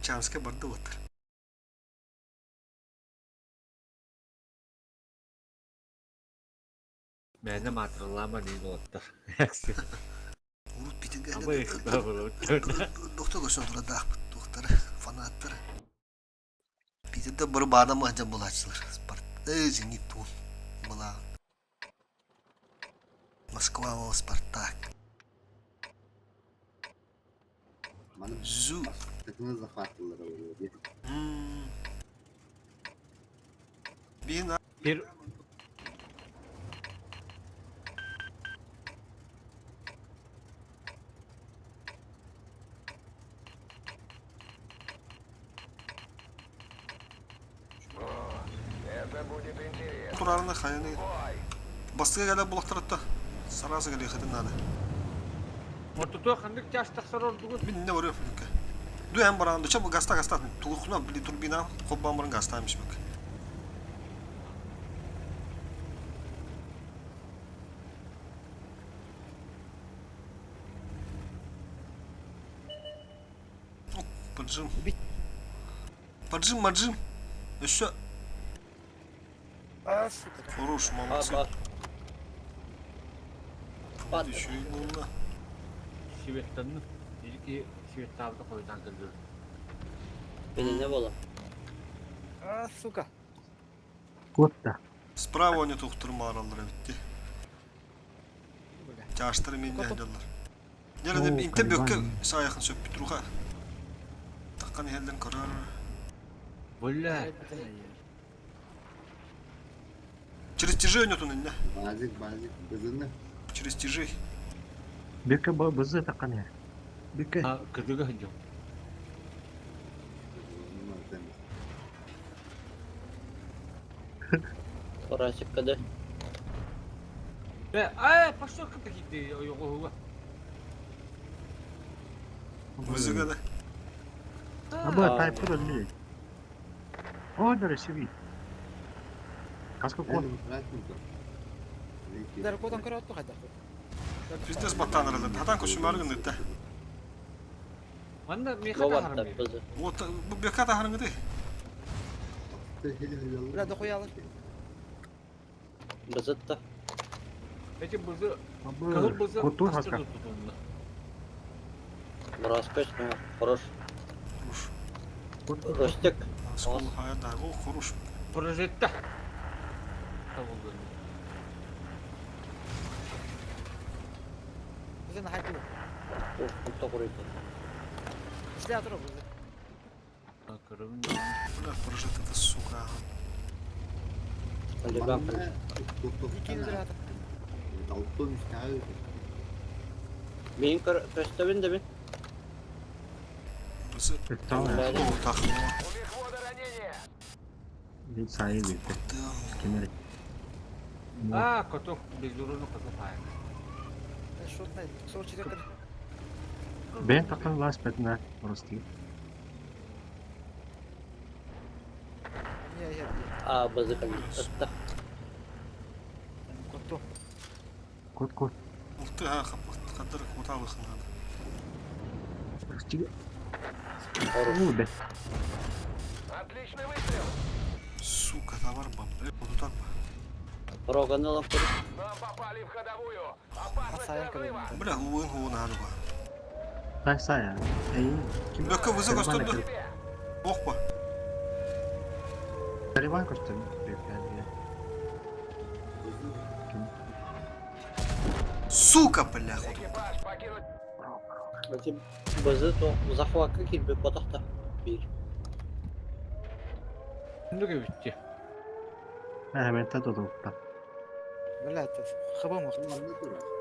Чамска барды отыр. Bende matırlama değil ottur. Урут битиге. Ama yıkıda buluttur. Доктор көшөдүр да доктор фанаттар. Битиде бір бадам ажам булачылар. Спорт. Зенит тун. Была. Москва Спартак. Зу. Takımı zafatlılara oluyor diye. Бина. Bir Турарына хаяны. Бастыга келе булактырытта. Саразы келе хатын нады. ortada kandık yaştak sar oldu. Мен не орё филке. Дуэм баранды чабы гаста. Тугухна били турбина коббамырын гастамыш бек. Поджим. Поджим. Еще. Хорош, молодцы. Еще и было. Şivettanın ilki şivet tabda koydan kıldı. Beni ne bola? Сука. Котта. Справа они тухтырма аралары битти. Жаштары мен жайлар. Неле инте бөккө саяхын сөп туруга. Таккан елден көрөр. Bulla. Через тяжи ойнотун инне. Bazik kızını. Через тяжи. Беке бызы такан я. Беке. Ha kırdığı hıncım. Orası çıktı. Ve ay paşa kıpı gitti yok o. Вызыга да. Аба тайпыр ölü. O da reşivi. Kaskı kol. Дар кодан көрөттү кайда. Пиздес баттан аралар. Тадан көшүмөрүн дете. Banda meka Lovatta taharım. kızı. Вот bu бека да харыңды. Бля, дохуя алыр. Bızıttı. Peki buzu Абы kızıl buzu коту kaçtı хаска. tutundu. Burası kaç mı? Хорош. Коту. Röstek. Скол хаяда. О, хорош. Projette. Tamam. Бизен хайпы. Of, kutta kuruydu. İşte атыр бизен. Akırım. Бля, прожит это, сука. Олиган. Икини дар атыр. Dalton işte. Beyin köstebin de mi? Бызы. Tamam. О, тахма. Bir sayı bir. Kemer. Aa kutu. Bizurunu kutu hayır. Шотнай. Сол чирекер. Ben takan last petna orası değil. Я. Aa bızı kaldı. Котто. Kod. Ух ты, а, кадыр куталы хынады. Растига. Хорош. Ну be. Сука, товар баб. Буду так. Роганı alıp durur. Асаян кабин. Бля, хуын надо ба. Tak saya. Бөккө вызы көстөрдү. Ох ба. Перевай костюм. Сука, бля. Bızı to zafaka gibi potakta. Bir. Şimdi bitti. Hemen tadı da utta. Бля, это хабам вакыт.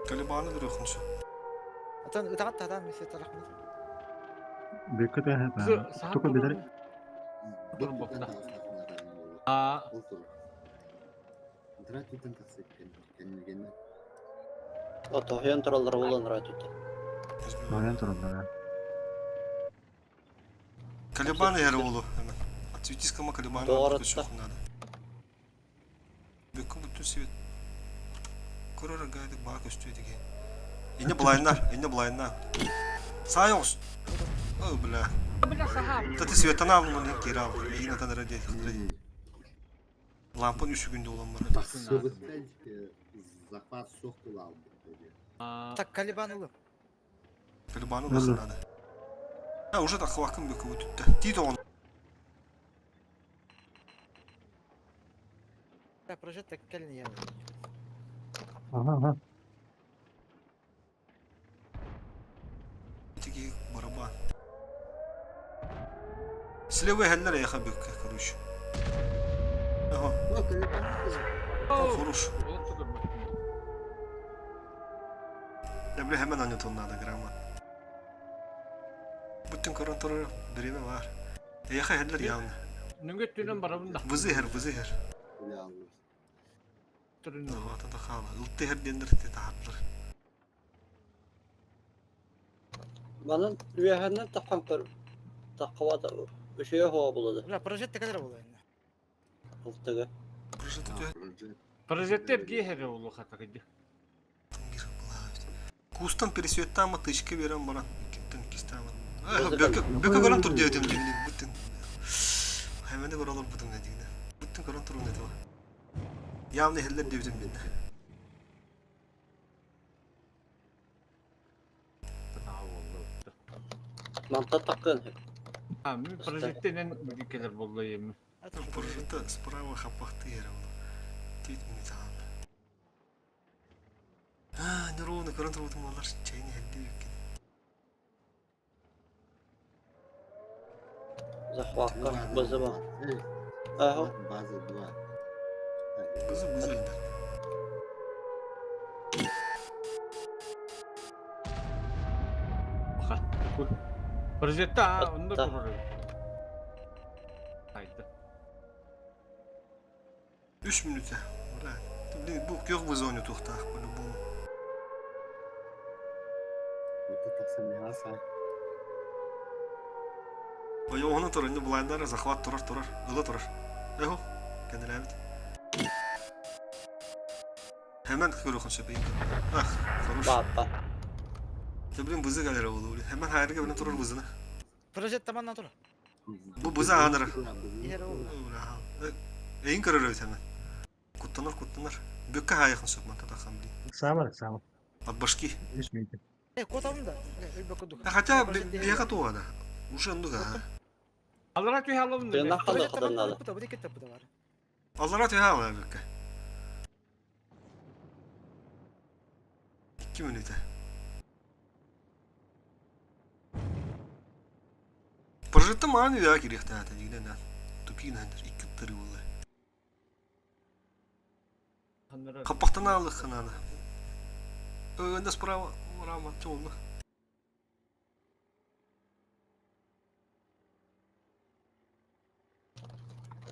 Колебаны дырыхынчы. Атан ытагат тадан месе тарахмын. Beke de Bizi hep. saat Tuku bilir. Durun bakta. Aa O tohyan taraları olan rahat tuttu. Noyan turunda ya. Колебаны яры болу. Отцветись кама колебаны. Doğru Что da. надо. Бөккө бүтүн свет. Көрөр гайды бак өстү деген. Эне булайнар. Сайоңуз. О, бля. Bile saha. Tati Svetan'ı aldım onu geri al. Yine tanır hadi. Lampanın üstü günde olan var. Bak soğukta захват soğuk aldı. Так, Калибан улы. Böyle bana da sanadı. Ha уже da kıvakım yok bu tütte. Tito onu. Да, прожет так калин я. Aha. Tiki baraba. Слева heller ya kabuk kuruş. Aha, Bak Kaliban kuruş. Otur. Ne bile hemen anlat onlarda grama. Bütün korontoru birine var. Ya heller yağını. Nüngettüğünün barabında. Vızıher. Öyle almış. Turun. Hava da kala. Ulteher denir de tahatlar. Bana üyeherden takavada şey hava buladı. لا прожет так кадр улы. Ultaga. Proje diyor. Projetler giyhere oğlu katakıcı. Kustan пересветта ama tışkı veren bana. Gittin kistan. Özür Böke koran tur diyor dedim bütün. Hemen de koralar budum ne diyor. Bütün koran tur ne diyor. Yavne heller diyor dedim. Manta takın hep. Ha, mi projetlerin ülkeler bollu yemi. Projeta справа хапахты era onu. Tüyt mi tamam. Ha, ne ровно koran tur budum onlar çayını helde yok. Захватка базыма. Aha. Bazı dua. Kızı iner. Projette ha, onu da Hatta. kuruyor. Haydi. 3 minüte. Bu yok bu zonu toxta. Bunu bu. Это так сам say. Oya onu torunda bulaylar захват turur. Ilı turur. Eho. Kendiler evet. Hemen kırıkın söpeyi. Ah, konuş. Bata. Tabii bızı gelir oğlu. Hemen hayırlı gibi turur bızını. Прожет таман натура. Bu bızı anır. Ихер улы. Eyin kırır evet hemen. Kutlanır. Bükke hayakın söpman tatakan bir. Sama. At başki. İsmiydi. Котамда. Элбек дух. Хотя бияка туада. Уже андуга. Allara tüy alalım da. Tırnak Прожет kaldı таман kadınlarda. улы, bu dikkat bu da var. Allah'a tüy hava bükke. 2 minüte. Projette mani ya kirikte hata digden. Tupin handır. 2 tırı vallahi. Kapaktan aldık kanalı. Önde sprava rahmetli oldu.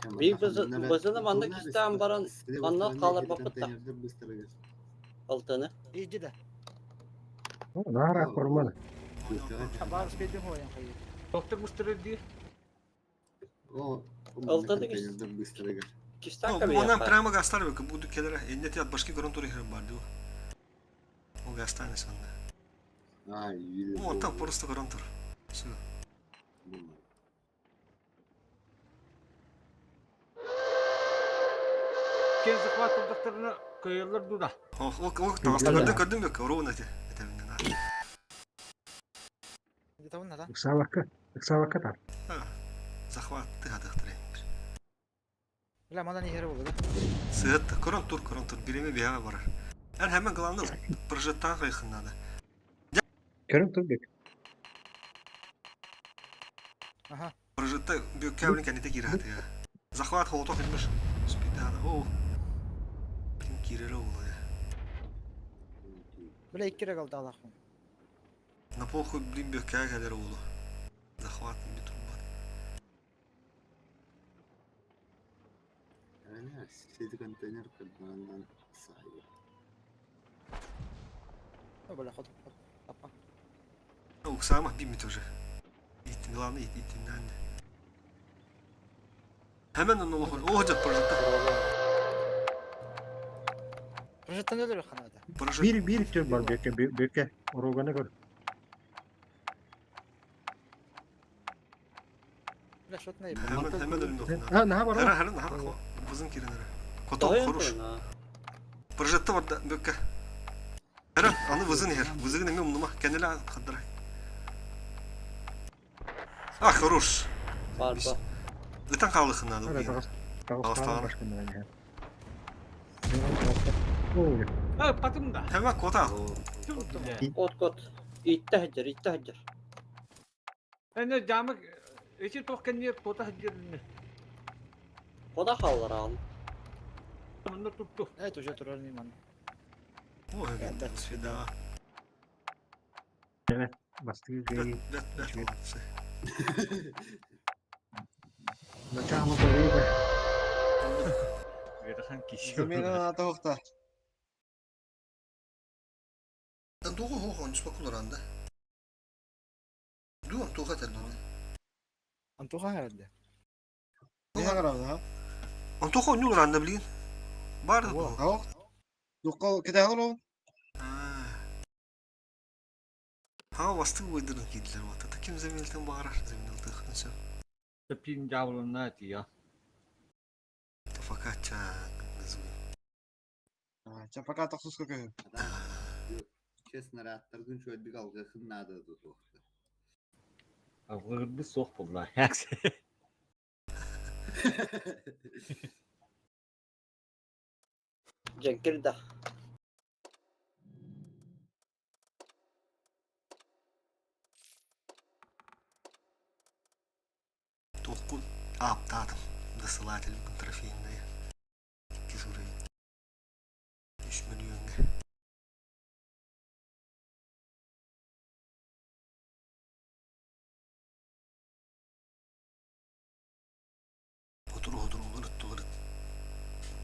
Bir bızını mandık isteyen baran manlık kalır bakıtta. Altını. İyice de. Nara kormalı. Bağır spedim o yan koyu. Doktor müşteri değil. Altını Kişten kabi Ondan yapar. prima gastar yok. Bu dükkanlara enneti at başka görüntü herif vardı o. O gastane sandı. O tam просто görüntü. Все. Ken захват doktoruna koyuyorlar duda. O tamam gördüm yok. Ровно эти. Это именно. Где-то он надо. Иксавакка тар. Захват ты адыктыр. لا мадан ихер улы да. Сыт көрүнтүр. Биреме бия бар. Эр hemen кыланды. Прожеттан кайхынады. Körüm tur bek. Ага. Прожетта бөккәбин кәнете кирәте я. Захват холото килмеш. Спидада. О. Бин киреле улы. Бля иккере калды Аллахым. На похуй блин бөккә кәлер улы. Захват бит улы. Şeydi konteyner kırdırandan sahibi. Ну бля ход. Тапа. Оксама бимит уже. Главное итинен. Hemen onu olur. O hoca projette. Прожеттан ölür kanada. Proje. Bir tür var beke. Oroganı gör. Бля, что ты наебал? Hemen önünde okun. Ha, ne var o? Herhalde vızın kirinleri. Koto Daha koruş. yapıyorsun ha. Projetti var da bökke. Herhalde anı vızın her. Vızın emi umnuma. Kendine kadar. Ah хорош. Var bu. Öten kaldıkından Evet, da. Dağıstan'ın Dağıstan. başkanı bence. Oy. Ha patım da. Hemen kota. Çok güzel. Kot. İtte hacır. Ben camı içi tokken niye kota hacırını. Koda kallar al. Bunu tuttu. Evet, уже туральный ман. O evet. Sveda. Bastığı şeyi. Bet. Начало боевой. Vedahan kişi. Замена тоқта. Doğu он спокойно анда. Дуам тоға тәлді. Антоха herhalde. Ne kadar ha? Он тоға он юлар анда білген. Бар да. Yok. Yok, kete alalım. Ha bastık uydurun gittiler. Vata kim zeminelten bağırar. Zeminelten kınca. Tepin cavlına diyor. Fakat çağ. Çapaka taksız kakı. Честно, раттардың шөлдік алғықын надады тоқты. Ağırdı soğuk bunlar. Hepsi. Cenkir de. Тоқу аптадым. Досылатель бұл трофейінде. 2 уровень. 3 миллионға. Otur oğlum.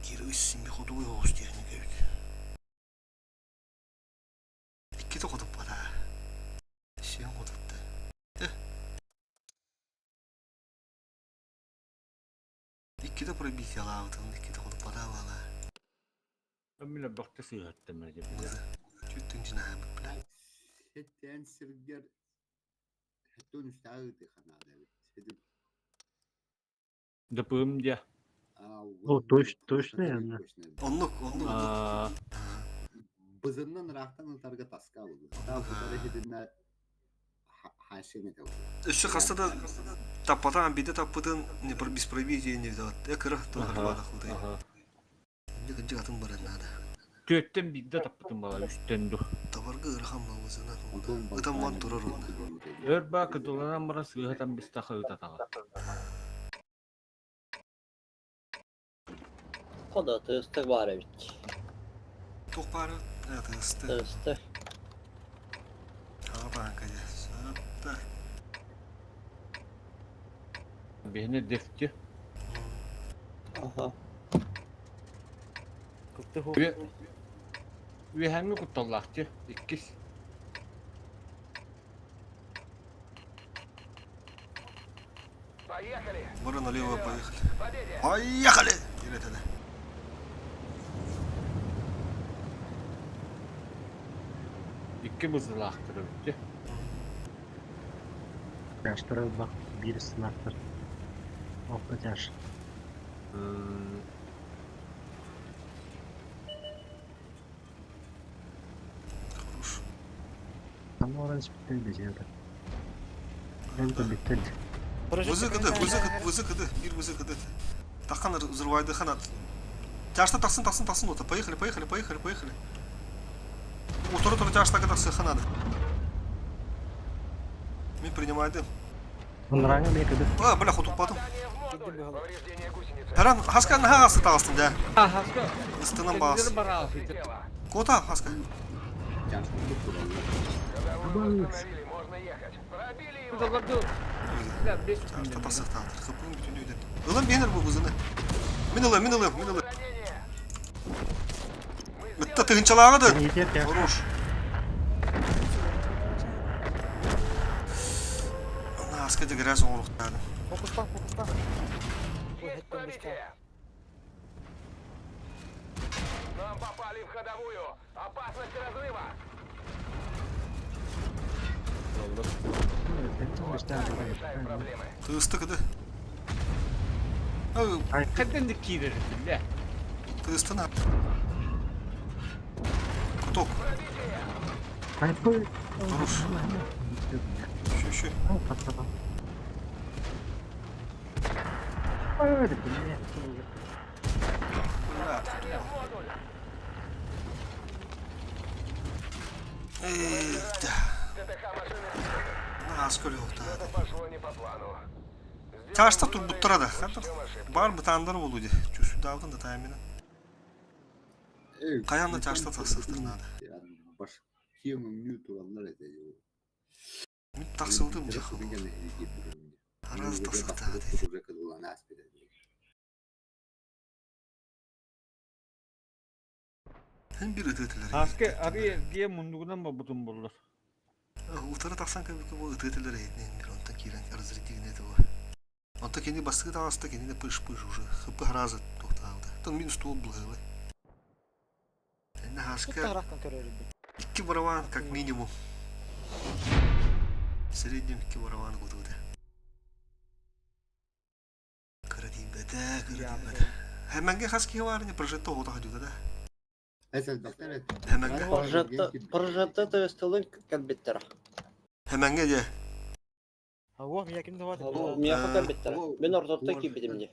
Geri üstün bir kodu uyuyoruz diye ne gördük. 2 de kodum bana. Şey kodum da. 2 de пробитие лавтын, 2 de kodum bana valla. Ben bile baktı sıyırttım acaba. Tüttün cinağı bile. Хеттен сіргер хеттен үстәғыды қанады. Хеттен Dıpığım diye. O точно yani. Onluk. Bızından raqtan ıltarga taska oldu. Daha bu hedinden haşene de oldu. Еще хасtada таппатан биде таппытын не без пробития не взял. Я кырах то харбада худай. Не гынчы атын бар нада. Tüyötten bir de tapıtım bana üstten dur. Табарга ырхам мавызына. Ытам ман турар онда. Ör bakı dolanan bana sığıtan biz takı tağı. Koda tığıstık var evet. Тохпары. Это сты. Tığıstık. Табанка я. Сатта. Beni defti. Aha. Кутты ху. Ve hem mi kutullaktı? İkiz. Бора налево поехали. Поехали! Или тогда. İki bızılaktır bitti. Yaşları bak. Bir sınaktır. Altta yaş. Хорош. Ama oranı bitti de yerde. Ben de bitti. Вызы кыды. Bir вызы кыды. Тахан взрывайды ханат. Тяжта таксын ота. Поехали. Утро тяжта кыдаксы ханады. Мен принимайды. Bunların ne kadar? Бля, худ упадым. Кидdim bir halı. Herан, хаска на хагасы тағыстын да. Ha haska. Istının bağız. Kendini bana afiyet. Кота, хаска. Çarşılık kurallar. Bu da vardı. Ya beş Ташта günden. тасықтады. Хыпын бүтін үйден. Илым бенер бұл бұзыны. Мен ылым. Мітті тығынчалағыды. Yeter ya. Хорош. Ана аскеде грязь оңлықтады. Фокуспа. Ой, хеттен бüşke. Нам попали в ходовую. Опасность разрыва. Решаем проблемы. Тысты кыды. Kadın da kirir. Le. Tığıstına. Kutok. Sniper. Durur. Şu. Patladı. Öyle bir ne? Bunlar. Asker yok da. Пошло не по плану. Çarşıda dur bu tırada. Var mı tandır oluydu. Şu davdan da tahminen. Kayanla çarşıda taksıldır nadı. Yani baş kiyemin new turallar ediyor. Taksıldı mı cahil? Araz taksıldı hadi. Hem bir ötetiler. Aske arı diye mundugundan mı budun bulur? Utarı taksan ki bu ötetiler eğitmeyin. Ondan kiren arzırı digine de var. Ondan kendi bastığı da hasta kendi de pış уже. Hıppı harazı tohtağı. Ton minus tuğul bulgalı. Ne Bu haska taraftan körüyorum. 2 барабан как минимум. В среднем 2 барабан кутууда. Крадимбеде. Хэмэнгэ хаски var ne projetto hoda hajуда да. Хэмэнгэ. Прожетта тестелин кабиттера. Хэмэнгэ же. Hava mi yakında var. Мияка кабиттера. Мен ордотта кибидимне.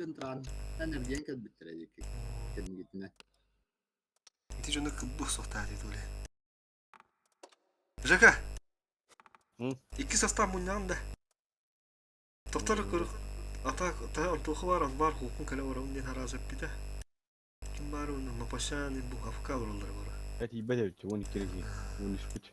Ben de bir kez bitirecek. Kedim gitme. Ти жона кыббы соқтады дуле. Жака. İki safta munyan da. Taftar kırık. Ata antoğu var hukukun kale oranın ne harazet bir de. Kim var onun mapaşan bu hafka oraları var. Это ебать, чего не кирги. Он не шпуть.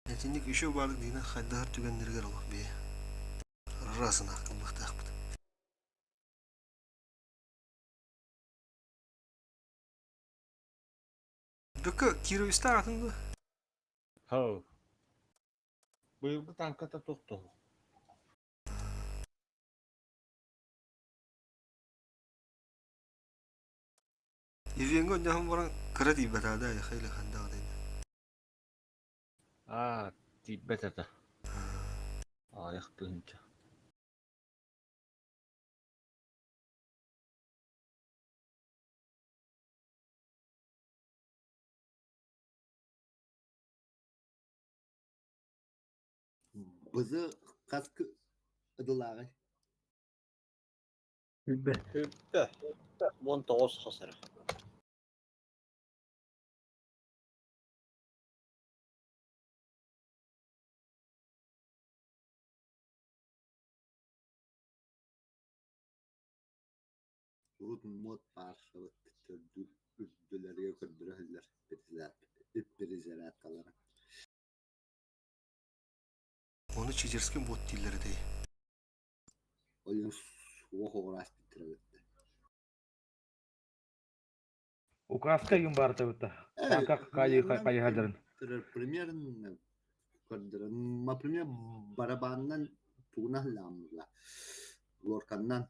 Netinlik işi varlık dine haydar tügenlerger olur bir. Rasın hakkın bıktak bıdı. Bökü kiro üstü atındı. Ha. Bu yılda tankata toktu. Eviyengo nyahım varan kıra değil betada ya hayli handa adaydı. Ah, tibet ata. Ayaktığınca. Bizi kaskı ıdılağı. Hübbe. Hüppe. 19 hasara. Urut mod parçalı üddüleri kırdırırlar. Prizler kalara. Onu çiçerskin bot dilleri değil. Oyun soğuk uğraş bitirir. Указка юм бар табыта. Танка кайы хадырын. Примерно kırdırın. Например, barabandan tuğna lamla. Lorkandan.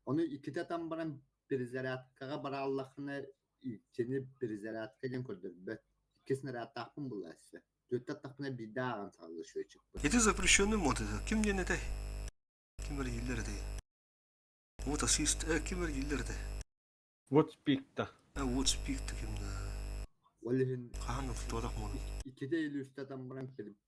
Onu ikide tam bana prizeratka bara Allah'ını içini prizeratka gen kırdırdı. İkisine rahat takpın bulaşsa. Dörtte takpına bir daha antallı şöyle çıktı. Это запрещенный мод это. Kim не это? Kim var yılları değil. Вот assist. Kim var yılları değil. Вот спик-то. Вот speak to kim de. Olihin Kahanın tutuwadak mı? ikide ili üstte tam bana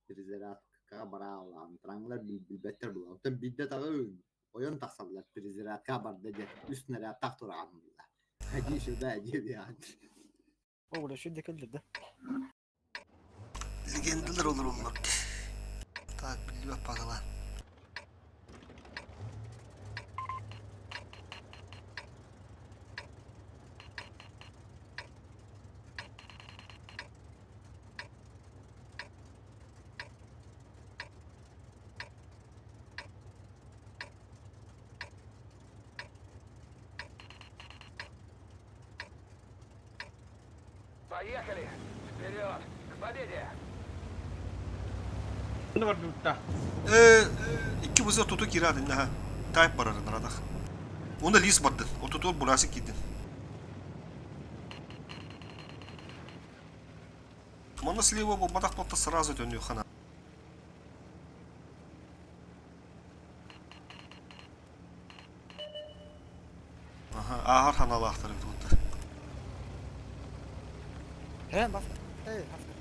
prizeratka bara Allah'ın. Tranglar bir better bulan. Bir de tağı oyun taksadılar prizeratka bara dedi. Üstüne rahat taktır anında. Hadi şu da hadi yani. O burada şu dikildi de. Legendalar olur onlar. Tak bilgi bak bakalım. Поехали! Вперед! К победе! Ne var yurtta? İki buza tutu giradın ha. Tayyip bararın aradak. Onda lis bardı. Ototol burası gidin. Мона слева был бадах кто-то сразу дönüyor хана. Aha, ahar hanalı aktarı bir tuttu. Hemen bas. Evet, hafta.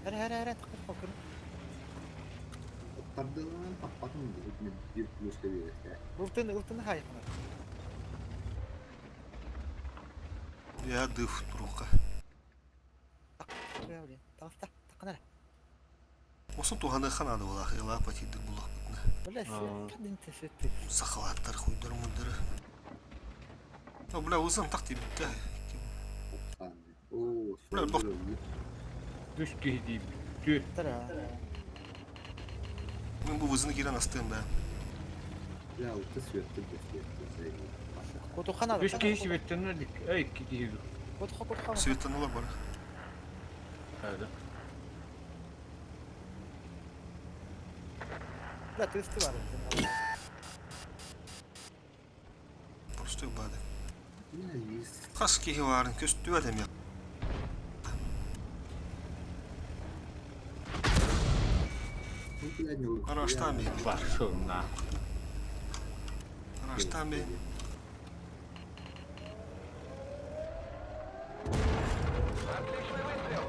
Her. Tıkır bakın. Ottardığından patlatın mı? Bir plus seviyede. Ultunu hayır. Ya dıf duruka. Şuraya buraya. Tarafta. Takın hele. Olsun tuhanı hanalı olak. Yala patidir bulak bitne. Öyle kadın teşekkür. Sakılatlar kuydur mudları. Ya bula uzun takti bitti. Oo, Ulan bak. Düş giydiğim. Düş. Tara. Ben bu vızını giren astığım ben. Ya ulti sürekli destekliyor. Kodu kanal. Düş giysi veterinerlik. Ey gidiyor. Kodu kanal. Svetten ola bana. Hadi. La testi var. Просто bade. Ya yüz. Kas ki hivarın köstü edem ya. Araçtan mı? Var şuna. Araçtan mı? Отличный выстрел.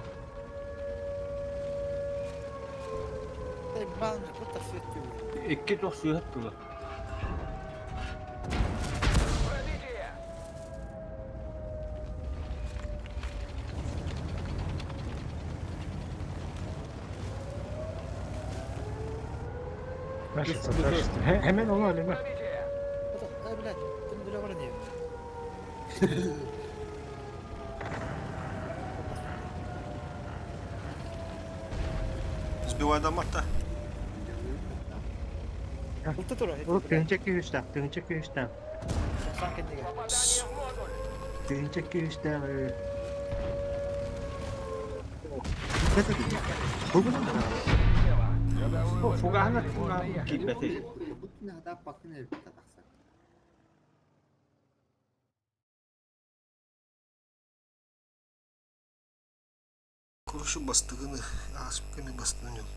Ben bu tasvir İki dost yattılar. Пробитие. Taştı. Hemen onu alayım bak. Пробитие. Bu da bile. Bunu bile var diye. Sbivay adam hatta. Ulti turu. Dönecek ki üstten. Dönecek ki üstten. Sen kendine gel. Попадание в модуль. Dönecek ki üstten. Ne dedi? Bugün mü? Bu fugahına gitmedi. Bu ne kadar bakın evde taksan. Kuruşu bastığını, aspikini bastığını yok.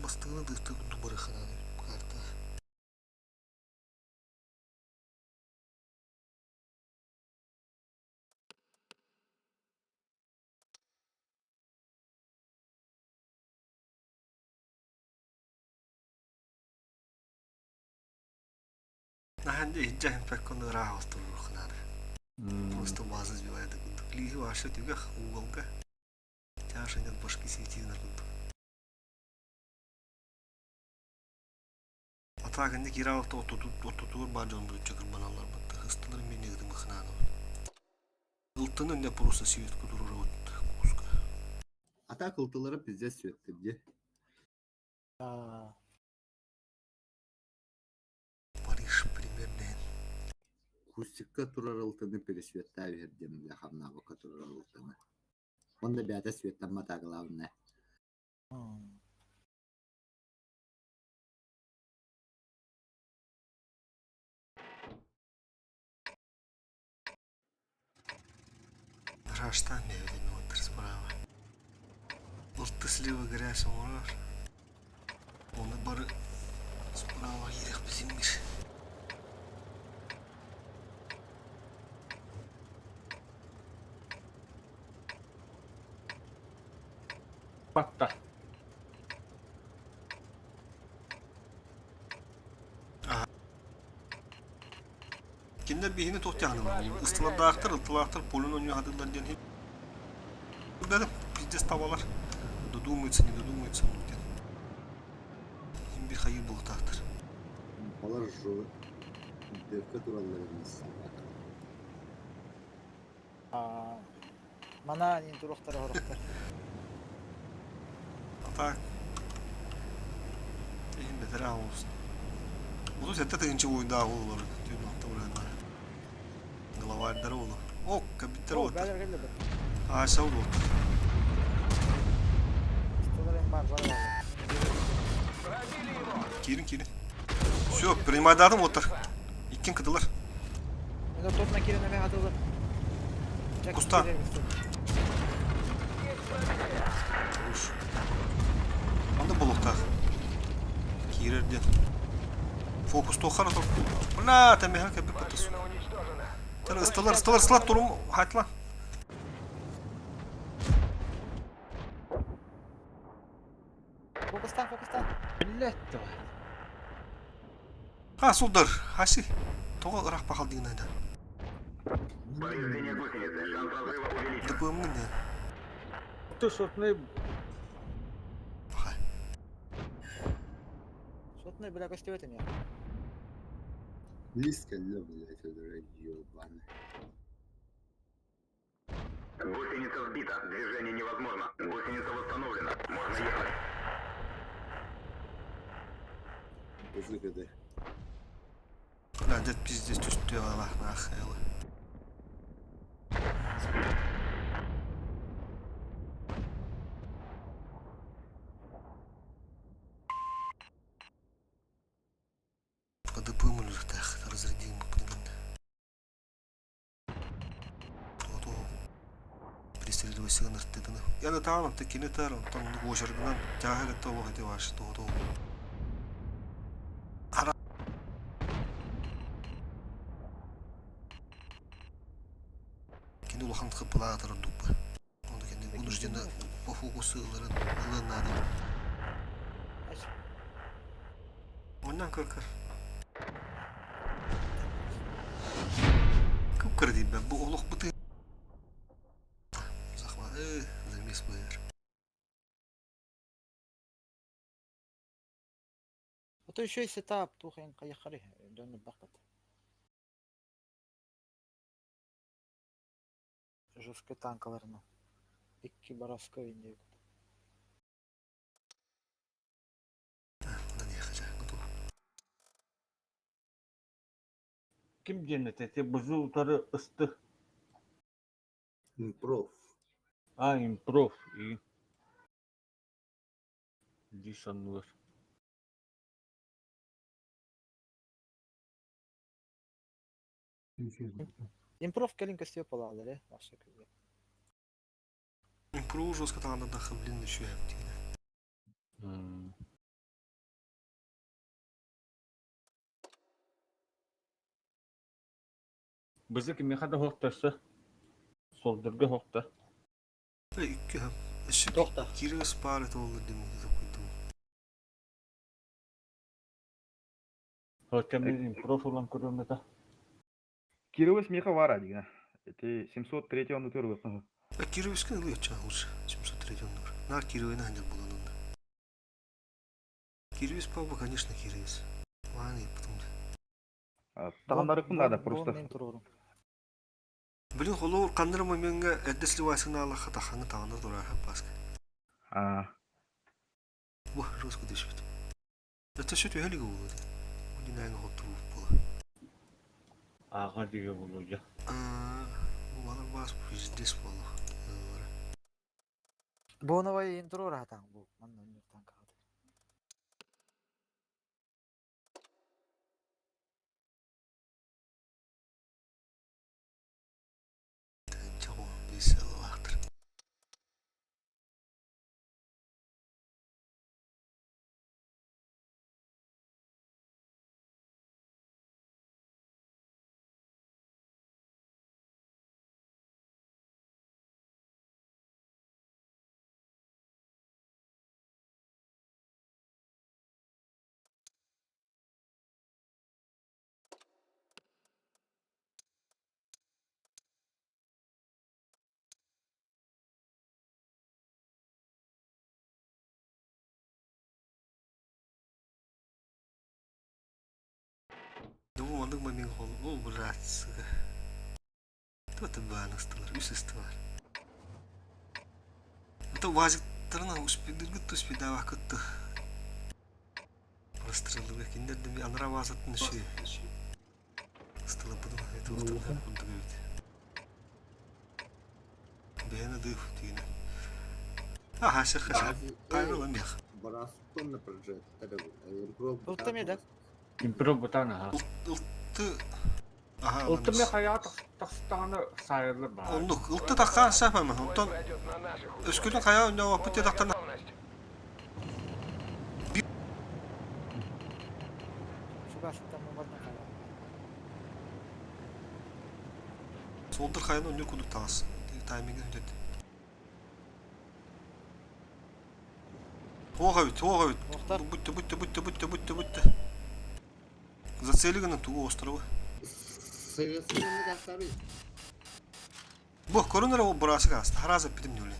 Bastığını dıhtı dubarı hanalı. Karta. Nahande hijjahin pekkonu rahat oturur hanalı. Просто база сбивает. Лиги ваша тюга уголка. Тяжа нет башки сети на тут. Атагында киралыкта отутур бар жолун чакыр баналар батты. Хыстылар мени гыды мыхнаны. Ылтыны не просто свет кутуру вот куска. Atak ultiları bize sürekli. Aa. Париж примерно. Kustikka turar ultını perisvetler verdim bile hamna boka turar ultını. Onda bir adet süvetten mataglav ne? Раштан не видно вот справа. Улты слева грязь умраш. Он и бары справа ерек безимиш. Batta. Kinde bihini tohtyanım. Istılar dağıtır, ıltılar polun oynuyor hadırlar diyen hep. Dedim, pizdes tavalar. Dodumuysa, ne dodumuysa muhtemelen. Hem bir hayır bulup dağıtır. Balar şu devka turallarımız. Aa. Mana ni duruqtara horuqtar. Atak. Hem beter olsun. Bu da sette tığınçı oyunda ağıl olur. Diyor nokta burada. Главардар olur. O, kapitler O olur. galer geldi. Aşağı olur. Stolar en var var. Пробили его. Kirin kirin. Все, примайдарым отыр. İkkin kıdılar. Мен тотна кирене хатылы. Куста. Уж. Анда болуқта. Кирерден. Фокус тоқар отыр. Бля, тәмеха кәбіп бітіс. Машина уничтожена. Ыстылар, тұрым, хайтла. Фокустан. Биллетті бар. Ха, судар, хаси. Тоға ұрақ бақал деген айда. Дыбымның не? Ты сотный Хай. Сотный, бля, костюм я. Близко, блядь, это ёбаный. Гусеница сбита. Движение невозможно. Гусеница восстановлена. Можно ехать. ЗГД. Бля, дед пиздец, түстіе ала, нахайлы. КДП мүліктәқ, разрядим мүмкіндігінде. Ото пристрелювай сигнар дедіні. Яны тағанам, текені тәрім, там ожырдынан тяға кетті олығы деп ашы, ото. Кені улахан қыпыла атырын дұппы. Онда кені ұнырждені по фокусы ылырын надым. Ondan korkar. Kıpkır diyeyim ben. Bu oluk bıtı. Zakma. Zamес bayır. А то еще и сетап, тухайн каяхари, донны бахат. Жесткий танкаларны. Икки бараска индек. Bundan yakacak. kim cennete te buzu utarı ıstı. Проф. Improv iyi. Lisanlar. Импров калин костюм полагали, вообще как бы. Импру жестко там надо блин еще активно. Bizi kim yakada hoktası. Soldurga hokta. İki hem. Işık. Toqta. Kiri ısparet olur demek ki koydum. Hokkemden improv olan kurumda. Кирилл смеха вара, дига. Это 703 он утер выпал. Kiri üskün oluyor çağ olur. 703 onur. Nar Kiri oyuna hangi bulan onda. Kiri üspabı, конечно, Kiri üs. Ладно, и потом. Тағандары кім надо просто. Блин, холо кандырма менге эдесли вайсына ала хатаханы тағандар дура хапаска. Бух, руску дешвит. Это что ты хелиго было? Один айна хоту было. Ağa diye bulacak. Бала бас пиздец было. Бу новый интро рахатан бу. Манна не танка. Чего весело вахтер. Думаю, он думает, мне голову. О, братцы. Кто-то банок стал, рюсы стал. Это вазик тарана успеет, гуд успеет, да, как-то. Прострелы, киндер, да, мне анра вазат на шее. Стало подумать, это вот тогда буду говорить. Бена дыху, тина. Ага, хаса. Кайрова мех. Бараскон на проект. Ултами, да? Improv butana ha. Ultu Ultum ya kaya taksitağını sayılır bari. Onduk. Iltı takkan sapama. Ondan öskülün kaya önde vapıt yedaktan Suka sitten mun varna kaya. soldur kayanın önce kuduk tağız. Timing'in ödedi. Оға бит. Muhtar. Будьте. Зацелиганы тугу острова. Sırasını kasarı. Бог, коронера ол бурасы каст. Хараза питим нюле.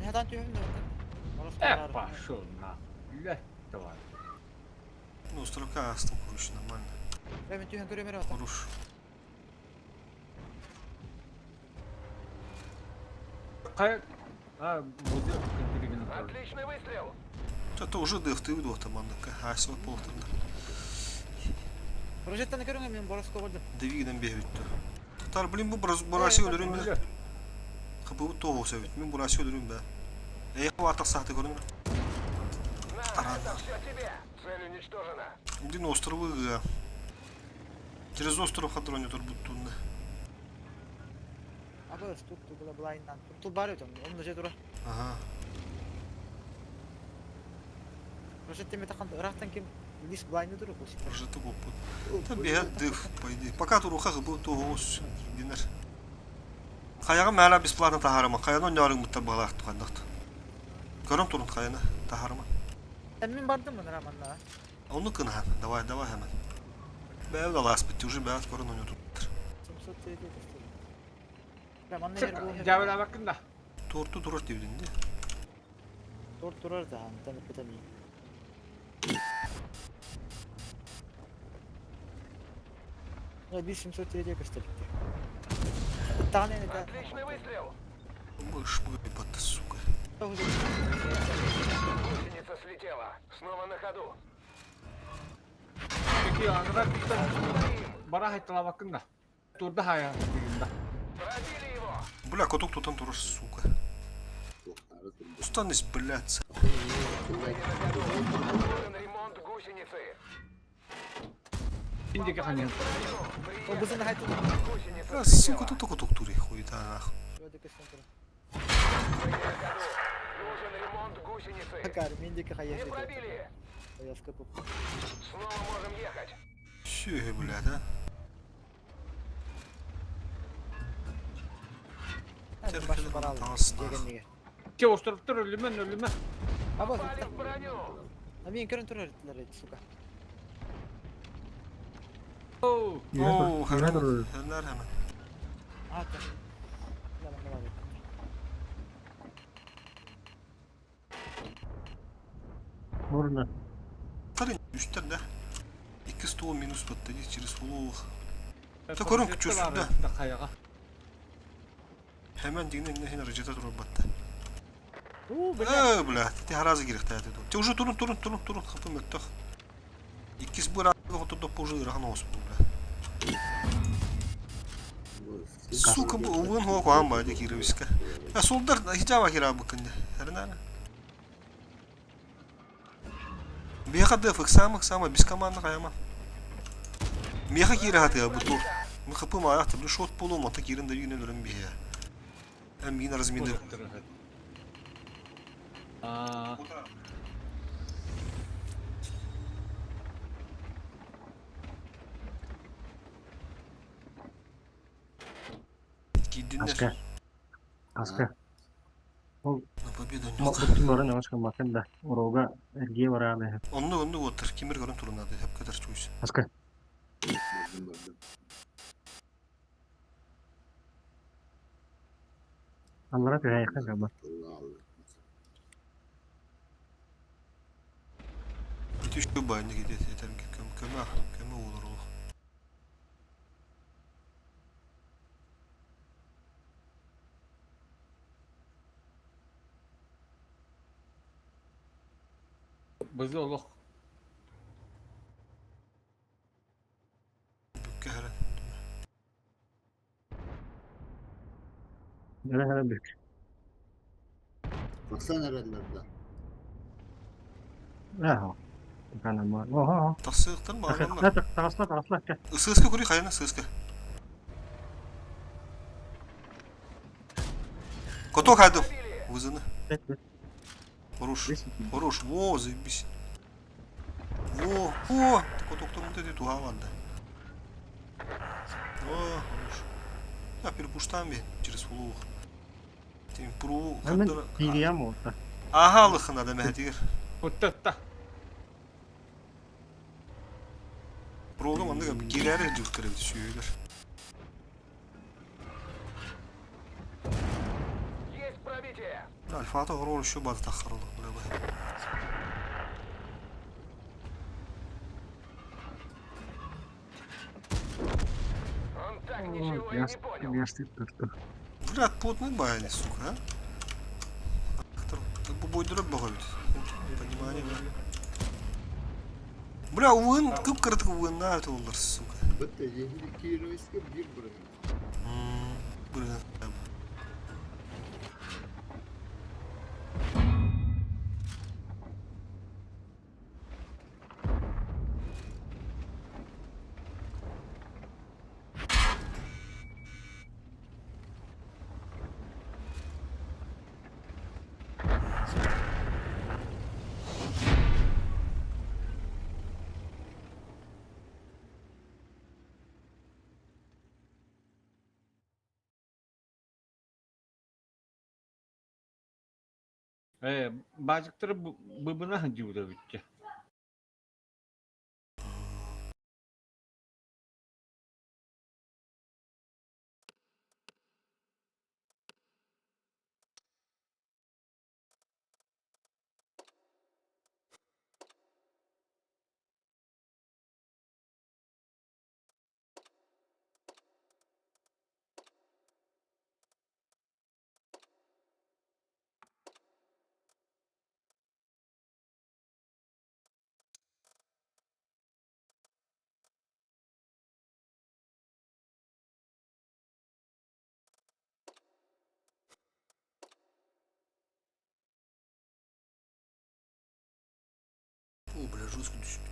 Neden tüyüm de? Orası Эпа, шо на. Ле, давай. Ну, остров кастом куруш, нормально. Ben tüyüm görüyorum atan. Куруш. Kaya... Ha, buzu kıntırıgını koy. Отличный выстрел. Это уже дыв, ты виду тамандыка. Асива полтында. Projetten görüyorum ben borası kovaldım. Девигден бегбитту. Тар, блин, бу бурасы өлөрүм бе. Капы бу тоого сөбүт. Мен бурасы өлөрүм бе. Эйха вартак сахты коронер. Это все тебе. Цель уничтожена. Один островы. Через остров хадроне турбуттунда. Abi tuttu bula bulayından. Tuttu bari ötüm. Onun da dur. Ага. Projetten mi takın? Irak'tan kim? Lis bulayını durur bu sitten. Уже туго пут. Та бегат дыв, по идее. Пока туруха бу тоого динер. Каяга мәлә бесплатно тахарыма. Каяны нярың мытта балак tukandакты. Көрөм турун каяны тахарыма. Sen min bardın mı Raman'la? Onu kına hemen. Давай hemen. Бәв да лас битти. Уже бәват корон onu tutar. Simsot dedi gösteriyor. Raman'la Çık, her bu. cevabına bakın da. Tortu durur divdindi. Durur da hani tanıp bitemeyim. Ya bir simsot dedi gösteriyor. Tane ne de. Отличный выстрел. Мышь выпад, сука. Гусеница слетела. Снова на ходу. Peki anılar bitti. Bana haytala bakın da. Durdu hayal. Пробили его. Бля, коток тутан турur, сука. Устан испыляться. Нужен ремонт гусеницы. Şimdiki hani. O buzun hayatı. Гусеница А, слетела. сука, тут коток тури, хуета нахуй. Şöyle gösteriyor. Мы на ходу. Нужен ремонт гусеницы. Bakar mindiki hayat. Не пробили. Hayat kapı. Снова можем ехать. Чё, блядь, а? Hadi başı para aldım. Tamam. Yegenliğe. Ki osturup ölüme. Ama Попали в броню. Abi görüntü öğrettiler suka. Oo. Oo, Yine hemen. durur. Hemen. Hatta. Yalan ne var? Можно. Тарин, üstten de. 2 stol minus batteri через фулов. Ta korun küçüsü de. Kayağa. Hemen dinin ne hene rıcıda durur battı. Uuu böyle. Блядь, ты харазы керек таяды. Ты уже турун. Хапым өттөх. Иккис быра отурда позже ыраган ос бу, бля. Сука, бу увын хо куан ба де киребиска. Я солдар хижаба кира букынды. Herнана. Беха дефик сама без команды каяма. Меха кире хаты бу тур. Мы хапым аякты бу шот полу мота кирин да юне дөрен бия. Hem yine razminde. Aa. Gidinler. Asker. На победу не Bütün barın yavaş bakın da. Oroga ergiye var abi. Onu otur. Kimir görün turunda da hep kadar çoğuş. Asker. Allah'a bir yakın ama. Bitiş bu bayında gidiyor. Yeter ki köme olur o. Bizi olur. Bükke hele. Nere büyük. Baksana nerelerde. Ya. Kanama. Oho. Tasıqtın mı anlamda? Tağısla. Isıska kuri kayana ısıska. Коток хайдым. Вызыны. Хорош. Хорош. Во, заебись. Во. Котоктон вот эти туга ванда. О, хорош. Я перепуштам бе через фулух. Тем пру. Hemen TV'ye mi oldu? Aha lıkına da mehdir. Уттатта. Prolum anda bir girere cıvkırı söyler. Alfa'da horor şu bazı takırlı. Buraya bak. Ястык tuttu. Блядь, потный баяни, сука, а? Bu boydurıp bakıyor. Понимание, да? Бля, уын, кып-кыртык уынна өте олар, сука. Бітті, еңді кейлойске бір бұрын. Блин. Бажыктары быбына жууда бүтчү. О, бля, жестко düştü.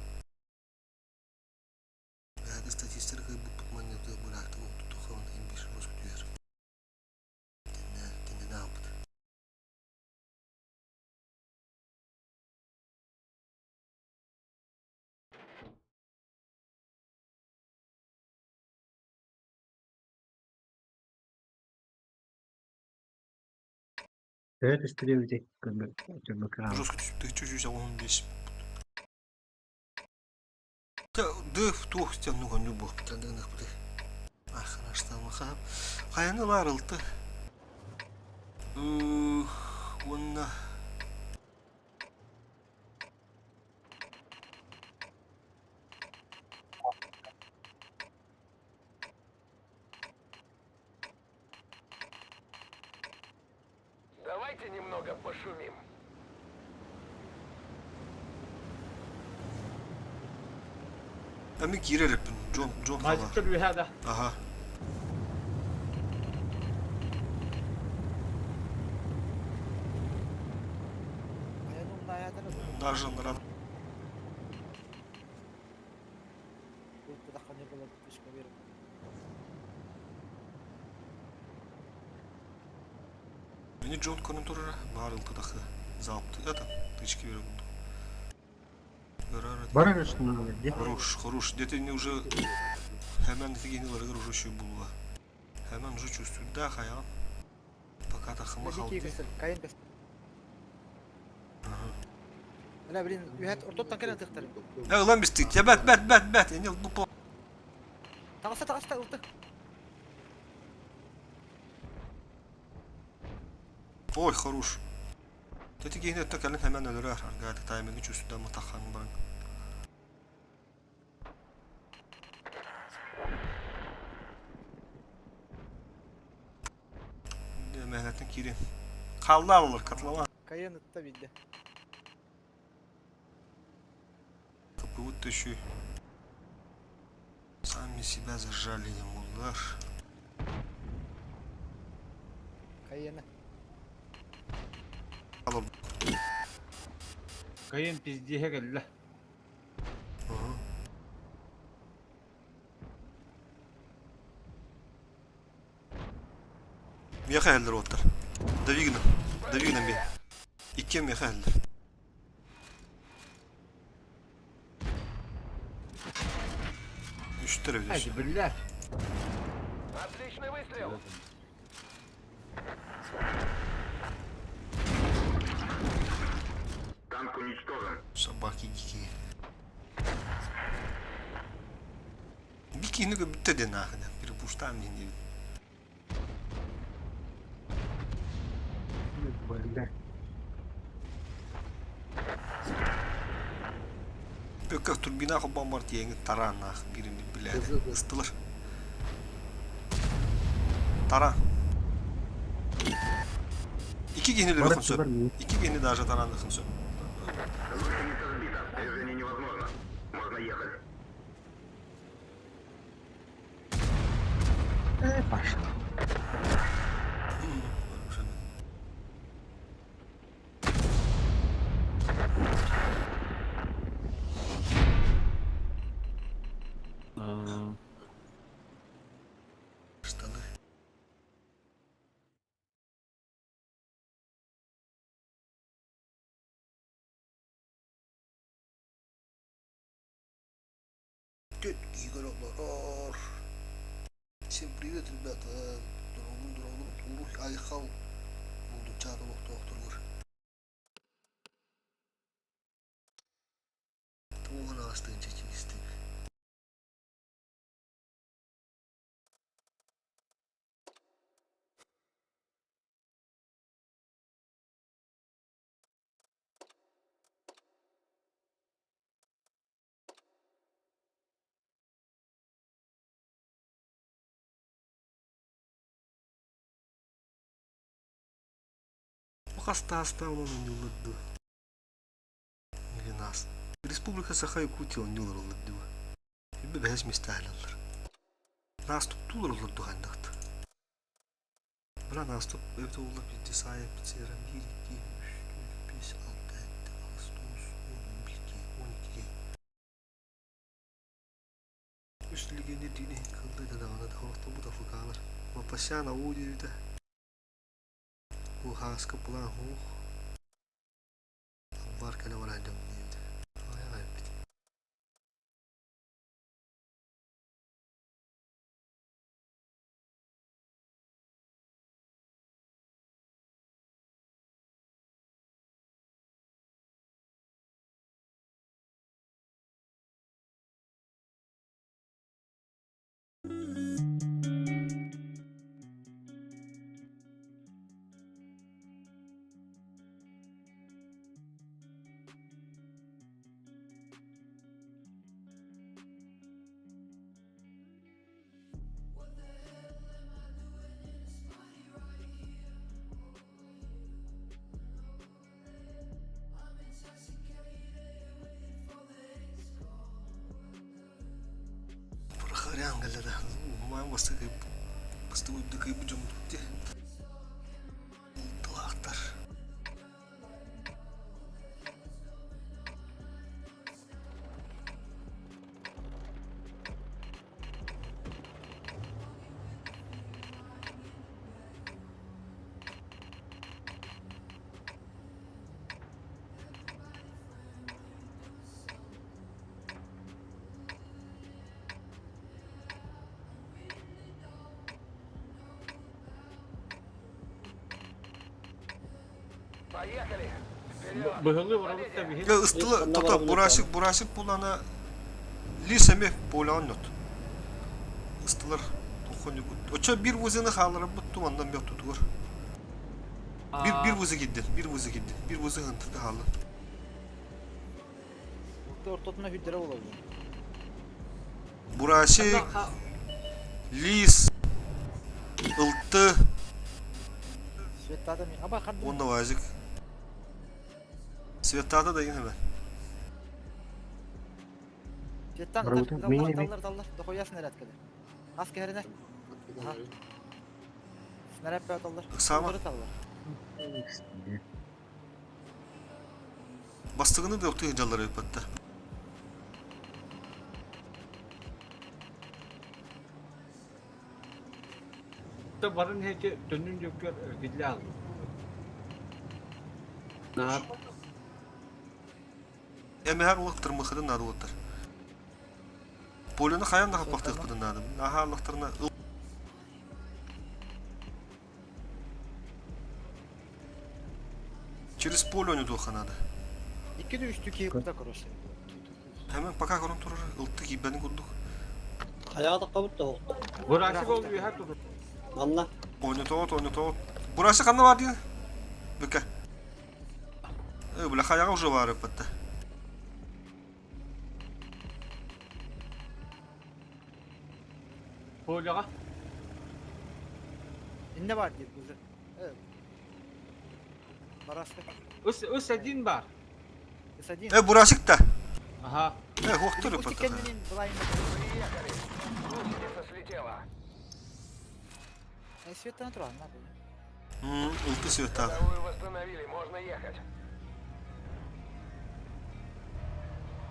Herhalde statistikleri bu manyağı bıraktı. O tuttu falan en bir jestko düşer. Dinle ne yaptı? Evet üstüne bir tek bakalım. Жестко düştü. Ты чуть-чуть он весь. Да, в тух стену гоню бог. Тандынах бля. Ахраш там хап. Каяны ларылты. Онна. Давайте немного пошумим. Ben bir girerim. John falan. Бажыктар үһәдә. Aha. Ayanın da ayadını bu. Narjanlara. Bu da hani böyle pişme verim. Beni John konumtoruna bağırıldı da zaptı. Ya da тычки беру. Барар üstüne geldi. Хорош. Где-то не уже... Hemen de genileri уже şu bulva. Hemen уже чувствую. Да, хаян. Пока takıma kaldı. Dikey göster. Kayın göster. Öyle bilin. Ühet ortadan kere tıktar. Ya lan biz tık. Ya bet. Enil bu po... Tağısta ıldı. Ой, хорош. Dedi gene takalın hemen ölür. Gayet timing'i çözdü ama takan bana. Mehmet'in kirin. Kaldı alır katlama. Kayın ıtta bildi. Kapı düşüyor. Сами себя зажали, муллар. Kayını. Алып. Кайын пиздиһе келле. Miyaka eldir otlar. Davignan bir. İki miyaka eldir. Üç tarafı diyorsun. Haydi biller. Отличный выстрел. Танк уничтожен. Собаки дикие. Дикие, ну-ка, ты нахуй, перепуштай мне не. Böyle. Как турбина бомбардиенgi таран нахуй, birini bile. Isıtılır. Taran. İki genileri Barış hınsın. var mı? İki geni daha taranlı hınsın. Гусеница сбита. Движение невозможно. Можно ехать. Başla. Штаны. Игорь. Всем привет, ребята. Дорогой, Айхал. Буду чатом доктор. Тугана астынча чистый. Хasta он не улыбду. Или нас. Республика Саха-Якутия он не улыбду. И бегать месталилар. Нас тут тулар улыбду хандахт. Бра нас тут это улыб десая пиццера мирики. 5 алтайт Астус 12 Üstlüğünde dini kıldıydı da ona da orta bu da fıkalar. Ama pasyana uğduydu da. Bu haska bulan hoğ. Var kale var annem neydi. Ay bit. Yang gala dah, mau mesti udah kayak bujang tu je. Itu aktor. Поехали. Bıhılı vuralık da bir. Ya ıstılı, tota burası bulana lisemi bulan not. Istılar toxunu. Oça bir vızını hallara buttu ondan bir tutur. Bir vızı gitti, bir vızı hıntırdı halı. Ortatına hüddere olabilir. Burası lis ıltı Svetlada mı? Ama kardım. onda vazık. Svetlada da yine ben. Svettan Работа, мини. dallar. Da koyasın herhalde kadar. Asker herine. Aha. Snarap bir dallar. Sağma. Dallar. Bastığını da yoktu hıcaları yapattı. Da barın hece dönün yoklar gidli aldı. Ne yap? Emeher uluktır mıhırın adı otur. Polunu kayan da kapaktık bunun adı. Aha ılıktırına Через поле oynadı o kanadı. İki de üstü ki burada kroşe. Hemen baka korum durur. Ilttı ki beni kulduk. Ayağı da kabut da oldu. Burası oluyor her türlü. Anla. Oynat ot. Burası kanı var diye. Büke. Böyle kayağı уже var hatta. Polyağa. Ne var diye güzel. Evet. Baraska. Ösedin var. Sadin. Burası da. Aha. Hoktur Пусти hatta. kendinin blind. Слетело. Свет натурально, надо. Iltı света. Вторую восстановили, можно ехать.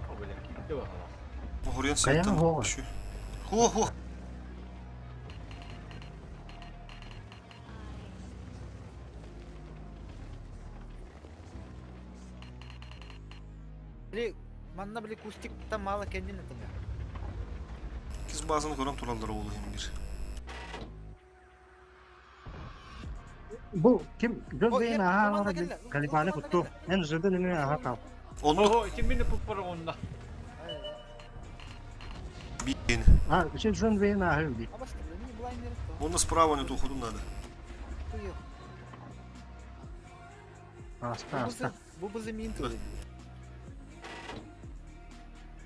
O böyle gitti bakalım. Oraya Kayağı svetten ho var. şu. Ho. Били, манна били кустик там мало kendin atın ya. Kız bazını koran turalları oğlu hem bir. Bu kim? Göz O, beyin yep, aha zamanla orada geldi. kalibane Zamanla kuttu. geldi. En zırda nini aha kal. Onu Oho, için beni pupara onda. bir yeni. Ha, şey zırda beyin aha öldü. А баста, не blind neresi? Onu справа не okudum надо. Tuyo. Hasta. Bu bizi minti öyle.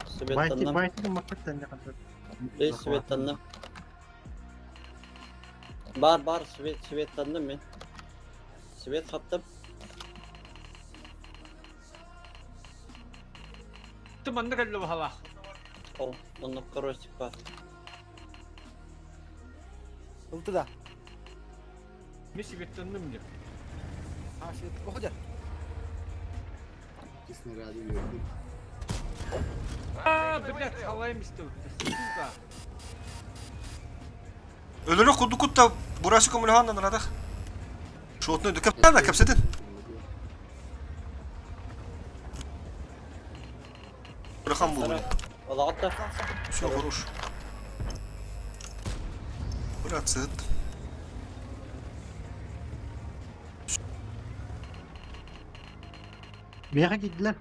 Svetan'la. Bayti makketten ne kadar. Reis Svetan'la. Bar Svetan'la mı? Svet hattım. Tımandı geldi bakalım. O, onu karışık var. Ultu da. Messi beklendim diyor. Ha şey, o kadar. İkisini herhalde gördüm. Блядь, халайım istiyor. Сука. Ölürü kudukut da burası kumulhandan aradık. Şotunu döküp da kapsadın. Bırakan bu. Valla hatta. Все хорош. Брат, сыт. Bir yere gittiler.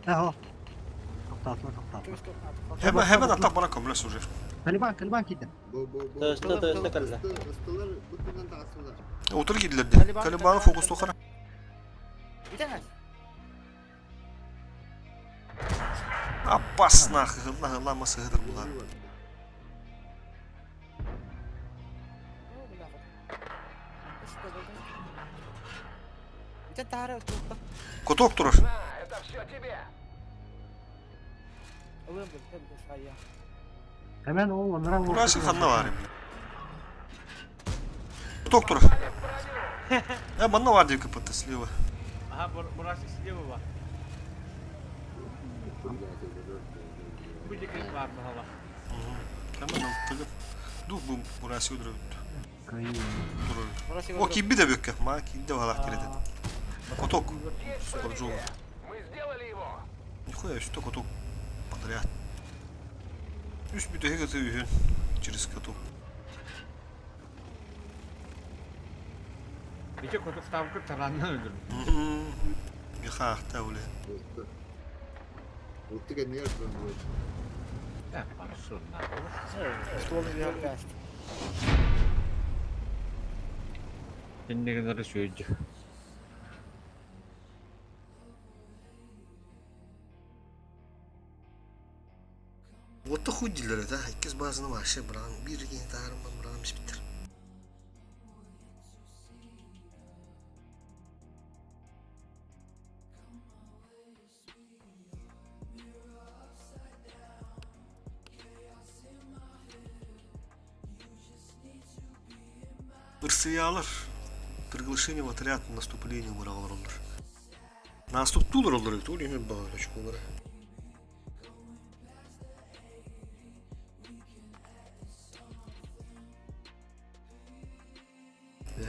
Eho. Çok tatlı. Hemen atak bana komles уже. Kaliban gitti. Bu. Tövbe kaldı. Istılar bütünden tasırlar. Otur gidilerdi. Kalibanı fokuslu kara. Bir tane. Abbas hılla mı sığdır bunlar. Bir tane tahara tuttu. Kotok durur. На, это все тебе. Alırım böyle tabii sayya. Hemen o onlara vurdu. Burası kanına var. Kotok durur. Bana var diye kapattı slива. Aha burası size mi var? Bu dikkat var mı hala? Hemen tıkıp. Dur bu burası durur. Kayıyor. Durur. Burası O kibbi de büyük. Ma kibbi de valak girdi. Kotok. Спортжол. Мы сделали его. Нихуя, что коток подряд. Üst bir de götürüyor через коток. İki kutu tavuklu taranını öldürdüm. Yıkak tavle. Ultu kendine yapıyorum bu. Ne bana sorunlar olur. Ствол не вяжет. Ne kadar söyleyeceğim. Вот худилер да, ikkiz bazını var buranın bir yeni tarımdan buranın bitir. Ырсыялар приглашение в отряд на наступление буралар. Наступ тулар олар, тул ене багачык олар.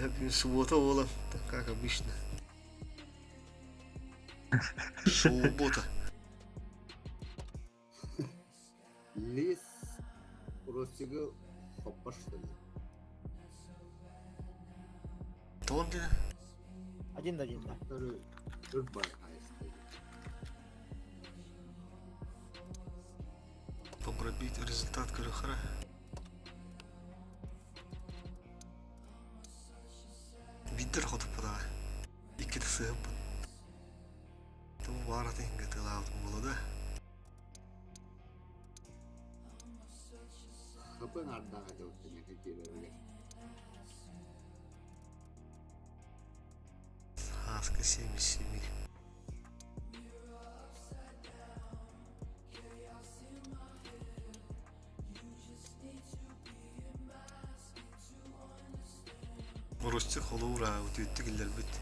Сегодня суббота, Ола. Как обычно. Суббота. Лис Ростига хоппа что ли? Тон где? 1-1, да. Который Рыбай хайстый. Попробить результат Карахара. Видер ходу подава. İki de sığıp. Tamam var atayım gatıl aldım bunu da. Хапын ардаға жауыптың еті келерге. Хаска 77. Оросча қолы ұра өтетті келдер бет.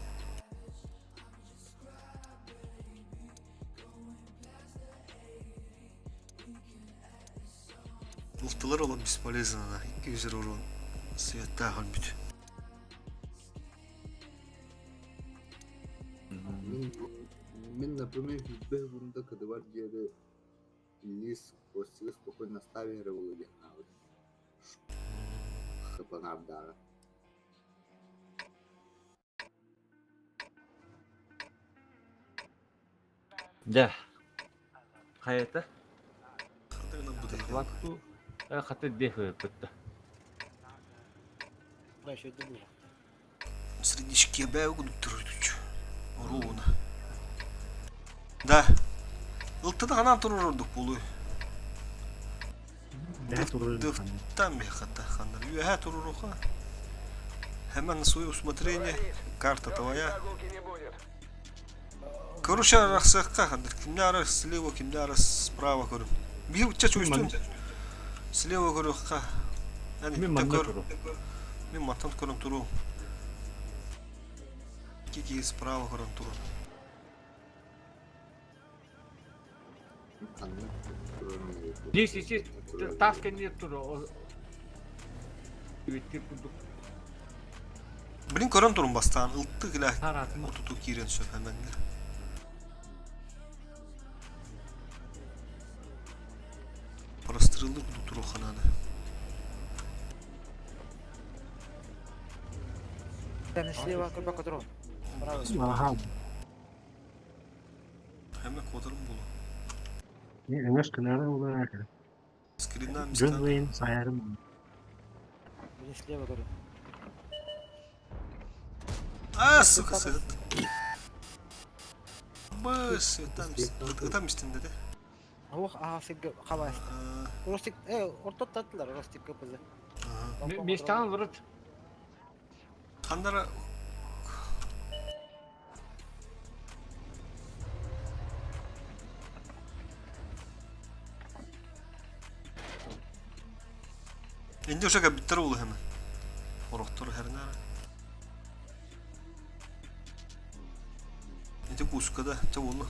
Ұлттылар олар бесполезно, 200 урон светта қалбет. Мен, например, бір бұрында кіді бар деді Лис Ростига спокойно ставері болу деген ауды. Хапын ардаға. Да. Хайата. Қадырына бұдайды. Лакту. Хаты дефе бітті. Бля, еще это было. Среднички бәу күніп тұрдыч. Ровно. Да. Ылтыда ғанан тұрыр ордық болу. Там бе хата хандар. Юэхэ тұрыр оқа. Hemen свое усмотрение. Карта твоя. Короче, рахсаққа хандар. Кімді ара слева, кімді ара справа көрім. Bir uçaç uçtum. Слева görü qa. Мен манда тұру. Мен мантан көрім тұру. Кеки справа көрім тұру. Здесь таска нет тұру. Өйтер күдік. Блин көрім тұрым бастан. Илтті кілі. Таратым. Отуту кирен сөп hemen. Прострелдік тұру қанады. Там слева глубоко дрон. Право. Ага. Hemen kodırım bulu. Эмес кінәрі олар әкір. Скриннен Жөн мистан. ойын сайарым. Блин, слева говорю. Aa suka sıt. Bıs. Ötem mistin dedi. Ох, ага, сыгга хавайс. Ростик, ортот таттылар, Ростик көпізі. Местан вырыт. Қандара. Енді уже біттір олы hemen. Oroqturu her nara. Енді кускада, те олы.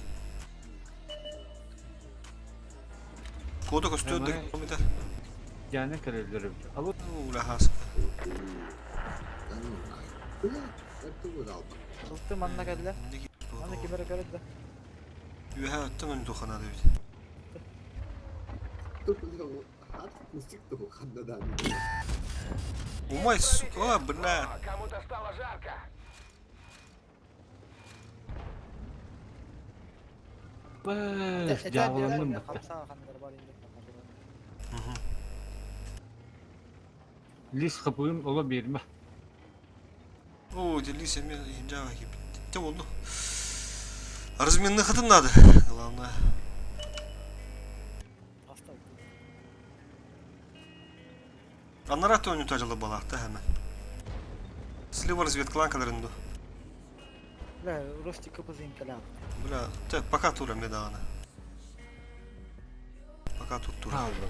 Koda kostürdü. Hemen- Komite. Yani kararları. Alıp Uğra has. Это вот алба. Жылты манна кәділі. Ne gitti Аны o? кемері көреді. Ühe ötten önü dokana dedi. Хат мустик-то хандадан. Умай, сука, бля. Кому-то стало жарко. Javlandım bitti. Қапсаға қандар бар енді. Lis kapıyım ola berme. О, делись ими инжава gibi. Те oldu. Разменных это надо. Главное. Астау. Анарат önü tacılı balakta hemen. Слева разведкланкаларынды. Бля, Ростик көпізі инкалям. Бля, так пока тура медана. Пока тут тура. Kaldı.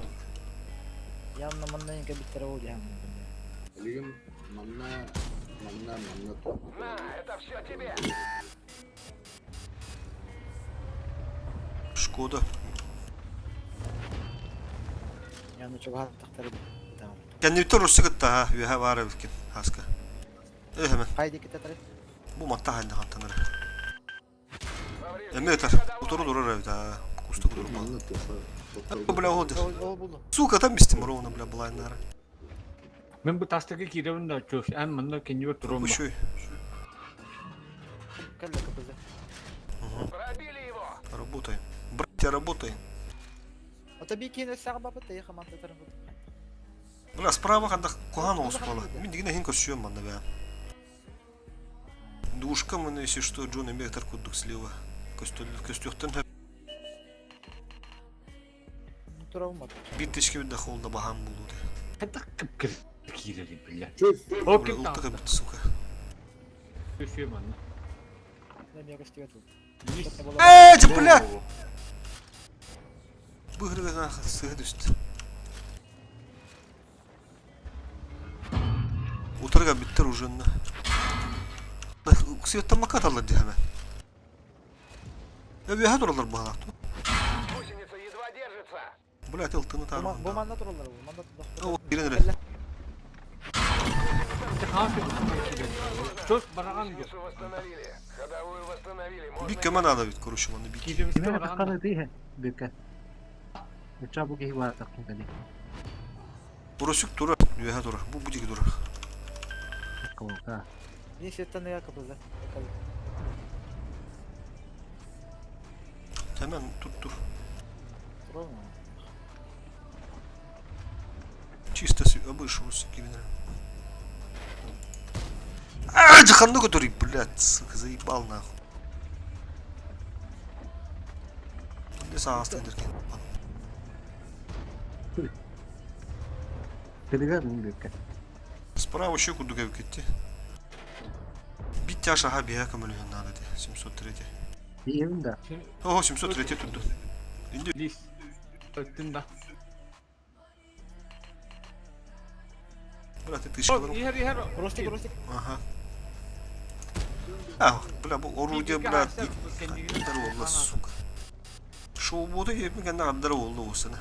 Yanına manna inka bittері ол ям. Лигим манна то. На, это все тебе. Шкода. Yanına çok hafif taktları. Tamam. Kendi bitti Rusya gitti ha. Ühe var evkin. Haska. Hemen. Haydi iki tetre. Bu matta halde kantanır. Emre yeter. Otoru durur evde ha. Kustu durur bana. Anlat ya. Bu bile oldu. O buldu. Сука, там мистим ровно, бля, блайнера. Ben bu tastaki kirevin de çöş. En bunda kendi bir durum Bu var. şu. Kelle kapısı. Работаем. Братья, работаем. O tabii ki ne sağa babı ya kaman tetre. Бля, справа когда куган успала. Мен дигне хин көсөм манда бе. Душка мен если что, Джон Эмбектер кудук слева. Көстөктөн Travma. bir teşke bir de holda baham buldu. Hatta kıpkır kireli bile. Çöz. O kim Ulta tamam. da suka. Köşüyor bana. Ne bir yakıştı götür. Эти, бля! Быгры на сыгы düştü. Oturga bitter ucunda. Света макат алды hemen. Ya bir hadi oralar bağlı. Гусеница едва держится. Блять, алтını tarım. Bu manda turlar bu. Manda turlar. O birini re. Çöş baragan diyor. Гусеницу восстановили. Ходовую восстановили. Можно Bir kömen adı bit kuruşum onu bir. Kiremiz Kime baragan. takar değil büyük. Çabuk iyi var takım kali. Burası dura. Diyor ha dura. Bu dik dura. Kavuk ha. Ne setten ya kapısı. Hemen tuttur. Travma. Чисто обышался кивинер. Джиханну который, блядь, сука, заебал нахуй. Не сağ стендерken. Telegram mı büyük? Справа еще куда gitti. Bir tane aşağı bir yakın ölüyor надо de. 703. İyi evim de. Oho 703 tuttu. İndi. Lis. Öttün da. Bırak O tışkılarım. yer. Prostik prostik. Aha. Ah, bля, bu orudya bля. Kadar oldu suka. Şu bodu gibi kendi kadar oldu o sene.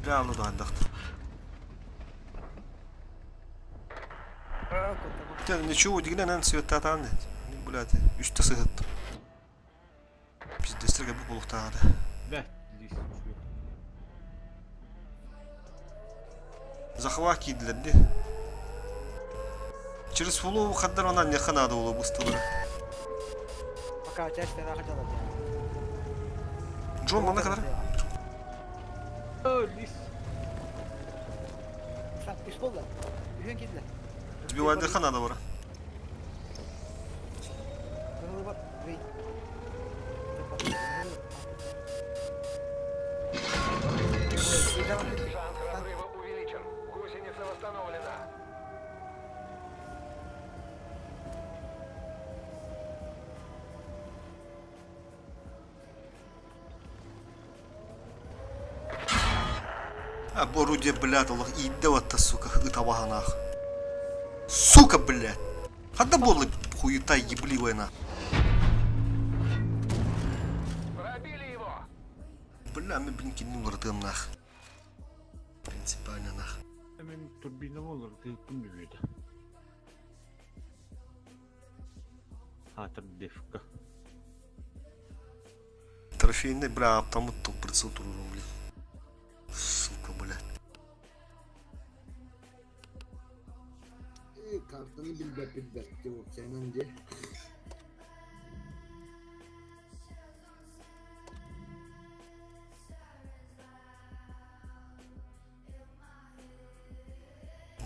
Realno da andaktı. Ya ничего, дигнен света там нет. Блядь, üstte sığıttı. Biz destek bu bulukta hadi. Be. Lis. Захват кидлерди. Через фулу kadar ona ne kanada olu bu stılları. Пока часть не находила. John bana kadar. O lis. Sen üst oldu. Ühün gittiler. Сбивает kanada var. Kırmızı var. Wait. шанс разрыва увеличен. Гусеница восстановлена. А боруде, блядь, Allah идде ватта, сука, ытаваха нах. Сука, блядь. Хада была хуета ебливая нах. Пробили его. Бля, мы блин кинем ртом нах. Принципиально нах. Hemen turbinam olur. Kıyıpın büyüdü. Hatır defka. Трофейный, бля, там вот топ процедуру, блин. Сука, блядь. Kartını bilbet yok senin de.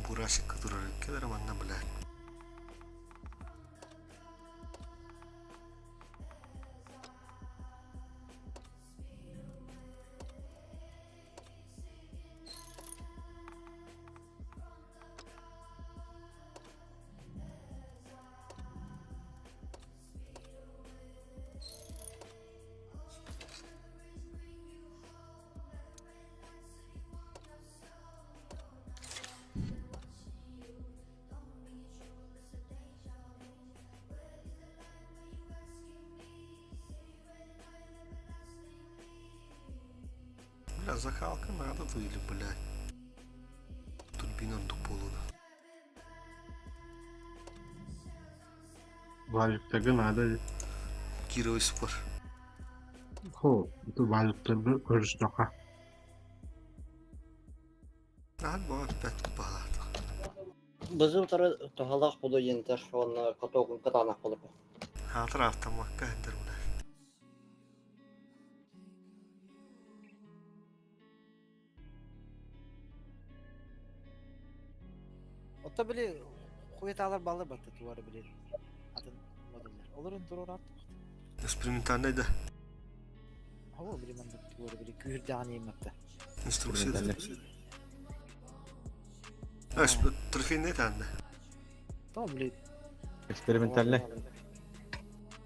Бурасик, который кедром она, блядь. Бля, закалка надо или, блядь. Турбина дуполуда. Varlıkların adı Герой спор. Ho, bu varlıkları görüştüka. Al bu pet bağladı. Bizim tarı tohalak bulu yenter. Onu katokun katanak bulup. Hatır avtamakka endir bu. Otta bile kuvvetalar bağlı baktı duvarı bile. Atın modeller. Olurun durur at. Экспериментальный Hava bile mandı duvarı bile güür dağınıyım hatta. инструкция. Трофейный танда. Tamam bile. Eksperimentalne.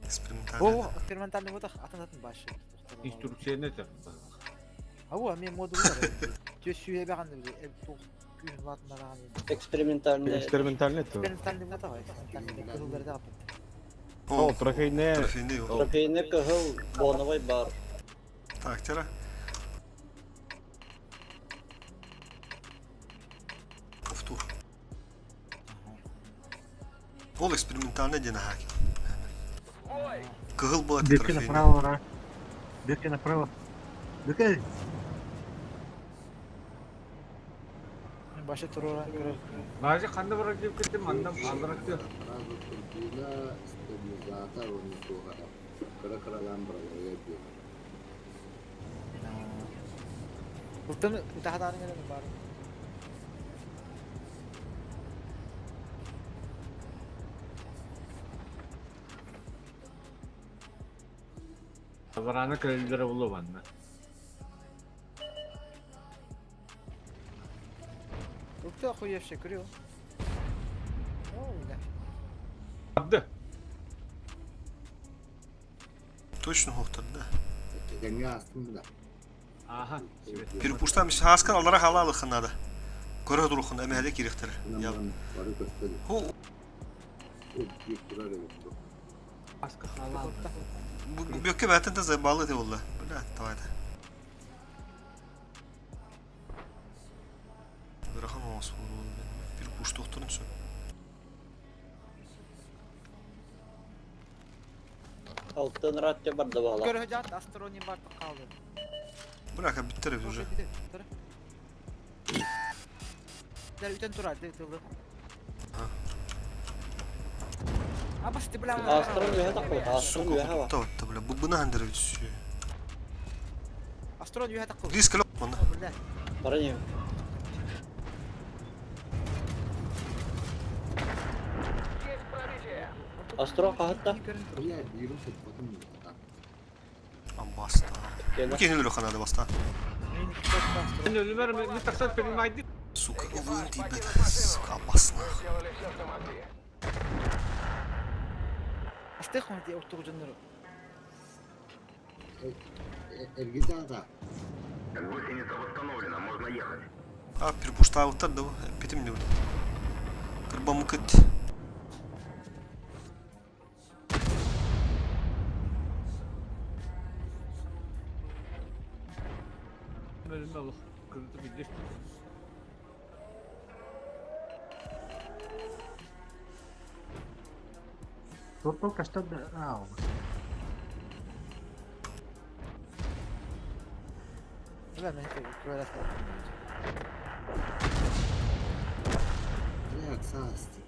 Экспериментальный. Bu eksperimentalne bu da atın başı. Instruksiya ne de? Hava men modülü var. Göz suya bakanda bile. Ev güür vatında dağınıyım. Eksperimentalne. Eksperimentalne to. Eksperimentalne bu da var. Eksperimentalne kızılları da yaptı. O trofejne. Трофейный yok. Trofeyini kıhıl bonavay bar. Так, тера. Повтор. Ол экспериментальный дена хаки. Кыгыл была Дырки трофейный. направо, ра. Дырки направо. Дырки. Başı turura kırır. Bazı kandı bırakıp gittim annem bıraktı. Сразу турбина стабилизатор он не тугара. Кыра ламбралар yapıyor. Kurtanı mütehadarın gelelim bari. Varana kredileri bulu bana. Kurtu akıyor şey kırıyor. Oo öyle. Abdı. Точно хохтар, да. Tekenge astım da. Aha. Перепуштамыз хаскан олара халалы хынады. Көрө турухун эмеле кирихтер. Я. Varı gösteriyor. Ху O bir durar evet. Aska halal. bu бөккө бәтен таза балы де болду. Бля, давай да. Бирахан олсы болду. Перепуш тоқтурун сө. Altın radyo barda bağla. Gör hocam astronim var kaldı. Брака биттерип уже. Der üten turar tıldı. Ha. Ama işte bilen. Astron yuha takıl. Astron Сука, yuha var. хутта бля. Бубына хандырып түсү. Astron yuha takıl. Диск лок мана. Para ne? Astron kahatta. Ya diyorum tutmadım ya. Амбаста. Gel. Бу кенелер ханады баста. Ben ölümer mi taksan film aydı. Сука, вын тибет. Сука, басна. Astron diye oturucunları. Ergita da. Гусеница восстановлена, можно ехать. А, перепуштауттар да, битим не буде. Кырбамы кыт. Ölüme bak. Kırdı bilir. Total kastad. Ah, Öyle mi? Böyle Ne aksa astı.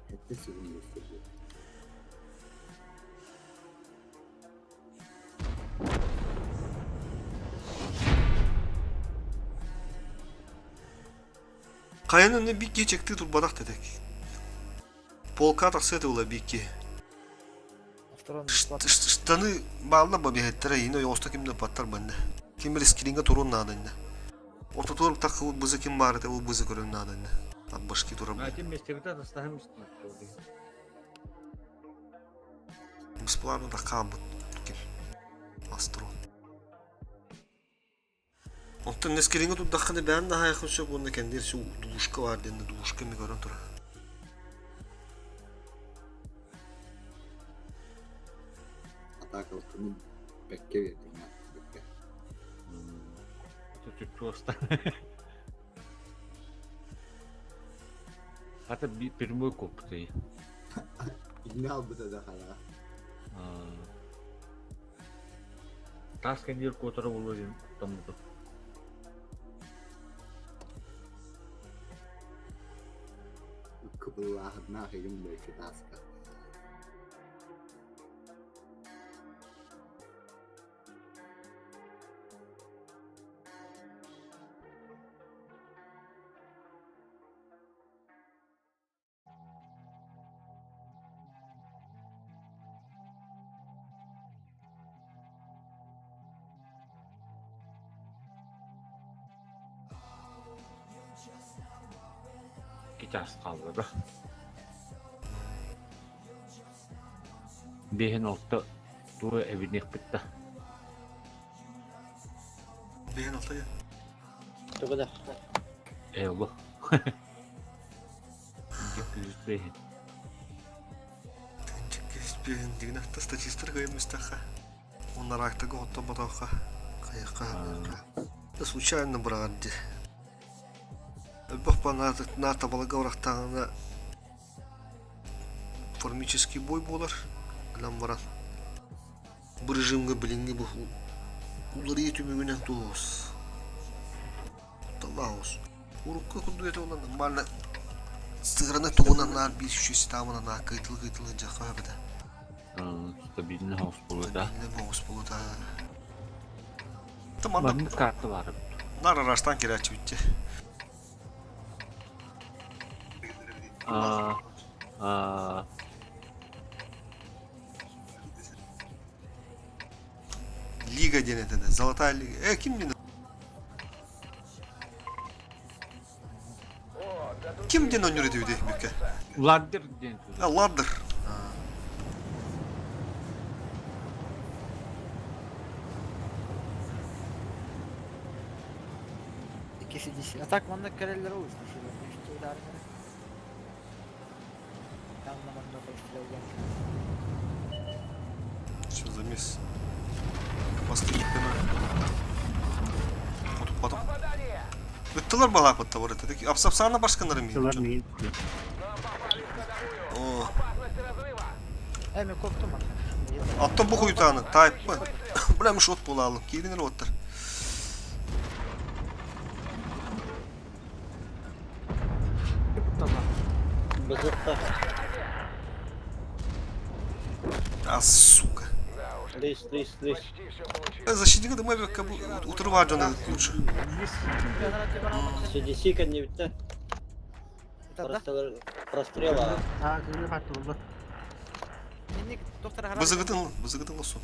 Hep de sürüm gösteriyor. Каянын бикке чекти турбадак дедек. Полка таксети ула бикке. Astron Штаны бална бабихеттере ино yosta kimde pattar bende. Kim riskiringa turun nadında. Orta turup takı bızı kim var da o bızı görün nadında. Ab başki turam. Zaten meslekte rastahım istedim. Бесплатно да камбут. Kim? Astro. Ondan neskiringa tut dakını ben daha yakın şu bunda kendi şu duşka var dende duşka mi görün tura. Hata kalktığını bekke verdim ya. Bekke. Çocuk просто. Hatta bir mü koptu. Ne aldı da hala. Тас кендер котора болуын томду. Kıbıllahına heyim belki taska. Gitas kaldı da. Behen oldu. Bu evinik bitti. Beğen alta ya. Tuğda. Eyvallah. Behen. Beğen digin hafta statistik koyulmuştakha. Onlar aktaga otto batokha. Kayakka. Da случайно браганди. Бах на табалага урахтагына формический бой болар. Нам баран. Бу режимге билинги бу. Улар етүмүнөн тоос. Талаус. Урукка куду эте онан нормально. Сыграна тугунан нар бир шүшеси тамына на кайтыл жака бада. Стабильный хаус болу да. Ne boğuz bulu da. Tamam da Benim kartı var. nar araçtan kiraçı bitti. Liga denedi de. Zolotaya Liga. Kim denedi? Kim den oynuyor diyor diye bükke. Ладдер ден. Ладдер. İkisi dişi. Atak manlık kareler olur. İşte idare eder. Anlamanda koşturuyor. Что за мисс? Посты потом. Өттілер бала апатта бар еді. Апсапсарына башқанлары мейін. Yıllar neyin? О, Hem korktum ben. атта бұқ ұйтаны, тайып ба. Біләм шот бола алып, кейдіңер оттыр. Бызытта. А, сука. Лис. Защитника думаю, как бы утрывать он лучше. CDC kan bitti. Прострела. Aa, kızını farklı oldu. Minnik doktora haram. Бызыгытын лосу.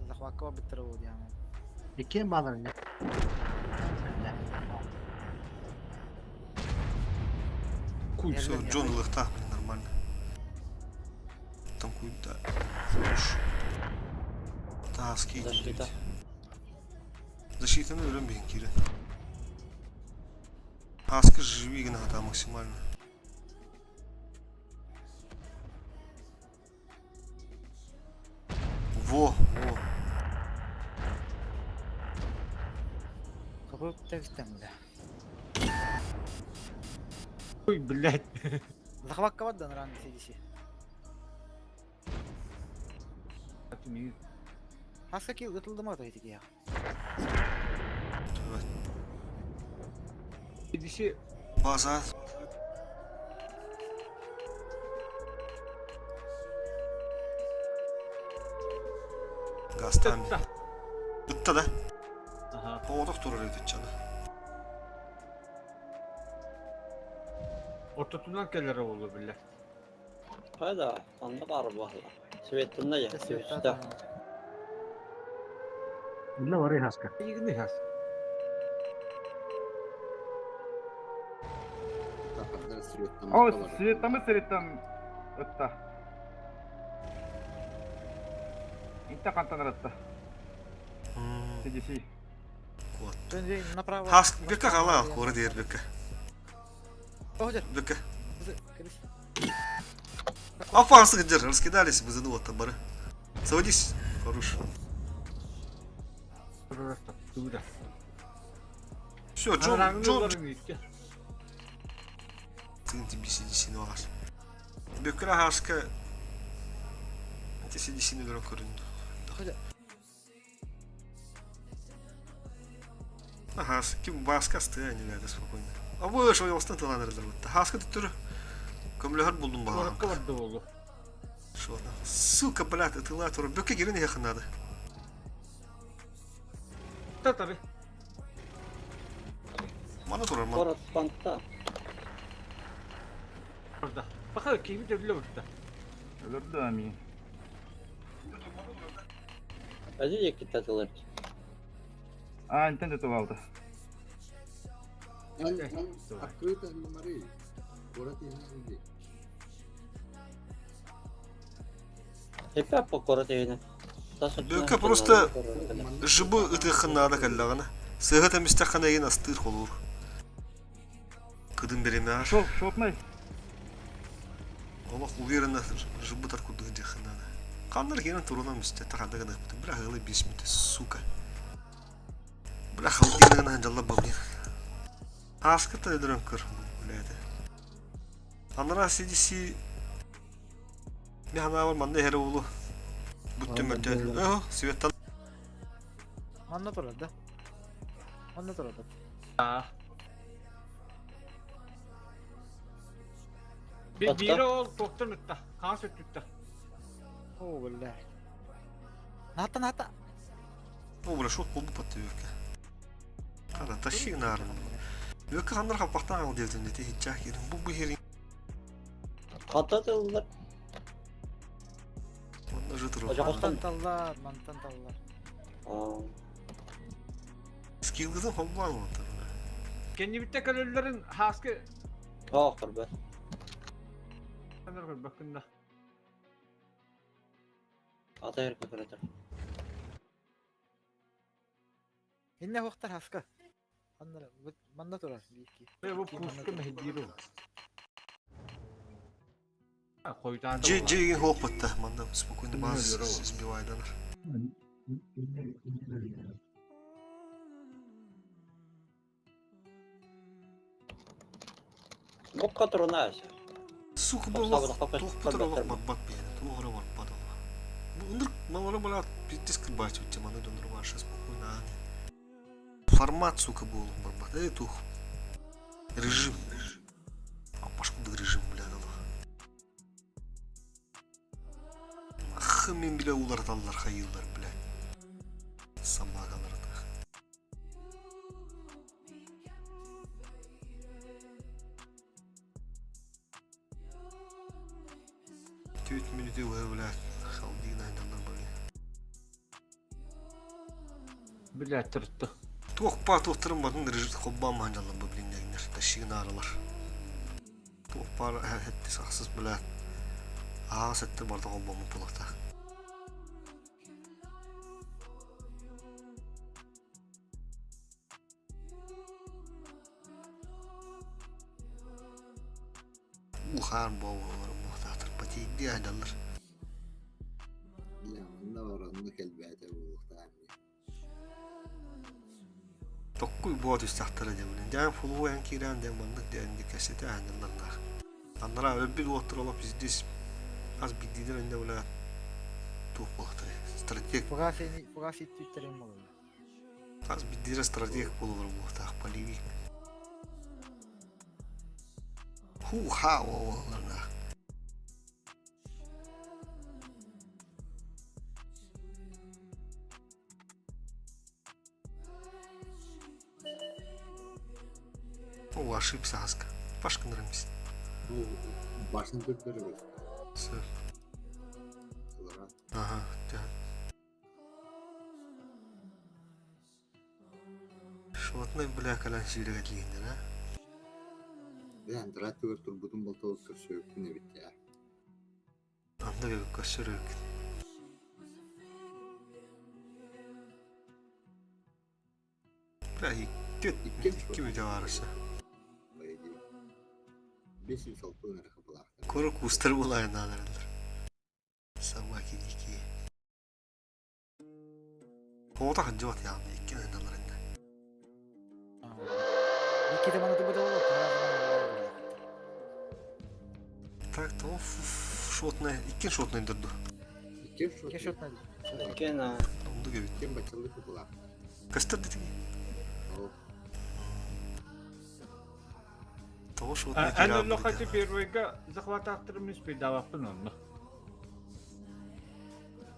Захвакова биттеру yani. İkiye bağlanın ya. Куй, все, Верно, Джон я лыхта, блин, нормально. Там куй, да. Хорош. Да, скейт. Защита. Защитаны öğrenmeyin Kirin. Аскы живи иногда максимально. Во. Kapı tekstten de. Ой, блядь. Захвакова да ран сидиши. Haskaki ıtıldı mı orada ya? Evet. Gidişi База. Гастами. Бітті да? Aha. Поводық тұрыр еді чаны. Ortasından keller oldu bile. Hayda. Anda var valla. Svettinda ya. Svettinda. Bunda var ya haska. İyi has. Takardar sürekli О, mutlu var. светом это. Инта кантанар это. CDC. Önce направо. Хаск, бека қала қоры дейір бека. Охдер. Бека. Кырыс. Афансы гыджар, раскидались мы за ну вот там бары. Заводись. Хорош. Туда. Все, Джон. Tığıntı bir sidisini var. Böküle haska sidisini göre көрүндү. Öyle. Хаски баска стояние спокойно. А вы что я устан тыланыр да. Хаска түтүрү. Көмлөһөр булдум бага. Korkka vardı oğlu. Что? Сука, блядь, тыла тур. Бөкө гирин якынады. Tabii. Мана турар мана. Город Спанта. Orada. Bakalım kimi de bile burada. Ölürdü ami. Hadi yakıt atılır. Intended aldı. Открыто не мори. Город не знаю. Hep yap bu город evine. Бөкө просто жыбы ытыхынада каллагана. Сыгыта мистахана ен астыр холур. Кыдын беремер. Шопнай. Олох уверенно жыбы таркуды дехынада. Кандар ген туруна мисте тагада гана. Бира хылы 5 минут, сука. Бира хылы гана жалла бабы. Аскыта өдөрөн көр, блядь. Анара сидиси Механа var manda here oğlu. Bütün mürtü. Sivetta. Anlat orada. Anlat orada. Biri ol doktor nutta. Kanser nutta. Oo böyle. Nata. O bula şok buldu patıyor ki. Kada taşı narın. Yok kanlar kapaktan al devdin dedi hiç yerin. Bu herin. Katlatılır. Onda jıtır. Hocam Mantan tallar. Aa. Skill kızın hobbu var mı? Kendi bitti kalorilerin haskı. Hakır be. Bakın da. Atayır kıkırıdır. Inne hoktar haska. Anlara. Mandat orada. Bir iki. Ve bu puskı mehdiru. Koydan da Джиген хоп бутта. Манда спокойно бас Bilmiyorum. сбивайданар. Bu kadar neyse. Сука Сабыда было. хапать Тух подбать путарова термин. бабак бейді. Туғыры бар падала. Бұндыр малары бала биттес кірбачы өтте. Маны дөндір бар ша спокойно. Формат, сука, был барбак. Тух. Режим. А пашкудық режим, блядь, Allah. Мен біле улар таллар хайылдар, блядь. Самагалар да. Төт минуте өй, блядь. Халдигін айналар, блядь. bile tırttı. Тоқпа тоқтырым батын режим қоббам айналар, блядь, негнер. Ташигін аралар. Тоқпа әтті сақсыз, блядь. Аға сәтті барда қоббамы болақта. Ухар бауыр мұқтатыр. Патейді айдалыр. Ya bunda var onda kelbiyete bu muhtemelen. Tokkuy boğat üstahtara deminin. Dağın fulu en kiran demanlık değerinde kesete aynalarlar. Anlara öbür otur olup bizdiz. Az bildiğinden önde böyle tuğ baktır. Stratejik. Fugasi Twitter'im olur. Az bildiğinden stratejik bulur muhtemelen. Palivik. Ha o oğlarına. O ошибся Аска. Пашка нравится. Bu başın Türkleri var. Все. Olarak. Ага, да. Шотный бля калан сирегетлигиндер, а? Ben traktör turbutun baltalık köşe ne bitti ya. Анда бек көсөрөк. Бля, икки видео барыша. Baydı. 5 yıl saltı öneri kapılar. Көрө кустар булайын надырылар. Собаки дикие. Кота ханжот яамды икки надылар энде. İki de bana da bu da olur. То шотный, иккен шотный дырды. Ке шот надо. Кен, Онды кебит. Кем бачылы була. Кастыр дитиги. О, То шотный Она кираб. лохати первыйга захвататтырмыз педавапын онно.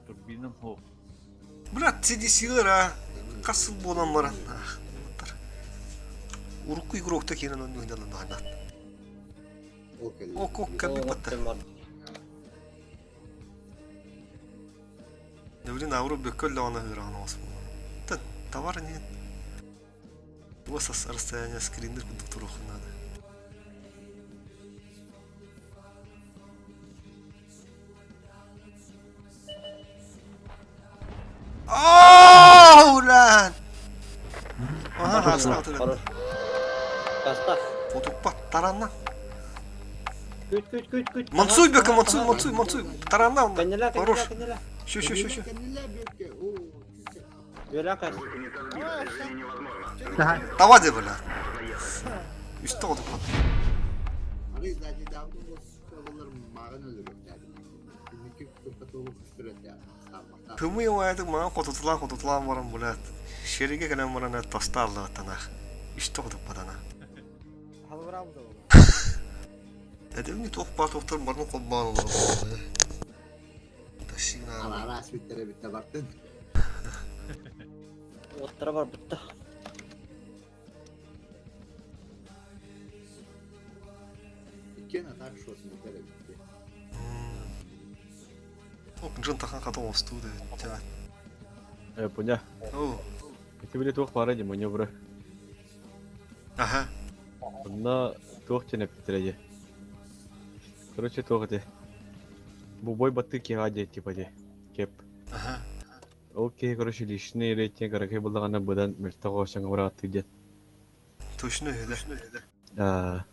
Турбинам хо. Блядь, сиди сигара. Касыл болан баран. Урукку игрокта кенен онды ойналан дагана. okey. Ок, кабик батта. Я блин, ауру беккөл она играла на вас. Да, товара нет. Его со расстояния скринер куда туруху надо. Оооо, блядь! Ага, асфальт. Кастах. Фотопат, таранна. Küt. Мансуй бека, мансуй. Таранна. Канеля, Хорош. канеля. Щу. Kendine büyük. Oo. Юля, кас. Гусеница сбита, движение невозможно. Давай, блядь. Üstte oldu pat. Hani zaten davul olsun mağan ölür yani. Günlük köpek olup üstüret yani. Sarmaktan. Tümü oynadık bana kotutulan varan blядь. Şerige gelen varan et tasta aldı atana. Üstte oldu patana. Halı bravo da olur. Dedim ni tohtar barın kol bağlı olur. Taşıyın abi. Ala rasmitlere bitti baktın. Ottara var bitti. İki atar şosunu böyle bitti. О, жын тахан хата осту да. Жаа. Поня. Оо. Это были тух паради маневры. Аха. На тух ченеп тиреди. Короче, тух де. Бубой баты кигади типа де. Кеп. Аха. Окей, короче, лишний рейтинг каракай булдагана будан мертаго шангавра тиде. Точно öyle.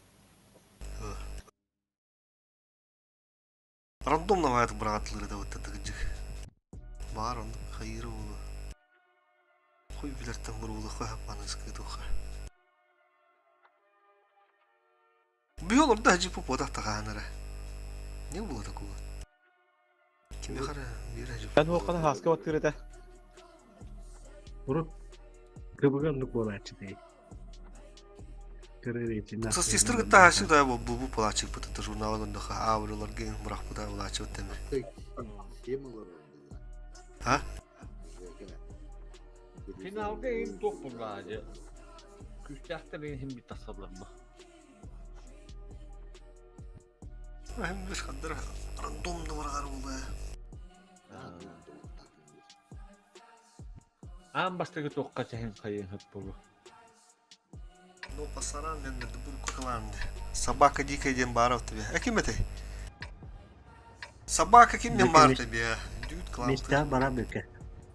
Рандомно ваят братлары да вот это гыжык. Бар он хайыры болу. Хой билерттен бурулу хой хапаныз кыдуха. Bir olur da hacı popo da takanara. Ne bu da ku? Kim yakara bir hacı. Ben o kadar haska batırdı. Урут кыбыган болачы дей. Кырырыйчы. Со сестер гыта хачы да bu плачык буту журналы гында ха аврылар ген бирок буда улачы өтеме. Kim olur orada? Ha? Finalga en tok bulacı. Küçükler hem bir tasarlanma. Hem bir kadar random da var bu be. An baştaki tokka çehin kayın hep bulu. No pasaran den de bu kukalandı. Собака дикая ден баров тебе. А кем это? Собака кем ден бар тебе? Дют клан. Мечта бара беке.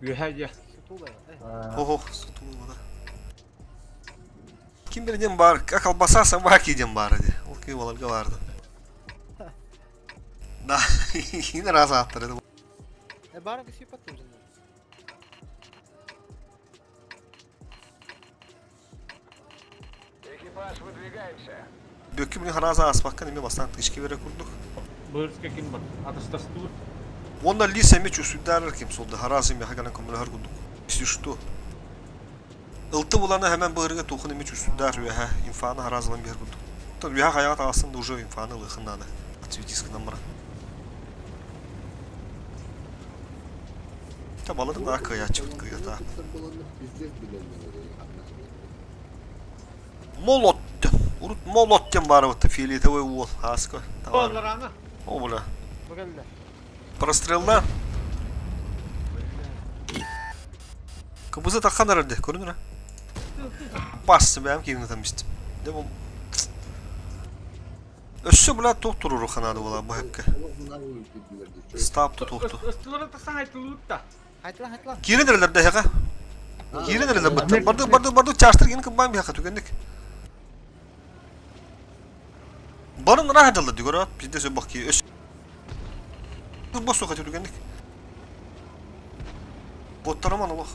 Gühece. Tuğla ya. Ого, сутулма. Kim bir den bar? Колбаса собаки ден бар dedi. O ki olarga vardı. Da yine razı attırdı. Bari bir şey patlayacak. Экипаж выдвигаемся. Bökümünü haraza asmakkan imi basan ilişki vere kurduk. Bölüske kim var? Atıstas dur. Onda lisemi çösüdler kim soldu. Harazim ya hagalan kumulu har kurduk. İstiştu. Iltı bulana hemen bağırıga tokun imi çösüdler ve ha infanı harazalan bir har kurduk. Tabi ya hayat aslında уже infanı lıhındadı. Atüydisk namara. Tabi alırım daha kıya çıktı kıya ta. Молот. Урут молот тем баров-то фиолетовый вол. Аско. Onlar ana. O bula. Bu geldi. Прострелда. Kıbızı takan herhalde. Görünür ha. Bastı benim ki yine demiştim. De bu. Össü bula tok durur kanadı bula bu hepke. Stop tut toktu. Istılara tasan aytılık da. Haydi lan. Geri nerelerde heka? Geri nerelerde? Bardı çarştır yine kıbbam bir heka tükendik. Barın rahat aldı diyor ha. Biz de söyle bak ki össü. Boş sokak tükendik. Bottaraman Allah.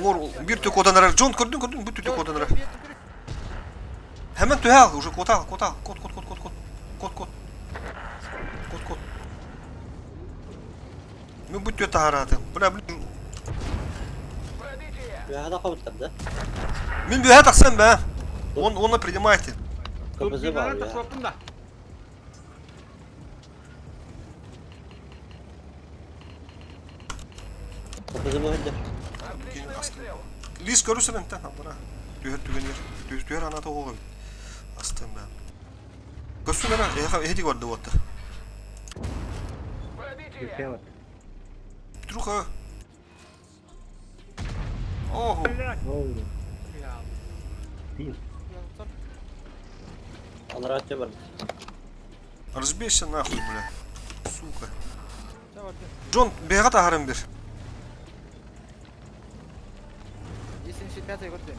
Uğur bir tük odanlara. John gördün bir tük odanlara. Hemen tühe al. Уже kod al. Kod al. Kod. Kod. Мен bu tühe taharatım. Buna Я хабыттар да. Мен bühe taksan be. Onu принимайте. Кыбызы бар, Турбиналар я. тасуаппын. Кыбызы бöһөлдөр. Лис görürsen enten buna. Tühe yer. Tühe anata oğul. Astım ben. Görsün bana. Hedi vardı o hatta. Юркеват. Друга. Ого. Оу. Ya. Тип. Алар атча бар. Разбейся нахуй, бля. Сука. Sen var. Джон, бега тахарым бер. Есен шет пятый көрдüm.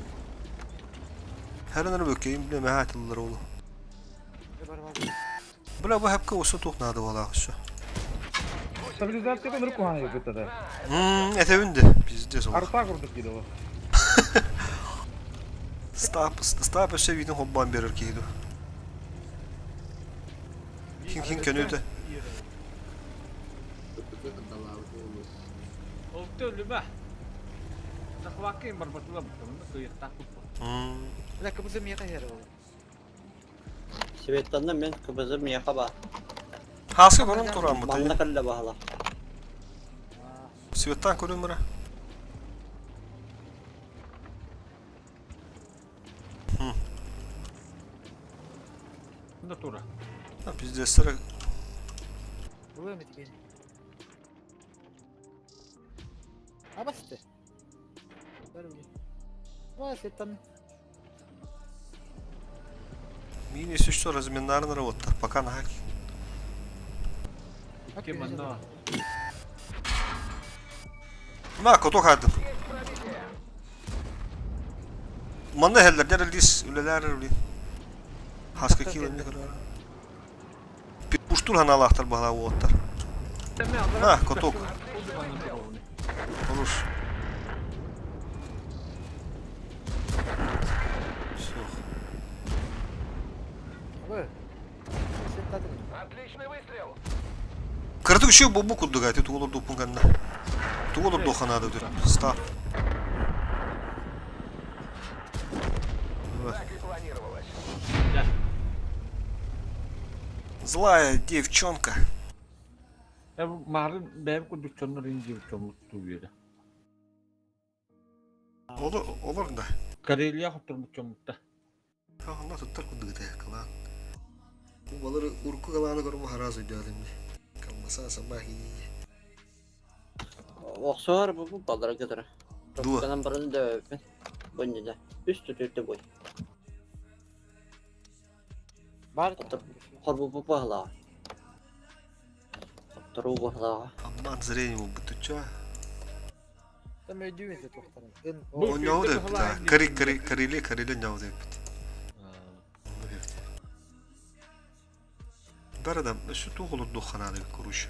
Herden bökeyim bile mehatlılar oğlu. Бар бар. Bля bu hep olsa tohnadı valla şu. Стабилизациядан ырык кухана кетеді. Etevinde. Bizde sol. Арта курдук дейді ол. Stop еще видно хоббан берер кейду. Хин көнüde. Oldu ölüme. Takvakin barbatula bıktım. Kıyık takıp. Бля, кыбызы мияка хері ол. Светтандан мен кыбызы мияка бар. Haskı görüm turan bu Манна tayı. калла бахала. Svettan görüm bura. Bunda tura. Bizde sıra. Бұл өмет екен. Аба сітті. Бәрі біле. Ва, сеттан. Мини если что, разминарная работа. Пока на хаке. Kim anna? Ma kotok aldım. Manda heller der lis üleler öyle. Haskı kilo ne kadar. Bir puştur han alahtar bala o otlar. Ha kotok. Olur. Sok. Аба. Сеттан. Kırdık şey bu kuddu gayet tuğulur dopun kanına. Tuğulur dokanadı diyor. Stop. Злая девчонка. Ya bu mahalın benim kudukçanlar ince bir çomluk tuğuyla. Olur da. Kareliya kuturmuş çomlukta. Ha onlar tutar kuddu gayet kalan. Bu baları urku kalanı görme haraz ediyorum. Kalmasa sabah iyi. Оксор бу балдара кетер. Дуа. Канан барын да өппен. Бөннеде. Үстү төттө бой. Бар. Хорбу бу бахла. Туру бахла. Aman zrenimu butуча. Там өйдү енді тоқтарым. O ne oldu? Karili ne oldu? Бердам, şu tuğulur dokanadı kuruş.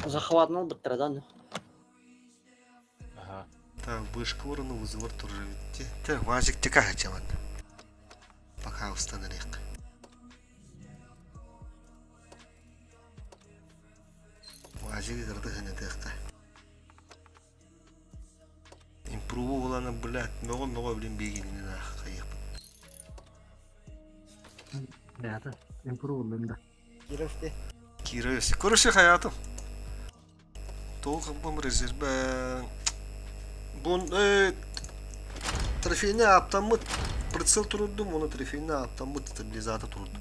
Захватнал быттырадан. Aha. Так, вышка уровня вызывает тоже. Так, важик тика хотел. Пока установим. Важик дырды хене текта. Импруву буланы, блядь, много блин бегини нах кайып. Нәті. Импрувлында. Кировте. Кировси. Короче, hayatım. Толком резерве. Бун трофейный автомат прицел трудным, он трофейный автомат стабилизатор трудным.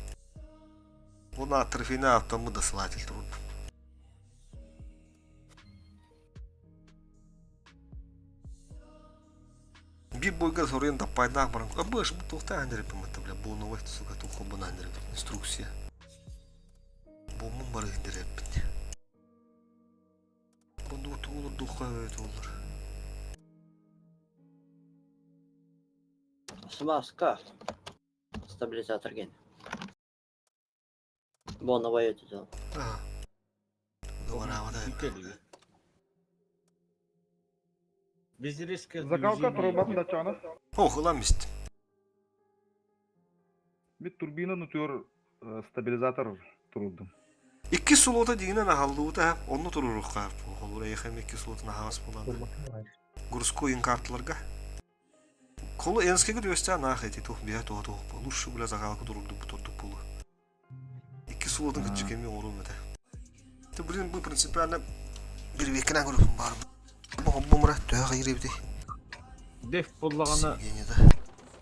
Он трофейный автомат досылатель трудным. Bir boyga soruyan da paydak barang. Abış bu tohta andire pemata bla bu no vakti suka to khoban andire instruksiya. Bu mu barı andire pin. Bu du tu olur duha evet olur. Смазка. Стабилизатор ген. Бу новое это. Ha. Doğru havada. Biz riske Закалка трубасын да чана. Oh ulan mist. Bir turbina tutuyor stabilizatör turuldum. 2 slota degine nahallığı da onu tururuk kart. Olur ayıkam 2 slotuna havas bulan. Гурску ин картларга. Колу энскеге дөстә нахайты тух бия то. Лучше бля загалка дурулду бу торту пулу. 2 слотын кичкеме орун эте. Ты блин bu принципиально bir векина группа бар. Бу мурат төга иребди. Def bulağını Генеда.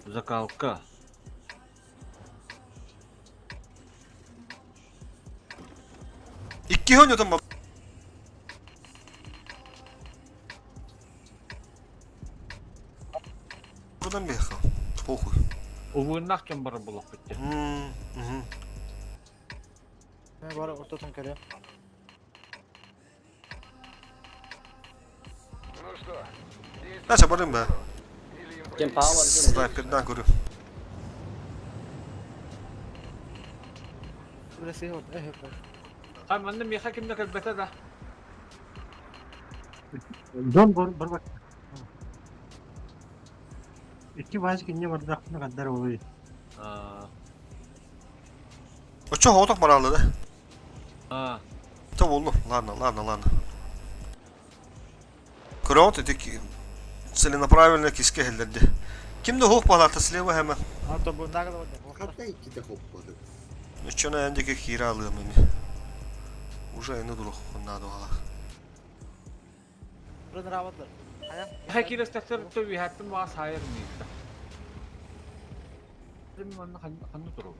zakalka. İki hon yotam. Buradan bir yakal. Похуй. Uvunnak kim barı bulak bitti. Ben bari ortadan kere. Naça barın be. Kim power Sniper'dan görüyorum. Burası yok. Hep. Hem annem yaka kimde kalbete da. Don bir bak. İki bazı kinye var da ne kadar oluyor. O çok otak maralı da. Ha. Tamam oğlum. Ладно. Кронт эти целенаправленно киске хелдерди. Kimde hok balata sleva hemen. Hatta bu ne kadar oldu? Hatta iki de hopladı. Üçüne önceki kira alıyorum emi. Уже yeni duruk. Bunlar da hala. Burada rahatlar. Yaka kiles taksır to bir hattım var hayır mıydı? Benim anne kanı duru.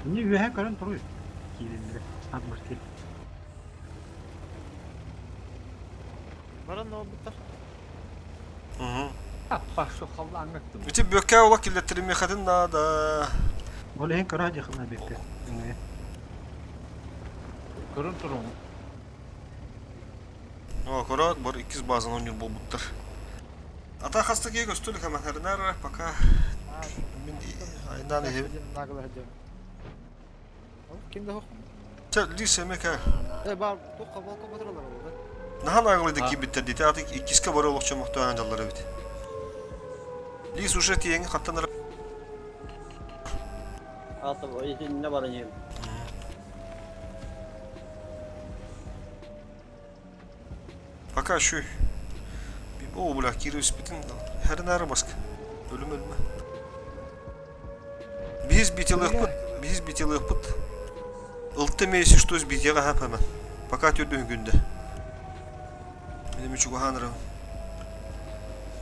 Niye üye karan duruyor? Kilinleri. Atmış ki. Bana ne oldu da? Ha bak şu havlu anlattım. Bütün böke ola kirlettirim yakadın da. Öyle en karar yakına bekle. Kurun turun. O korat var ikiz bazen 10 yıl bulmuttur. Ata hasta ki gösterdük hemen her nere baka. Min aydan iyi. Ne kadar hadi. Kimde hok? Sen lise meka. Bar bu kaval batırırlar orada. Nahan ağlıydı ki bitti dedi. Artık ikiske var olukça muhtemelen canları bit. Lis уже тиеңи каттаныр. Atıp o işin ne var yani? Пока şu. Bir o bula kirius bitin. Her nere bask. Ölüm ölme. Biz bitilıq put. Iltı meysi что сбитега hep hemen. Пока tödün günde. Benim üçü gohanırım.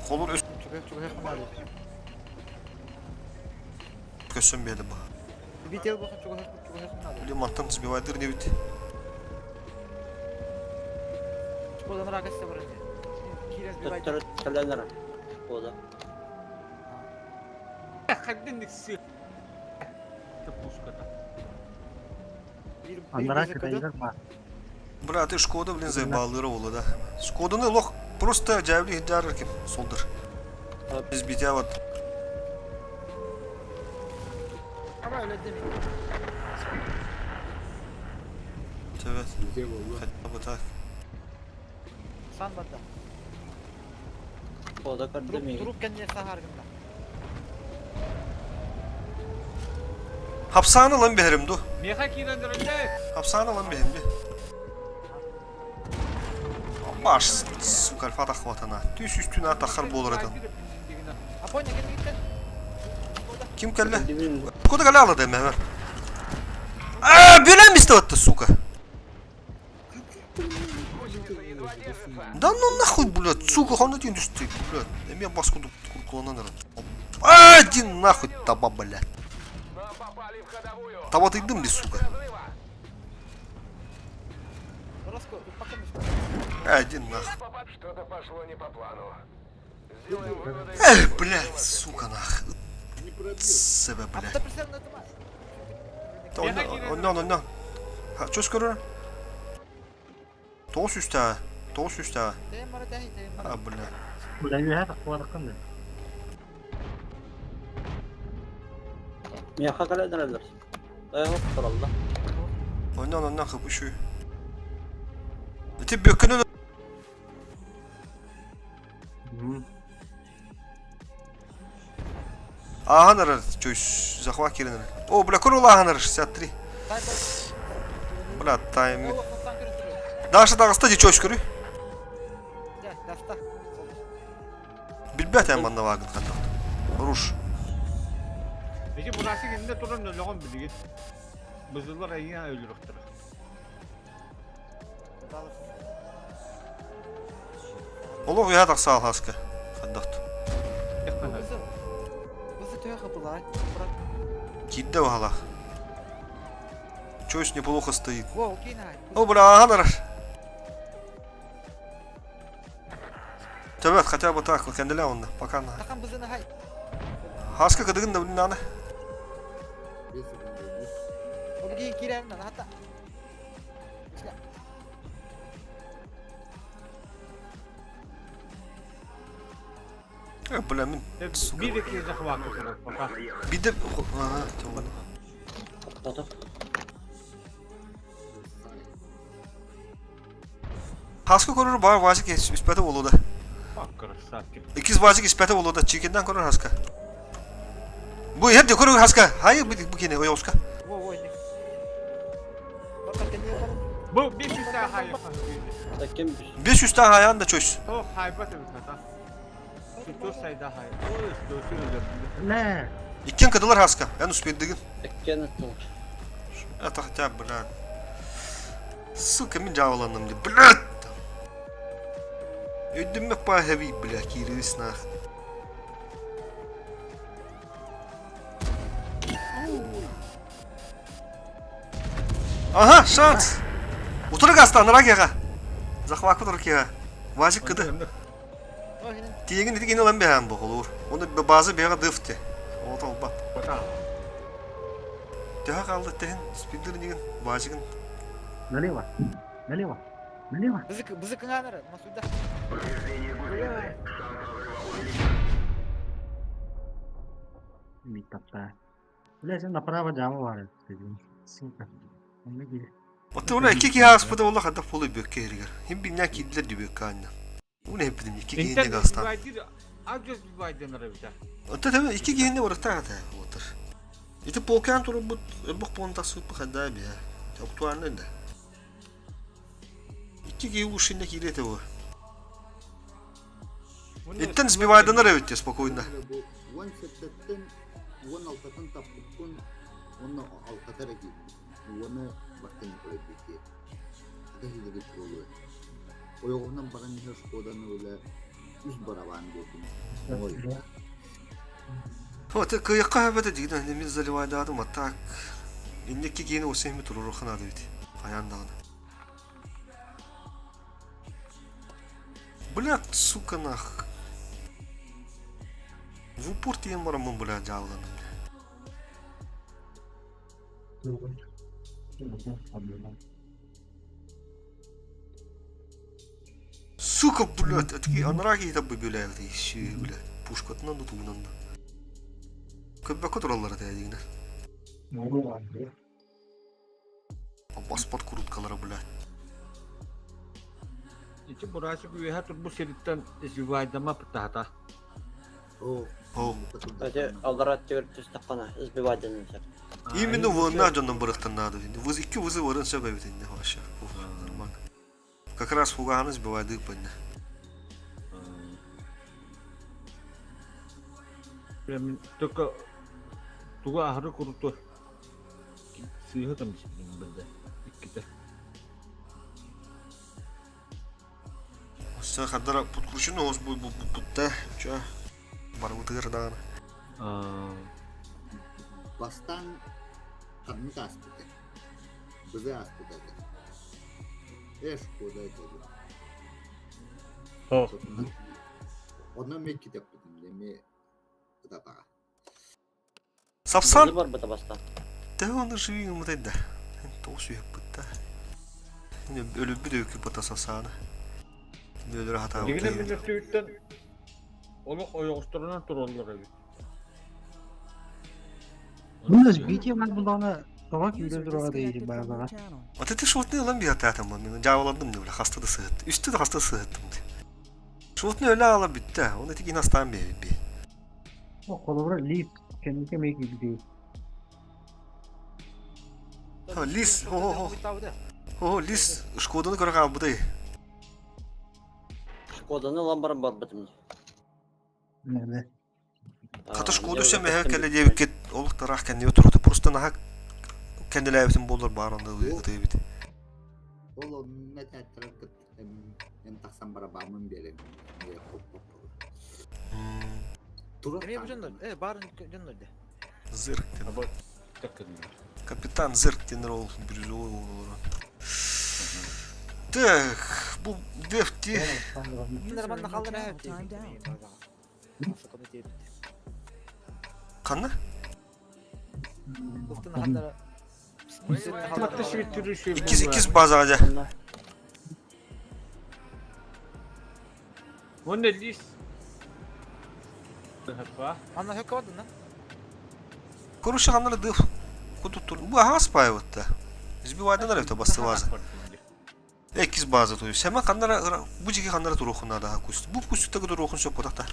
Kolur öz Çok yakın var. kösün bedi bu. Bir tel bakın çok yakın var. Блин, мантан сбивайдыр не бит. Buradan rakası var. Kiraz bir bay. Söylenler. O da. Haddin diksi. Tıpkı da. Onlara kadar var. Брат, и Шкода, блин, заебал Рола, да. Шкоданы лох просто жавли хиджарыр ким, солдыр. Biz bitiyor var. Ama öyle değil mi? Evet. Güzel oldu. Hatta tak. San bata. O da kadar mı? Durup kendine sahargında. Hapsane lan beherim du. Yaka kirendirilecek. Hapsane lan beherim bir. Baş sukar fatak vatana. Düz üstüne atakar bolur adam. Aponya git. Kim kelle? Koda kelle aladı hemen hemen. Aaa böyle mi istevattı suka? Да ну нахуй, блядь, сука, он один дюстик, блядь. Я меня баску кулонан. Один нахуй таба, блядь. Таба ты дым ли, сука? Один нахуй. Что-то пошло не по плану. Эх, блядь, сука, нахуй. Себе, блядь. Ondan. Ha, çöz körü. Toğus üstü. Ha, блядь. Ulan üye takva dakikında. Miyaka kadar dönerler. Hop soralım. Ondan kapışıyor. Tip bökünü Ahan arar çöz. Захват керенер. О, бля, курул ахан арар 63. Бля, тайм. Даша дагыста же чөз көрү. Gel, yasta. Билбет ям банда вагын кандак. Руш. Ece burası kendinde duran ne lan bilgin. Bızıllar ayına öldürüktür. Олог я так сал хаска. Кандак. Kızı tüye kapılar. Bırak. Кидде вала. Чөз неплохо стоит. Во, окей, най. О, бля, ахан арар. Töbet хотя бы так, kendile onda. Bakan. Takan bızını hay. Haska kıdığın da bunun anı. Bir sıkıntı. Onu giyin kiremden hatta. İşte. Bля, min. Bir iki захват kırık baka. Bir de... Aha, tamam. To'xtatib. Haska korur var vacik ispete oluda. Bak kırık sakin. İkiz vacik ispete oluda. Çikinden korur haska. Bu hep de korur haska. Hayır bu kene o yoska. Во, во, не. Bak kendine yapalım. Bu bir şey hayır. Takim 500 tane hayvan da çöz. O haybat bir kata. Şu sayda hayır. O üstü öldürdü. Ne? İkken kadılar haska. En uspeddigin. ikken ettim. Это хотя бы, бля. Сука, мен жабыландым деп. Блядь! Өйдіммек па хэви, бля, кирис нах. Ага, шанс! Утырык астан, ракега. Захват утырыкега. Вазик кыды. O senin Тиегин дитик ene lan behan bu olur. Onu bazı bega dıfti. O da olba. Baka. Daha kaldı tehen. Spindir деген вазигin. Налево. Налево. Налево. bızı kınanır. Masuda. Митапта. Бля, sen направо жамы бар edi. Сука. Онда келе. Otta ona iki ki haspıda ola kadar polu bökke herger. Hem binler kidler di bökke anne. Bu ne hep dedim iki giyinde İnternet gastan. divider. Agres divider arabita. Otta tabi iki giyinde var ta ta otur. İti polkan turu bu bak ponta süt bu kadar bir ya. Çok tuanlı da. İki giyi ушinde kirete bu. İtten sbivaydanlar evet ya spokojно. Bu 10 setten 16'dan tapıkın onu alkatara gitti. Onu bakın böyle bir şey. Ada hiç bir oluyor. O yoldan bana ne Şkoda'nı öyle üst baravan gördüm. Otta kıyıkka habete digden demin zalivayda adım atak. İndeki giyini o sehmi turur khana dedi. Ayandağına. Блядь, сука нах. В упор тем марамон, блядь, жавланым. Сука, блядь, такие анраги там блядь, еще, блядь, пушка от надо тунан. Как бы контроллер это один. А паспорт круткалары, блядь. İçi burası bir her türlü bu seritten divider'ma pıtata. O. Öte aldarat görüp tustaqana избивайдан сак. Именно в наджанном барахтан надо. Воз iki вызы варен себе ведь не вообще. Нормально. Как раз фуганы сбивают и понятно. Ben только tuğa ahırı kurutu. Sıyı tanıştım bende. İkide. Sen kadar putkuşun olsun bu putta. Çö. Var bu tığırdan. Bastan kanını kastı. Bize astı dedi. Şkoda dedi. Oh. Ona mekki yaptım demi. Bu da bana. Sapsan. Бар бата баста. Да onu живи mu dedi. Tosu yap putta. Yine ölüp bir döküp putta sasana. Ölür hata Yine yaptı. bir tweetten onu oyuqturunan turollar evi. Бunda видео мен бұнданы Kavak yüzde durağa değilim ben bana. Ata şutni lan bir hata tamam ben cevaladım ne böyle hasta da sığıttı. Üstü de hasta sığıttım. Şutni öyle alıp bitti. Onu tek inastan bir. O kolabora leaf kendine mi gibi. Ha, Lis. Ho. Табыды. О, Лис, Шкоданы көріп қалбыдай. Шкоданы ламбарым бар бітімде. Nerede? Қаты Шкоды өсем әйі кәлі дебі кет олықтарақ кәндебе тұрды. Просто наға кәнділі әбітін болдар барында ұйғыды бейді. Ол онына тәттіріп кіт. Мен тақсан барабанын берем. Эме бу жөндөр. Барын жөндөр. Зырк ден. Або тәккенде. Капитан Зырк денер ол бірізуі олар. Так, бұл дефти. Мендер манда калдыр әйт. Қанна? Уктун калдыр. Тәкті шветтіріші Икіз базаға жа. Онда лис. Хапа. Анна хөкө бадын да? Көруші қаннары деф. Құды тұр. Бұл аға спай өтті. Збивайдың әрі басты база. Экиз база той. Сәмә қаннары, бұл жеке қаннары тұр оқын адаға күсті. Бұл күсті көдір оқын сөп бұдақта.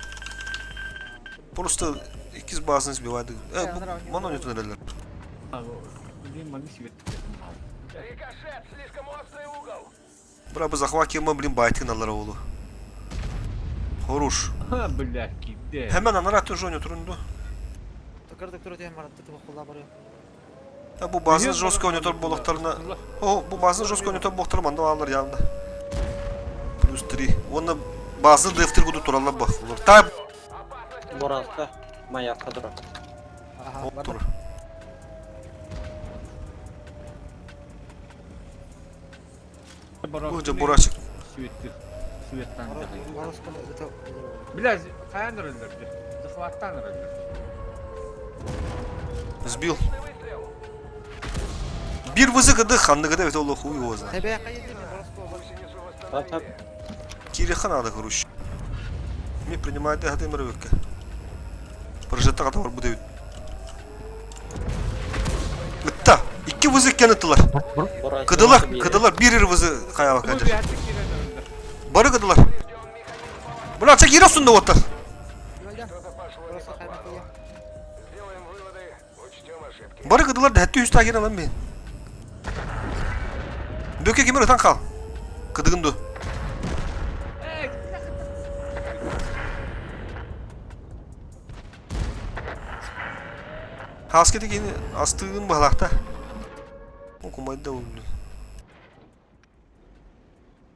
Просто экиз базаны збивайды. Мана өтін әрелер. Блин, маны светтірді. Бра, біз ахвакима, блин, байтын алар олу. Хоруш. Ха, блядь, киде. Hemen anaratör жоню турунду. Токарды көрөтем бар, тетип колла бар. Bu bazı жестко монитор болуктарына. Bu bazı жестко монитор болуктар манда алар yanında. Плюс 3. Оны bazı дефтер гуду туралап бак. Улар та Боразка, маяққа тұра. тур. Bu же бурачык. Светтір. Светтан жағай. Бараскы өтө. Блядь, қаян ұрылдырды? Захваттан ұрылдырды. Сбил. Bir vızı gıdı xandı gıdı evet oğlu хуй оза. Тебе кайды бараскы бар. Кирихан ада хорош. Ми принимает хаты мрывка. Прожетта ката бар bu devit. Мытта. İki vızı kenetılar. Kıdılar. Bir vızı kaya bakacak. Barı kıdılar. Bırak çek yürüsün de otur. Barı kıdılar da hatta üstü agene lan ben. Döke kimin öten kal. Kıdığın du. Hasketi yine astığın bağlakta. Okumaydı da oldu.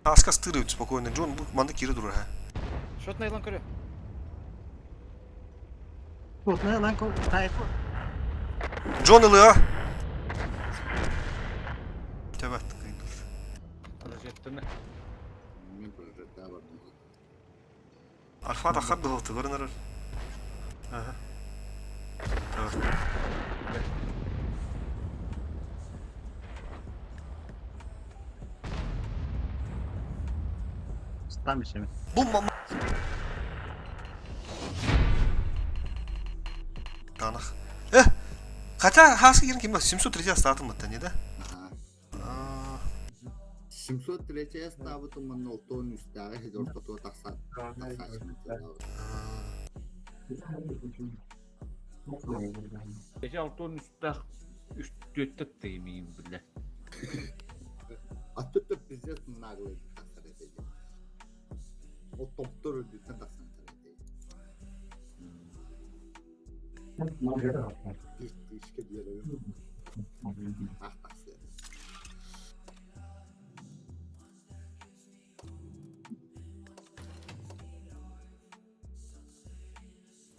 Haska stırıyor spokojno. John bu manda kiri durur ha. Шот найлан көрө. Вот, на кайф. John ılığa. Evet. Прожеттіні. Мен прожекта бар. Alfa da xaddı oldu. Görünür. Aha. Evet. Там еще. Bu Tanık. Kaça haskı girin kim bak 703 statım mı ne de? 703 ставытын мен олтон үстәге хедортото такса. Ece altın üstte üstte değmeyeyim bile. Атты bizde nagle taksa edecek. O doktor ödüten taksa edecek. Bir işke diyelim. Ah taksa.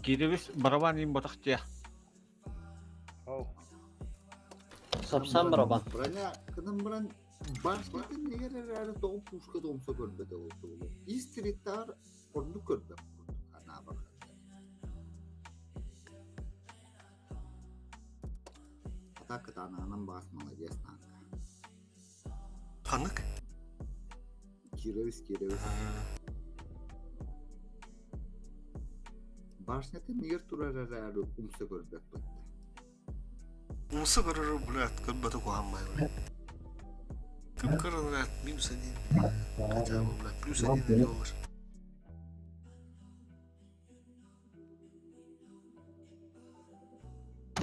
Kiribis baraban in batakçıya. Сапсан барабан. Броня, кынан бран başkentин neger әрі тоғып пушка тоғымса көрбеді олды олы. Истриттар орынды көрді. Ана бар. Атакыда ананан бас молодец танка. Tanık. Кировис. Başkentин neger turar әрі умса көрбек бітті. Umsa görür blöt köbbete kohanmay. Kim kırın rat minus edin. Acaba blöt plus edin olur.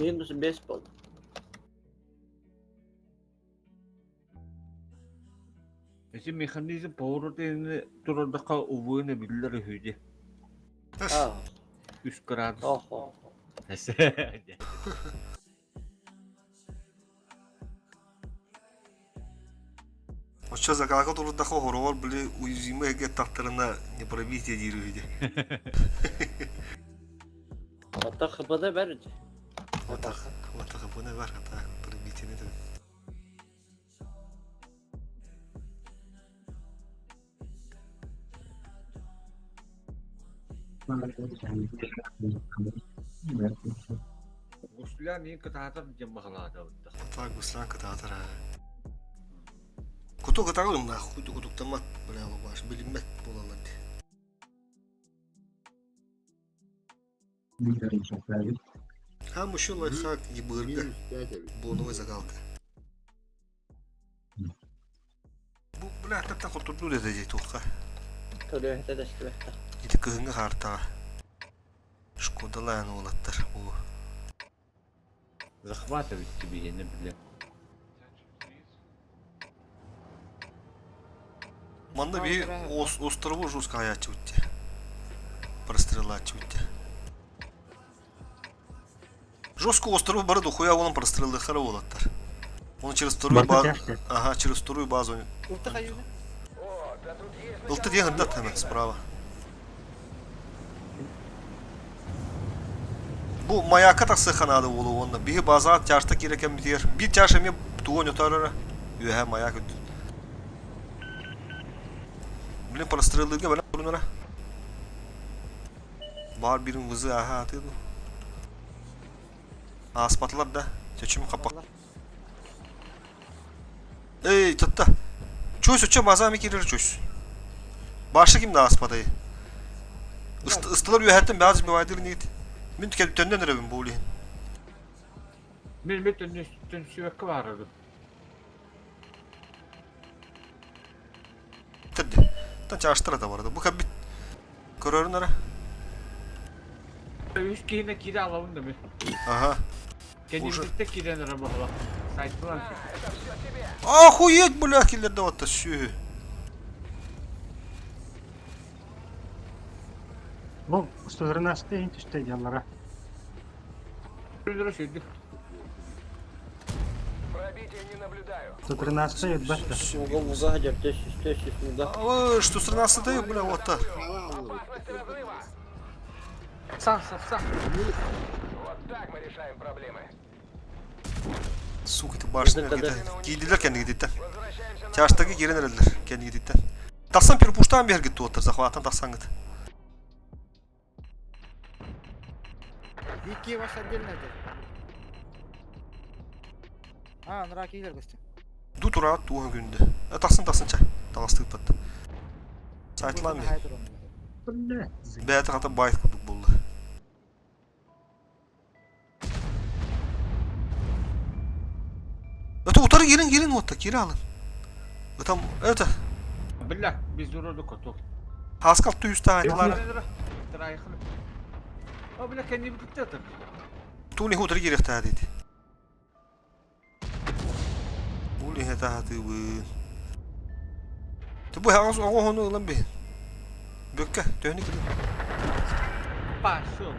Minus 5 oldu. Ese mekanizm pоворotini turardaqa ubuğunu bildiler hüce. Aa. 3 gradus. Oh. Очча загалга турдаха хороор били уязвимый эгэ тахтарына неправитие дирüydi. Hatta hıbada verdi. Вот bu ne var hata правитие ne de. Guslan iyi kıtatar cemmahalada oldu. Hata guslan kıtatar ha. Kutu kıtarım da kutu tamat bile baş bilinmek bulalardı. Ha bu şu lifehack yıbırdı. Минус 5 abi. Bunu zagaldı. Bu bile hatta kurtuldu dedecek Tulka. Törühte de işte. Gidi kığınga harta. Şkoda lan oğlatlar bu. Захватывать тебе, я не бля. Manda bir острову жестко hayat çutti. Прострелать çutti. Жестко острову барды хуя onun прострелы хара oğlatlar. Onu через вторую базу. Ага, через вторую базу. Ufta kayıyor. Iltı diye hındat hemen справа. Bu mayaka taksı kanadı oğlu onda. Bir baza çarşta gereken bir yer. Bir çarşı mı tuğun yutarara. Yuhe mayak ödü. Bilin прострелыга böyle bunlara. Var birin vızı aha atıyordu. Aspatlar da. Çeçimi kapak. Ey tatta. Çöz uça bazami girer çöz. Başta kimdi aspatayı? Istılar yuhettim bazı bir vaydır neydi? Min tükep tönden nereye bu ulihin? Milmetin üstün süvekki vardı. Tadı. Tan çarşıtıra da vardı. Bu kabit. Körörün ara. Üç kiyine kiri alalım da mı? Aha. Kendimizde kiren araba hala. Saytılan. Охуеть, бля, киллерді отта сүйі. Bu 113 in düştü yanlara. Öldürü sürdü. 113 yetbette. Уга хадер. Төс уга. Что 13-й, бля, отта. Sağ. Сука, ты башня gider. Giydiler kendi giditten. Çarşıdaki geri nerediler kendi giditten. Taksan bir puştan bir yer gitti otur. Zahvatan taksan git. Вики ваш отдельно это. А, нрак ийлер гостя. Du tura tuğun günde. Taksan çay. Takastık battı. Saytılan bir. Haydır onu. Ne? Bəyətə xata bayt qıldık buldu. Öte utarı girin otta. Geri alın. Öte, öte. Billah biz dururduk otur. Haskalt 100 tane aydılar. Tırayıkını. O bile kendi birlikte atır. Tuğni hutarı girek tədiydi. Uli heta hatı bu. Bu ağız onu lan bir. Bökke dönük. Paşıl.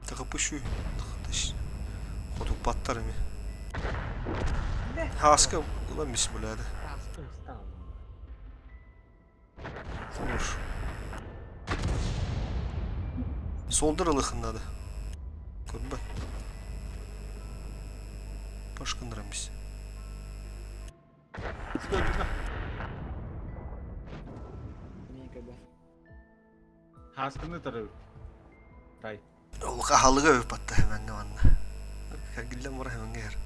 Takapışı. Tıkış. Kodu patlarım ya. Haska ulan bismillah'da. Vur. Soldur ılıkındadı. Kurban. Başkındıram biz. Haskını tarafı. Tay. O kahalıga öp attı hemen ne anla. Kagillen var hemen ger.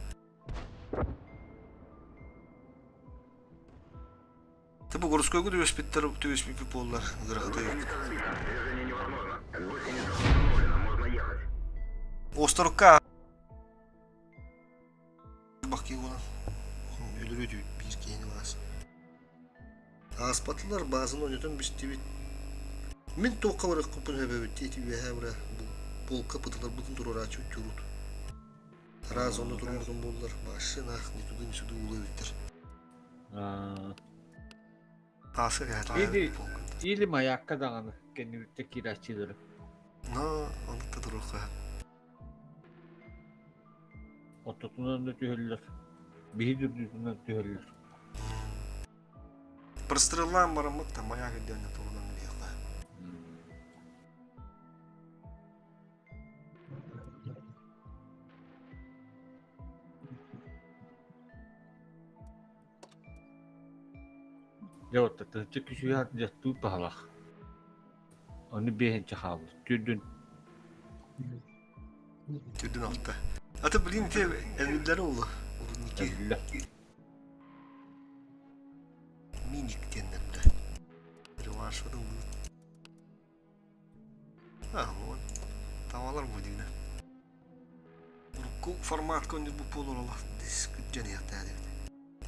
Tabi Gorskoy'u tübüs bitler, tübüs bir pollar. Gırıkta yok. Движение невозможно. Гусеница установлена, можно ехать. Ostorukka. Bak ki ulan. Ölürüydü bir giyini var. Aspatlılar bazını oynatan bir tweet. Min toka var kupun hebe bitti ve hevra bu. полка пыталар бүтін тұрар ачу түрут. Раз оны тұрмырдың болдылар. Машина, не туды, не сюды улы өттер. Тасы Иди. кәді. Или маякка даганы кеннибитте кирачилер. На, аныкта тұруққа. Ототунан да түйөллөр. Бейдір дүтүнөн түйөллөр. Простреллаан бараммакта маяк өддені тұрдан бейққа. Joo, että kysyi ihan jättuu pahalla. On nyt biehen çahalı. Tüdün. Tüdün altta. Ata bilin te evlileri oldu. Onun iki Öyle. minik dennemde. Biri var şurada oldu. Ha, o tavalar bu dine. Bu format kondu bu polo ola. Disk ceniyat dedi.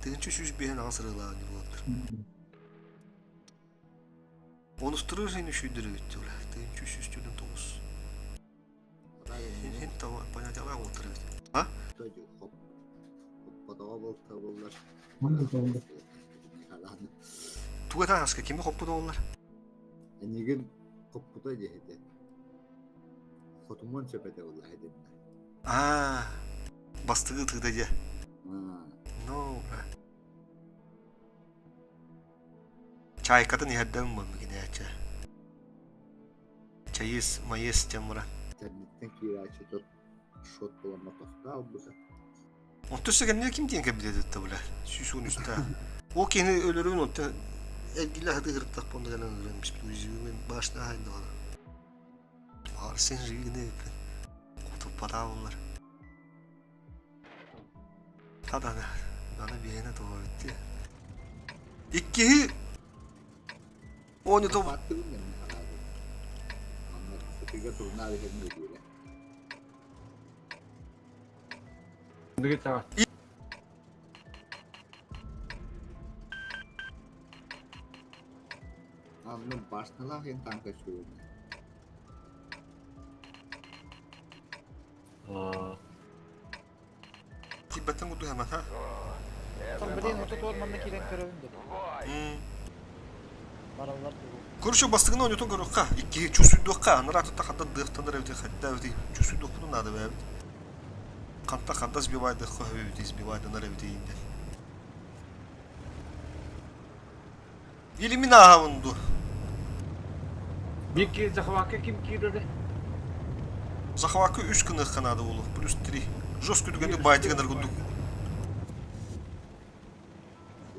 Tınçı süz bihen asırıla ne oldu. Onu sturur seni şüdürü bitti ola. Tınçı süz tüdün tomus. Hen tava panyajalar oturuyor. Ha? Hoppada bolta bollar. Tuğda aska kimi hoppu da onlar. Enigin hoppuda jehide. Hotumun sepete bollar hedin. Aa, bastığı tığdacı. Ha. No. Çay kadın yerden mi yine açı? Çayız, mayıs camura. Cennetten kiraçı tot şot bulama tofta albusa. Otuz sekiz kim diye kabul ediyor tabi la. Süsun üstte. O kendi ölürün otta. Evgili hadi hırtlak ponda gelen öğrenmiş. Bu yüzüğün başına haydi ona. Arsen rüyüne yapın. Kutup para onlar. Tada ne? Bana bir yene doğru bitti. İki. Onu da Battı bilmem ne kadar. Anladım. Sıkıga turna bir hedin ediyor. Ne git var? Anladım. Başnalar hem tanka şöyle. Tibet'ten kutu hemen ha. Там блин, вот тут вот манна кирен көрөбүн деп. Баралар тугу. Көрші бастығына ойнатон көріққа. İki чусуйдуққа. Аныра тұтта қадда дықтандар өте қадда өте. Чусуйдуқпының ады бәбі. Қантта қадда сбивайды қой өте сбивайды нар өте енді. Елімін ағавынды. Bir ki захватка kim kirdi? Захватка 3 күні қанады олы. Плюс 3. Жестко дүгенде байтығындар күндік.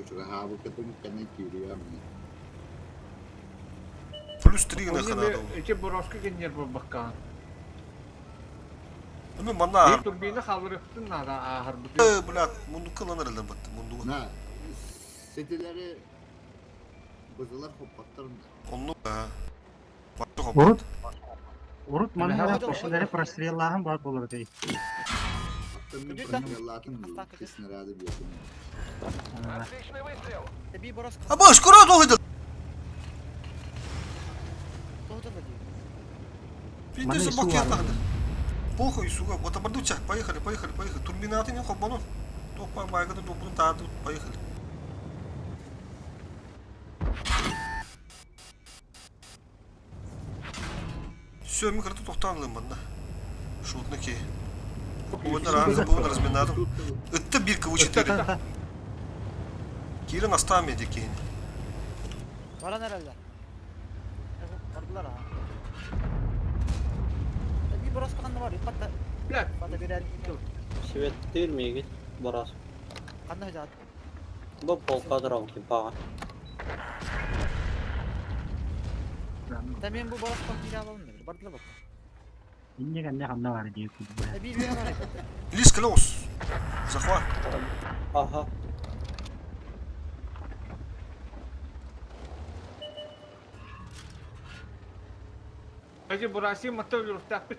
Uçuğa ha bu kadın kendine giriyor ama. Плюс 3 күні қанады олы. İçe boroska genyer bu bakkan. Мен мана Bir turbini kaldırıktın nada ahır bu. Блядь, мұнды қыланыр әлден бәтті. Мұнды Na siteleri bızılar hopatlarında. Onu Бәтті қоп. Урут. Урут Hani мана her- başları простреллаһын бар булыр ди. Hattının Lütfen. yallatın kesin herhalde bir yakın. Bir борос А баш, кұра тоғыды. тоғда да дейм. Пиндесі бақ ятағды. Похуй, сука. Вот оборду чак. Поехали. Турбинаты не хопану. Топа байгады, топunu тағды. Поехали. Все, микроты тоқтанлым банда. Шутны ки. Bunu разминаdım. Itты bir kıvı çiteri. Kirin astağım edik yine. Баран herhalde. Bardılar ha. Bir борос kanı var. Hatta Bırak. hatta bir el. Свет değil mi git? Burası. Kanı hocam. Bu polkadır ama ki bağa. Demin bu борос kanı alalım dedi. Bardılar bak. İnce gende hamle var diye. Bir var. Лис Клаус. Захват. Aha. Acı burası mı tavır takip.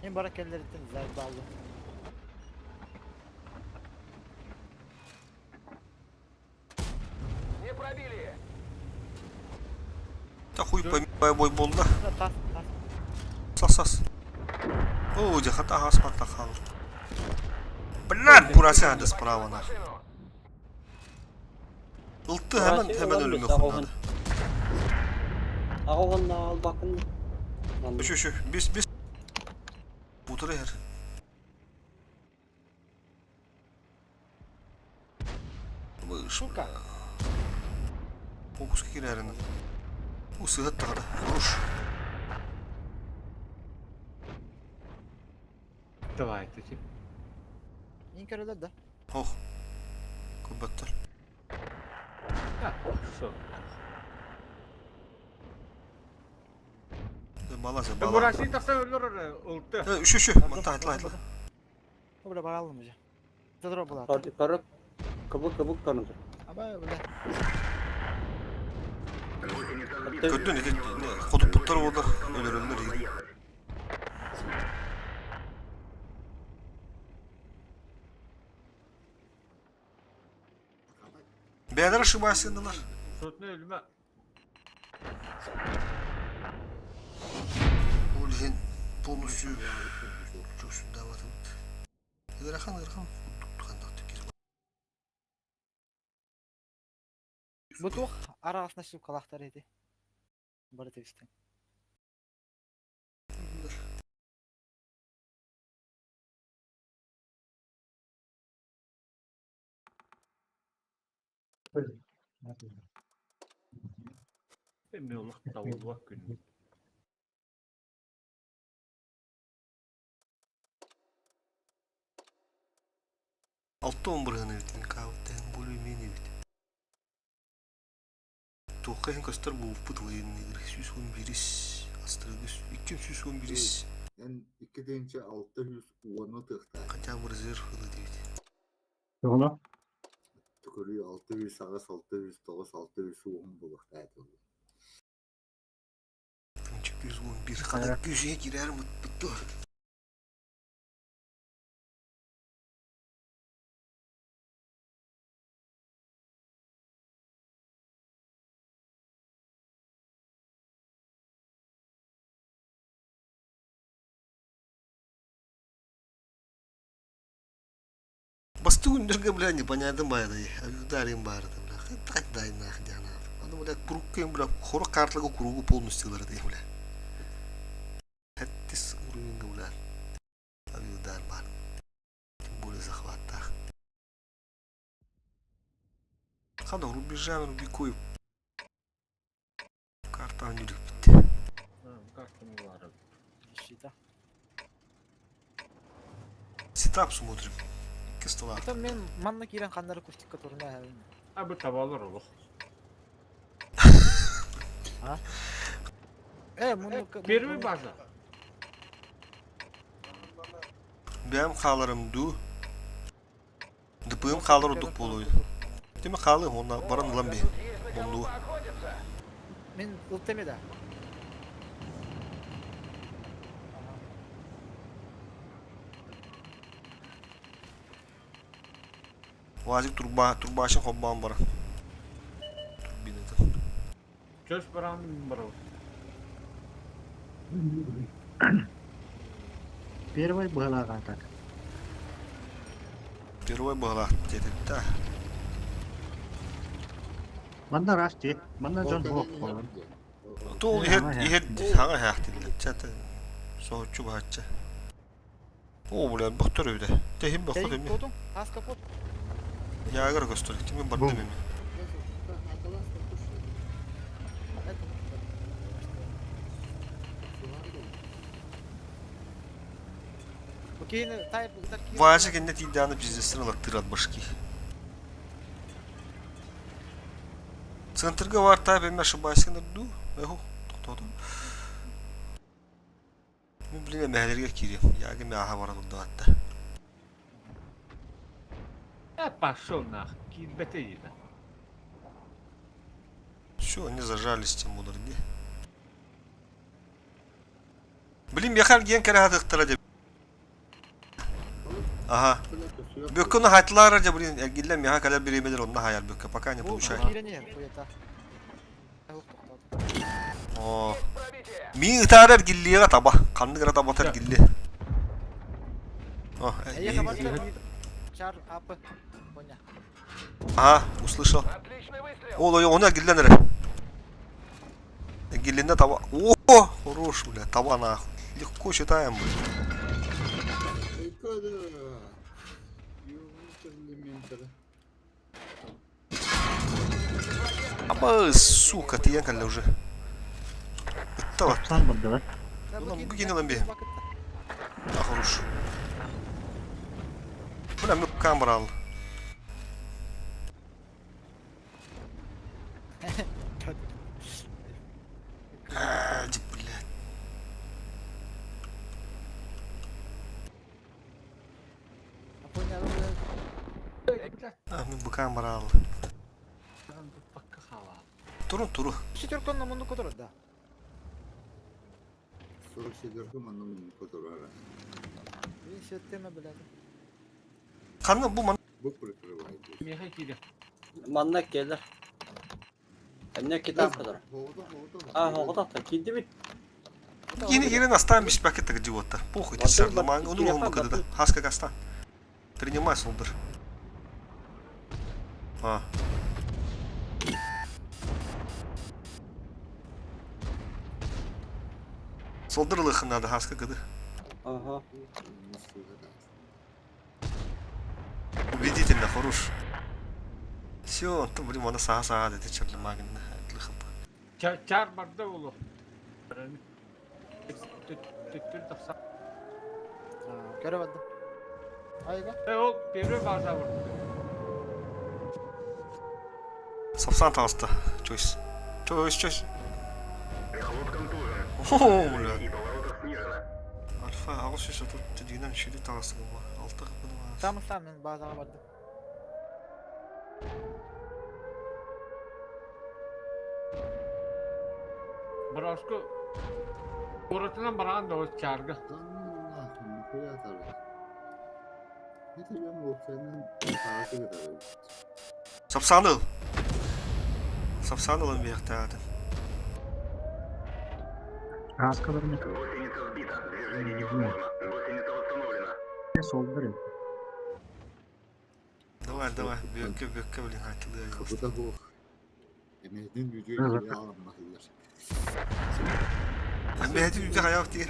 En barak eller ettiniz. Zerbe aldım. Не пробили. boy boldu. Tas. Sas. О, jahat ahas patta kaldı. Блядь, burası hadi sправа нахуй. Iltı hemen ölüm yok bunlarda. Ағуғанна ал бақын. Şu. Biz. Budur her. Шука. Fokus girerin. Bu sıhhat daha da. Vuruş. Давайте, тип. Мен көрөлөр да. Oh. Kubbatlar. Ha, şu. Malazya Ben bala. burası taksa ölür ultu. Şu. Mata atla. Бля баралым уже. Задро булат. Қарып, кыбык көрінді. Аба бля. Гусеница сбита. Kötü ne? Kutup putları oldu. Ölür iyi. Beyler ошибайсındılar. Sotne ölüme. Ульген полностью жоқшын даватым. Ырахан. Бутух арасына шып калактар эди. Бары тегистен. Ben yolluk davul bak günü. Altta 11 evitinin kahvetten bölümünü evit. Тоққа костар бууппут военный 111 астрагыс 211 En 2610'u tıkta. хотя бы резерв хылы дейт. Оны Tükürüyor 600 sağız 609 610 bulur. Evet oldu. 211 kadar güzeye girer mutlu. Басту үндерге бля непонятно байда. Авидарим барды бля. Так дай нахуй дяна. Аны бля кругкем бля хоры картлыгы кругу полностью лар дей бля. Хаттис уровень бля. Авидар бар. Тем более захватах. Хадо рубежами рубикой. Карта önülük bitti. Kartımı var. Щита. Сетап смотрим. İki stola. Это мен манна кирен кандары кустик которына. Abi tavalar olur. Муну Первый база. Benim kalırım du. Dıpığım kalır uduk boluydu. Değil mi kalım ondan baran lan bir. Bondu. Мен ылтеме да. Vazip turbaşın hobbağım bara. Turbinede. Çöz paranı mı var? первый былаған так. Первой была dedi de. Манда расти, манда жон хок болған. Тол иhet саңа хахтилdi. Çatı. Soğutçu bahçe. O bile baktır evde. Tehim baktır Тейк emi. тотун, тас капот. Yağır gösterir. Kimin bardı memi. Окей, тайп тарки. Vazı kendet iddianı bizdesin alaktır at başki. Центрга var tabi ben ошибаюсь ду. Эхо. Тоқтады. Мен блин мәһәләргә кирем. Ягы мәһә бара турда атта. Пошел нахуй. Кидбете yine. Все, они зажались тем мудрыги. Блин, яхар ген кere hadыктыра деп. Ага. Бөккөны хайтылар же блин, гиллем яха калар биремедер онна hayal бөккө. Пока не получается. Кирене, хуета. Oo. Min itarer gilliye taba. Kandı gara taba ter gilli. Oh, Я хабар чар апы. Поня. Ага, услышал. О, он гиллен ре. Гиллен таба. О, хорош, бля, таба нахуй. Легко считаем, бля. Yukarı. Yumruk elementleri. Ama сука, ты янкали уже. Это вот. Sarmadı lan. Ulan bu yine lan bir. Ah хорош. Бля, мы камера al. Ди, блядь. Поня. Ah, мы bu kamera al. Turun. Четверка на мунду который, да. Soru şeyleri manımın fotoğrafı. И все тема, блядь. Kanlı bu man. Bu prikривається. Меха киде. Mannak gelir. Ne kitap kadar. Hovda. Ah o kadar da gidi mi? Yine наставишь пакет идиота. Похуй, ты сэр, ломай. Он думал, мы когда хаска гаста. Принимай, солдыр. А. Солдырлых надо, хаска гады. Aha. Убедительно, хорош. Все, ты, блин, она саа dedi çarlı magında. Чар барда улу. Түттүр тапса. Көрөбадым. Айга. Ол первый база var. Сапсан талста. Чойс. Пехлот контужен. О, бля. И поворота снижено. Альфа, алışış тут düdüğünden şöyle talası bulma. Altı kapını var. Tamam мен базага бардым. Бұрашқы Уратынан барған да осы чарғы. Allah'ım koya atarlar. Ne diyeceğim bu senin takip ederim. Сапсаныл. Сапсанылын бияқтадым. Az kalır mı? Гусеница сбита. Движение невозможно. Гусеница восстановлена. Ne soldur ya. Давай, бөкке блин, айтылды. Kapıda bu. Emeğinin gücü Evet. ile alınmalılar. Ben hadi bir hayal diye.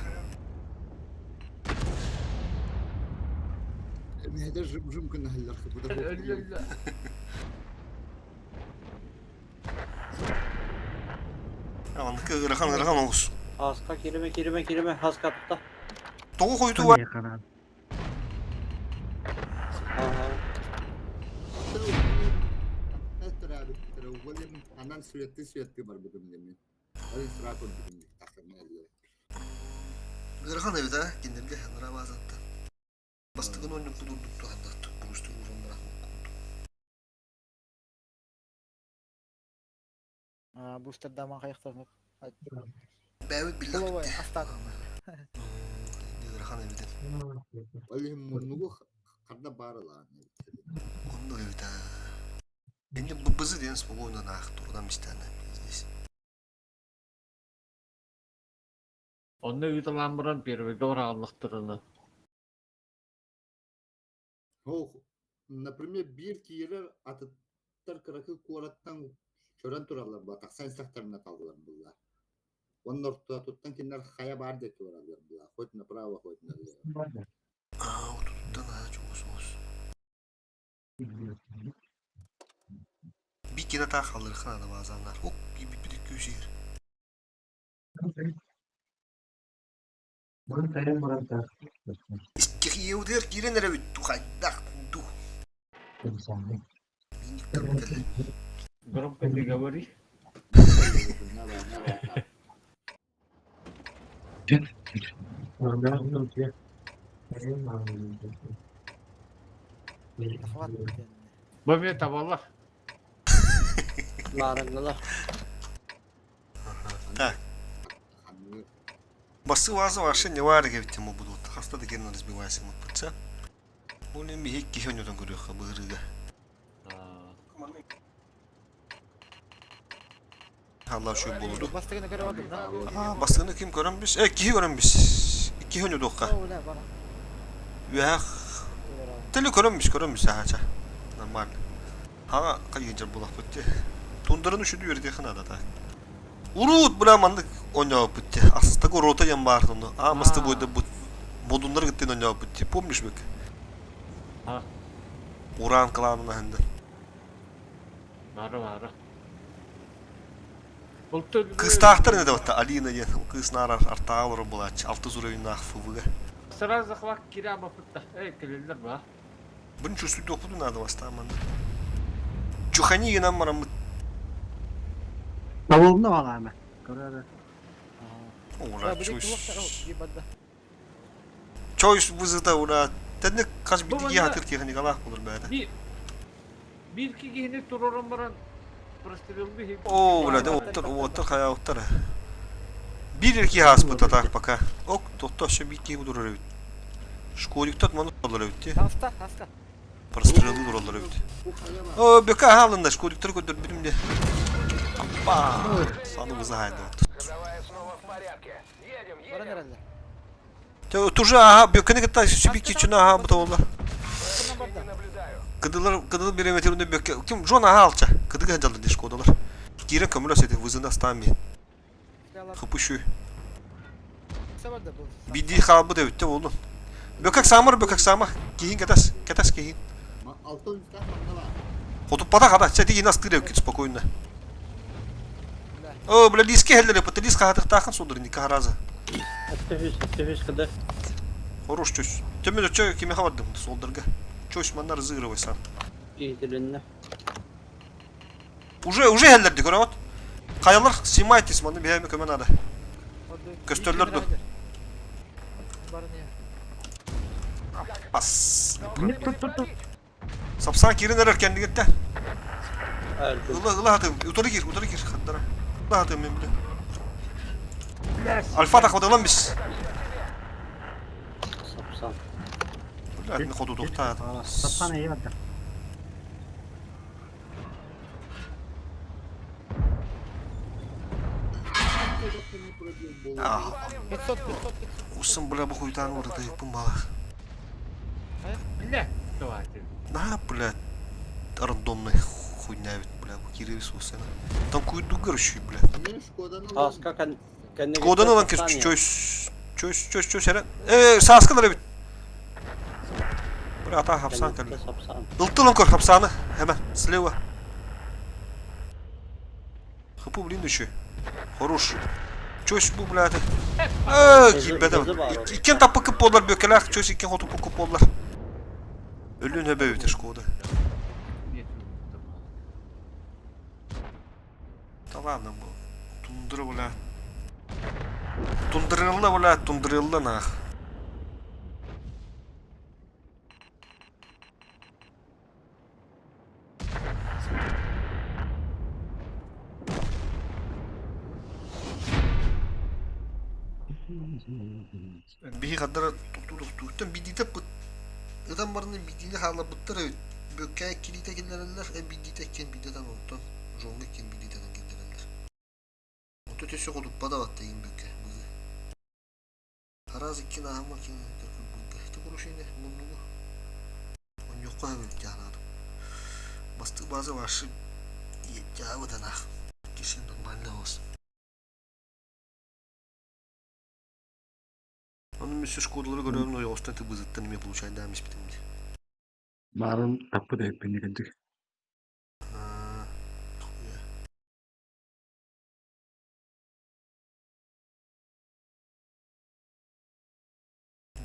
Emeğde rım kınalılar kapıda bu. Öyle. Aman ırıkan olsun. Haska kirime haska tutta. Doğu koydu var. Yakan abi. Aha. Ettir abi. Oğlum anan sürekli var bu dönemde. Hadi sıra koy bu dönemde. Takımı elde. Irıkan evi de kendimde nara bazattı. Bastığın oyunu bulunduktu hatta. Bu üstü uzun bırakmak. Бустерда ман каяктан. Бәуі billah Головой bitti. астадым. Irıkan eviden. Oğlum bunu karda bağırlar. Onun evi de. Şimdi bızı diyen spokojно нахуй. Турдан bir tane. Здесь. Onu ütülen buran первый doğrağınlıktırını. Oh, например, bir kere atıtlar kırakı kuarattan çören turarlar batak. Sen saktarına kaldılar bunlar. Onun ortada tuttan kinler haya bağır deki vararlar bunlar. Hoyt na prava, hoyt na leva. Aa, o tuttu da çok olsun. Bir kere daha kalır kanada bazenler. Hop bir de köşeyer. Bunu sayın burada. İskiye der giren nere bittu haydak du. İnsanlık. Minik tabii. Громко не говори. Orada yok ya. Sayın var. Ахват. Бөме табалар. Narınlılar. Так. Басы вазы ваши не варги ведь ему будут. Хаста да генно разбивайся ему пыца. Более ми хекки хёнёдан көрөк бырыга. Allah şu buldu. Bastığını göremedim lan. Aa, bastığını kim gören biz? Kihi gören biz. İki hönü dokka. Öyle bana. Ve teli gören biz haça. Normal. Ha kayıcı bulak bitti. Tundurun üşüdü yürüdü yakın adada. Urut bulamandık oynayıp bitti. Aslında o rota yan vardı onu. Aa mıstı boyda bu modunları gittiğin oynayıp bitti. Pomniş bak. Ha. Uran klanına hem de. Var. Kız tahtır ne de battı. Alina ya. Kız narar artağı olur bulaç. Altı zurayın nahfıvıga. Сразу хвак киря бапытта. Эй, келелер ба. Bunun çözsüz de okudu nerede bastı amanda. Çuhani yenen var ama. Davulunda var hemen. Görüyorlar. Uğra Bir çöz. bir bada. Çöz vızıda uğra. Tedne kaç bir Bu diye bana- hatır ki hani galak olur böyle. Bir iki giyini turorun baran. Прострелды хип. Oo uğra de otur kaya otur. Bir iki has bu tatar baka. Ok doktor şu bir iki budur öyle. Şkolik tutmanı olur öyle. Hasta. Parastırıldı dururlar öyle. O beka halında şkolik tur götür birim de. Appa. Sanımızı haydi. Bana nerede? Тоже aha bökene gitti şu bir iki için aha bu da oldu. Kıdılar bir metrinde böke. Kim John aha alça. Kıdı gancalı diş kodalar. Kire kömür aseti vızında stami. Kapışı. Bidi halbı da ötte oğlum. Bökek samar. Giyin ketas giyin. Altı üstten bana var. Kotup pada kada. Seti yine astı revkit spokojno. O bля liski hellere pata liska hatır takın sodur nikah razı. Активист когда? Хорош чөс. Төмөдө чөй кеме хабардым солдырга. Чөс манна разыгрывайсан. İyidilinle. Уже хеллерди көрөт. Каялар снимайтесь маны биями көмөн ада. Көстөрлөрдү. Bana ne? Бас. Сапсан киринер эркенди кетти. Erbil. Ыла хатым, утары кир хаттара. Ыла хатым мен биле. Альфа так одалам биз. Sapsan. Бля, не ходу докта. Sapsan iyi vardı. Ah, 500. усым бля бу хуйтан урда юпун бала. Не, давайте. На, бля, рандомный хуйня ведь, бля, бу киревис усена. Там куйду görüşüyor bля. Yine şu kodanı Aska kendine Kodanı lan kir çöz hele. Saskıları bit. Bля, ata hapsan kaldı. Sapsan. Iltılın kor hapsanı hemen слева. Kapı blin düşüyor. Horuş. Çöz bu bля. Kilbede. İkken tapı kıp ollar bökeler. Çöz ikken hotu kıp ollar. Ölün hebe bitir koda. Tamam lan bu. Tundırı bля. Tundırıllı nah. Bir kadar tuttum bir dite bu adam barının bir dite hala bıttır böke kilite gelirler bir dite ken bir diten ondan jonga ken bir diteden gelirler. O tötesi kodup bada battı yin böke buzu. Haraz ikin ahma ken kırkı buzu. İşte bu şeyine bunu on yok koy böke anladım. Bastık bazı varşı cevabı da nah. Kişinin normalde olsun. Onun bir kodaları görüyorum o yostan tıbı zıttın mı получать demiş bitimdi. Marun tapı da hep beni geldi.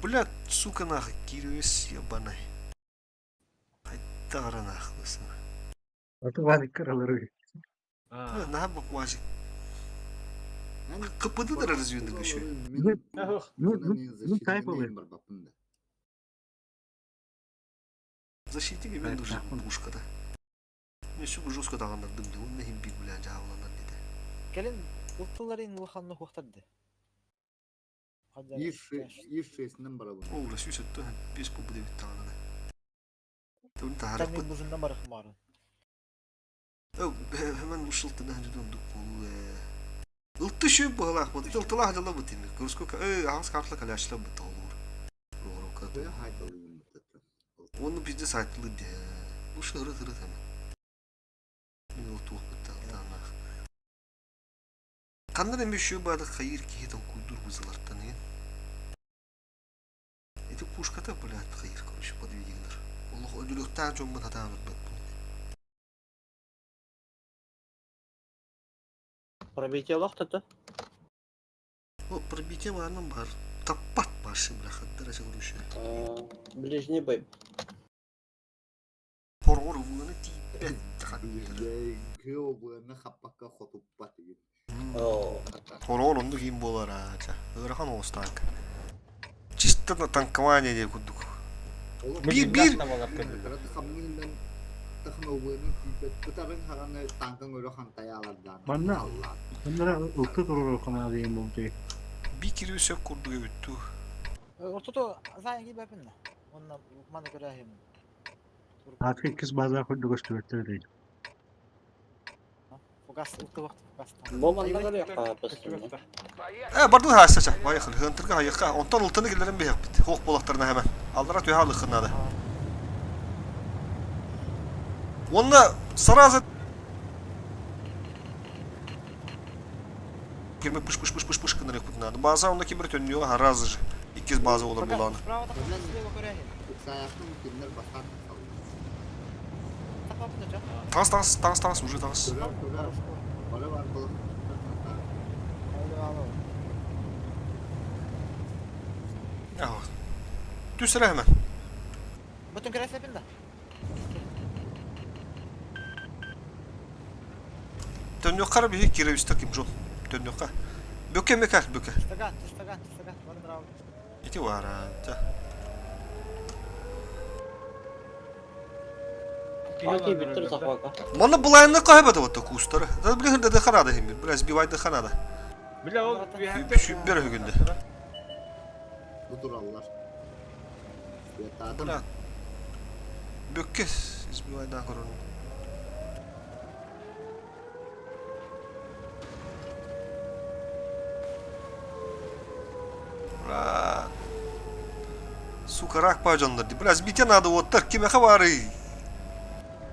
Бля, сука нахуй, Кирюс ебаный. Айтара нахуй. Atı var karaları. Ne bu vacik? Kapıda da razıyorduk şu. Ну кайф oluyor. Защити gibi ben duracağım puşkada. Ne şu жестко dağlandırdım da onun nehim bir gülen cevablandan dedi. Gelin ıltıların ılhanlı hohtardı. İf şeysinden bara bunu. Oğla şu süttü biz bu bir tane. Dön tarih Sen benim buzundan barıkım var. Hemen ışıltı ne döndük bu Iltı şu bağlak bu. Iltıla hacıla bu tini. Kırıskı ağız kartla kalaşla bu olur. Doğru katı. Böyle haydalıyım bu tadı. Onu bizde saklı diye. Bu şırı hırı tamam. Bir otuğuk bu tağına. Kandan bir şu bağda kayır ki hitan kuydur hızılardan yin. Eti puşkata bılat kayır konuş bada bilgiler. Allah ödülükten çok mu hatan unutmak bu. Пробитие лохта-то. O prbitye var mı var? Kapat başı bırakın. Derece vuruşu. Ближний бой. Horor bunu tibet. Bizde o bana kapaka kotup batıyor. О, Horor onu kim bolar ha. Hırhan olsun tank. Чисто на танкование diye kurduk. Oğlum Bir Kırık kamyondan takın o bana tibet. Bu tarafın haranı tankın öyle hantayalardan. Bana- Allah. Bunlara ıltı durur kana diyeyim bu diye. Bir kere üsek kurduk öttü. Ortada zaten gibi yapın da. Onunla bana göre hem. Artık ikiz bazı kurduk üstüvetleri değil. Fugas ulti vakti fugas. бомбанда қалай қапысың? Bardı ha saça. Vay xil. Hıntırga hayıqa. Ondan ultanı gillerin bir yaptı. Hoq bolaklarına hemen. Aldıra tüy halı xınada. Onunla сразу Girme pış kınırı kutnadı. Bazı ondaki bir tönüyor ha razıcı. İkiz bazı olur bulanı. Справа так слева göre hem. Sayaklı mümkünler basar kalıyor. Tak kapıda can. Tanс, уже tanс. Törer. Böyle var bu. Öyle bağlı. Ya. Düsere hemen. Bütün kres yapın da. Dönüyor kara bir gire üstakim jol. Dönüyor ka. Böke mekar böke. Стаган. Bana bravo. İti var ha. Окей, биттер захвака. Mana bulayında kaybede vatta kustara. Da bile hırda da kanada hem bir. Biraz bir vayda kanada. Bile ol Şu bir günde. Bu durallar. Ya adam. Bula. Böke. Biz bir vayda korun. Bula. Сука, рак пажандар. Biraz bir tane adı otlar kime havari.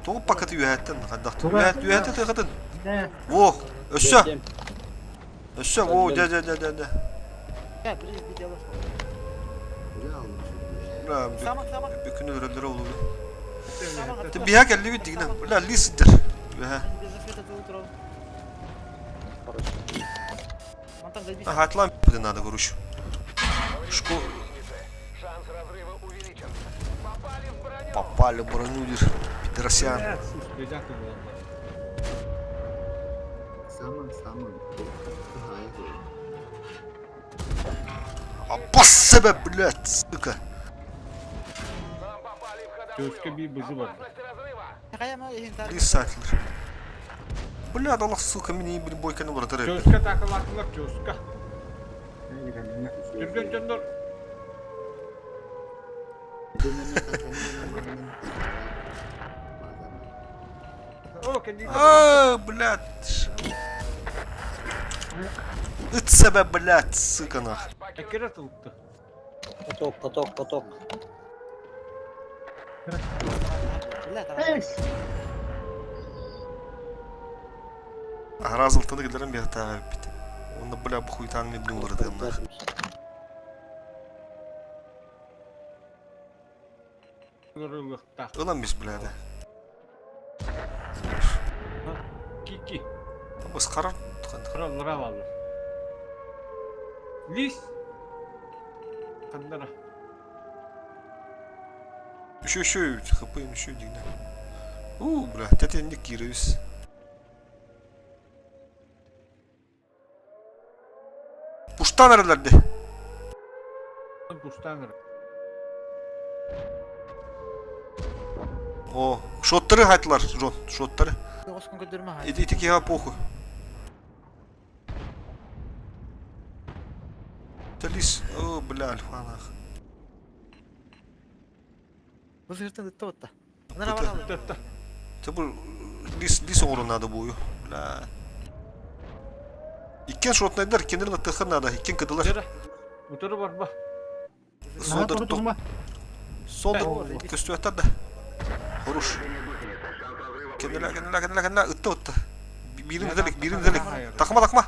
Toğup pakatı üyetten. Haddakt. Üyette tıkadın. Ne? Oh. Öşşe. Bekledim. Öşşe. Oh. De. Gel bir diyorlar. Böyle almış. Bula. Samak. Bükünü öğrenlere olur. Samak. Te biha geldi bitti yine. Bula lister. Biha. Biz de fiyatı oturalım. Mantan da bir Ha hatlan bir надо görüş. Şko. Шанс разрыва увеличен. Попали в броню. Попали бронюдер. Пидоросян. Sıçrayacak bu onlar. Saman. Hayır. Abbas sebep блядь, сука. Нам попали в ходовую. Göğüske bir bızı var. Опасность разрыва. Kaya mı yiyin tarih? Лис сатлер. Блядь, Allah сука, меня bir бойканы burada rap. Göğüske takılattılar göğüske. Ne gidelim ne? Düzgün döndür. Döneme katanın. O kendi Блядь. Это sebep блядь, сука нах. ekere tuttu. Поток. Billah tarih. Разылтыны giderim bir hata bitti. Onda bля bu huytan ne bileyim orada yanlar. Kırılıkta. Ulan biz bля de. Kiki. Biz karar tıkandık. Kırıldıra vardı. Lis. Kandara. Şu kapıyım şu dine. Bля, tetenlik giriyoruz. Puşta nerelerde? Bustan kırı. O, şotları haytlar, Jon, şotları. Oskan götürme ha. İtik ya похуй. Талис, бля, альфанах. Bu sırtın dıttı otta. Bunlara var aldı. Tıttı. Tabi lis orun adı bu. Bля. İkken şortnaydılar, kendini tıkırnadı. İkken kıdılar. Jere. Motoru var bak. Soldur, durma. soldur. Köstü atar da. Vuruş. Kendine. Ittı. Birini delik. Takma.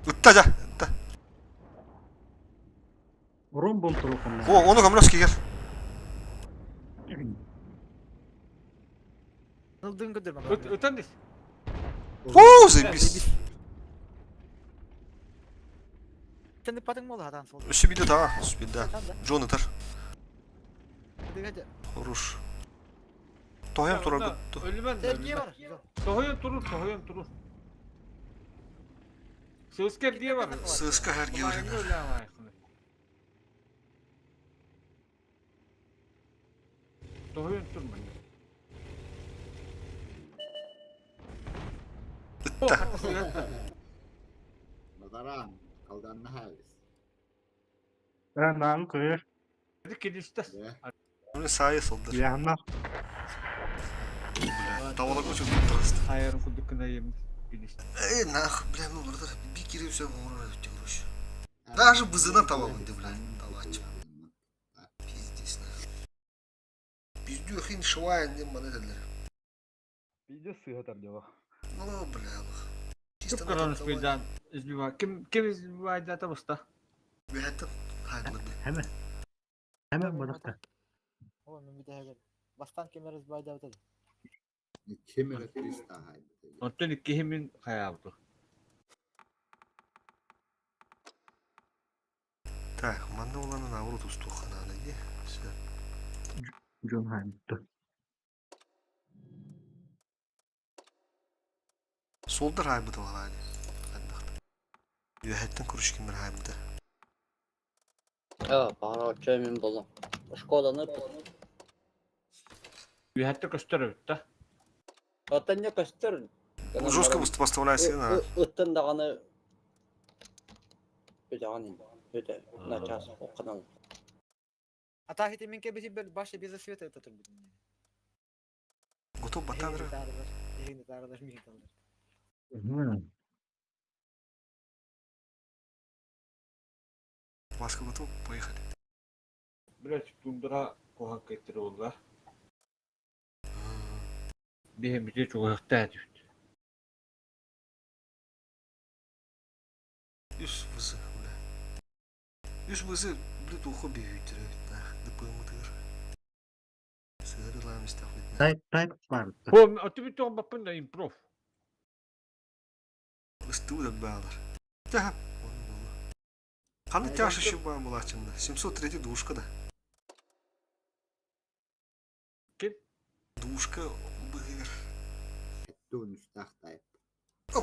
Ittı aca. Ittı. Урон бом турукун. Onu kameraski gel. Nıldın güdür bak. Ötendiz. Zembis. Kendi patın mı oldu hatan soldu? Sübide daha. Sübide. Tamam da. John atar. Hadi. Vuruş. Toyam turar. Ölümen de Terkiye ölümen. var. Tohoyan turur. Sığısker diye var. Sığıska her Ulan görün. öyle ama yakını. Tohoyan turmayın. Nazaran, kaldanına havis. Ben lan koyur. Hadi gidişte. Ya. Bunu sahaya soldur. Yanına. Tavalak o çok tutturastı. Hayırın kudukuna yemin. Gidişte. Nah, bilen olurdu. Bir kere bir şey olur öyle vuruş. Даже bızına tamamıydı bilen. Davaçım. Pizdisine. Biz diyor ki şuayen diye bana dediler. Пиздец, сыгатар дела. Ne bile bak. Çok karanlık birden izliyor. Kim izliyor da usta? Bir hatta hayırlı bir. Hemen bıraktı. Oğlum bir daha gel. Bastan kemeriz bayda ötedi. Kemere krista haydi. Ondan iki hemin hayaldı. Так, manda olanın avru tustu kanalı diye. John Hammond'tu. Soldur haybı da var Yühettin kuruş kimdir haybı. Ja, bara kömün bolum. Школаны Bir hatta gösteriyor da. Атын не көстөр. Жестко поставляйся на. Ыттын даганы ödağını öde naças okunan. Ata hitimin ke bizi başta bizi sveta ötütür bidin. Готов батандра. Yeni tarlaş mı kalır? Маска готов? Поехали. Birazcık dundura kohak getiri oldu. Bir bize çok yakta düştü. Üst vızı. Üst vızı bir tuhaf bir hütüre. Ne pığmıdır. Sığırılan istafetine. Type vardı. Bu atibütü on bakın da improv. Istığı da bağlar. Ya. Kanı тяжи şu bağım bulaşçında. 703 duşka da. Kim? Duşka bığır. Dön üstahtayıp.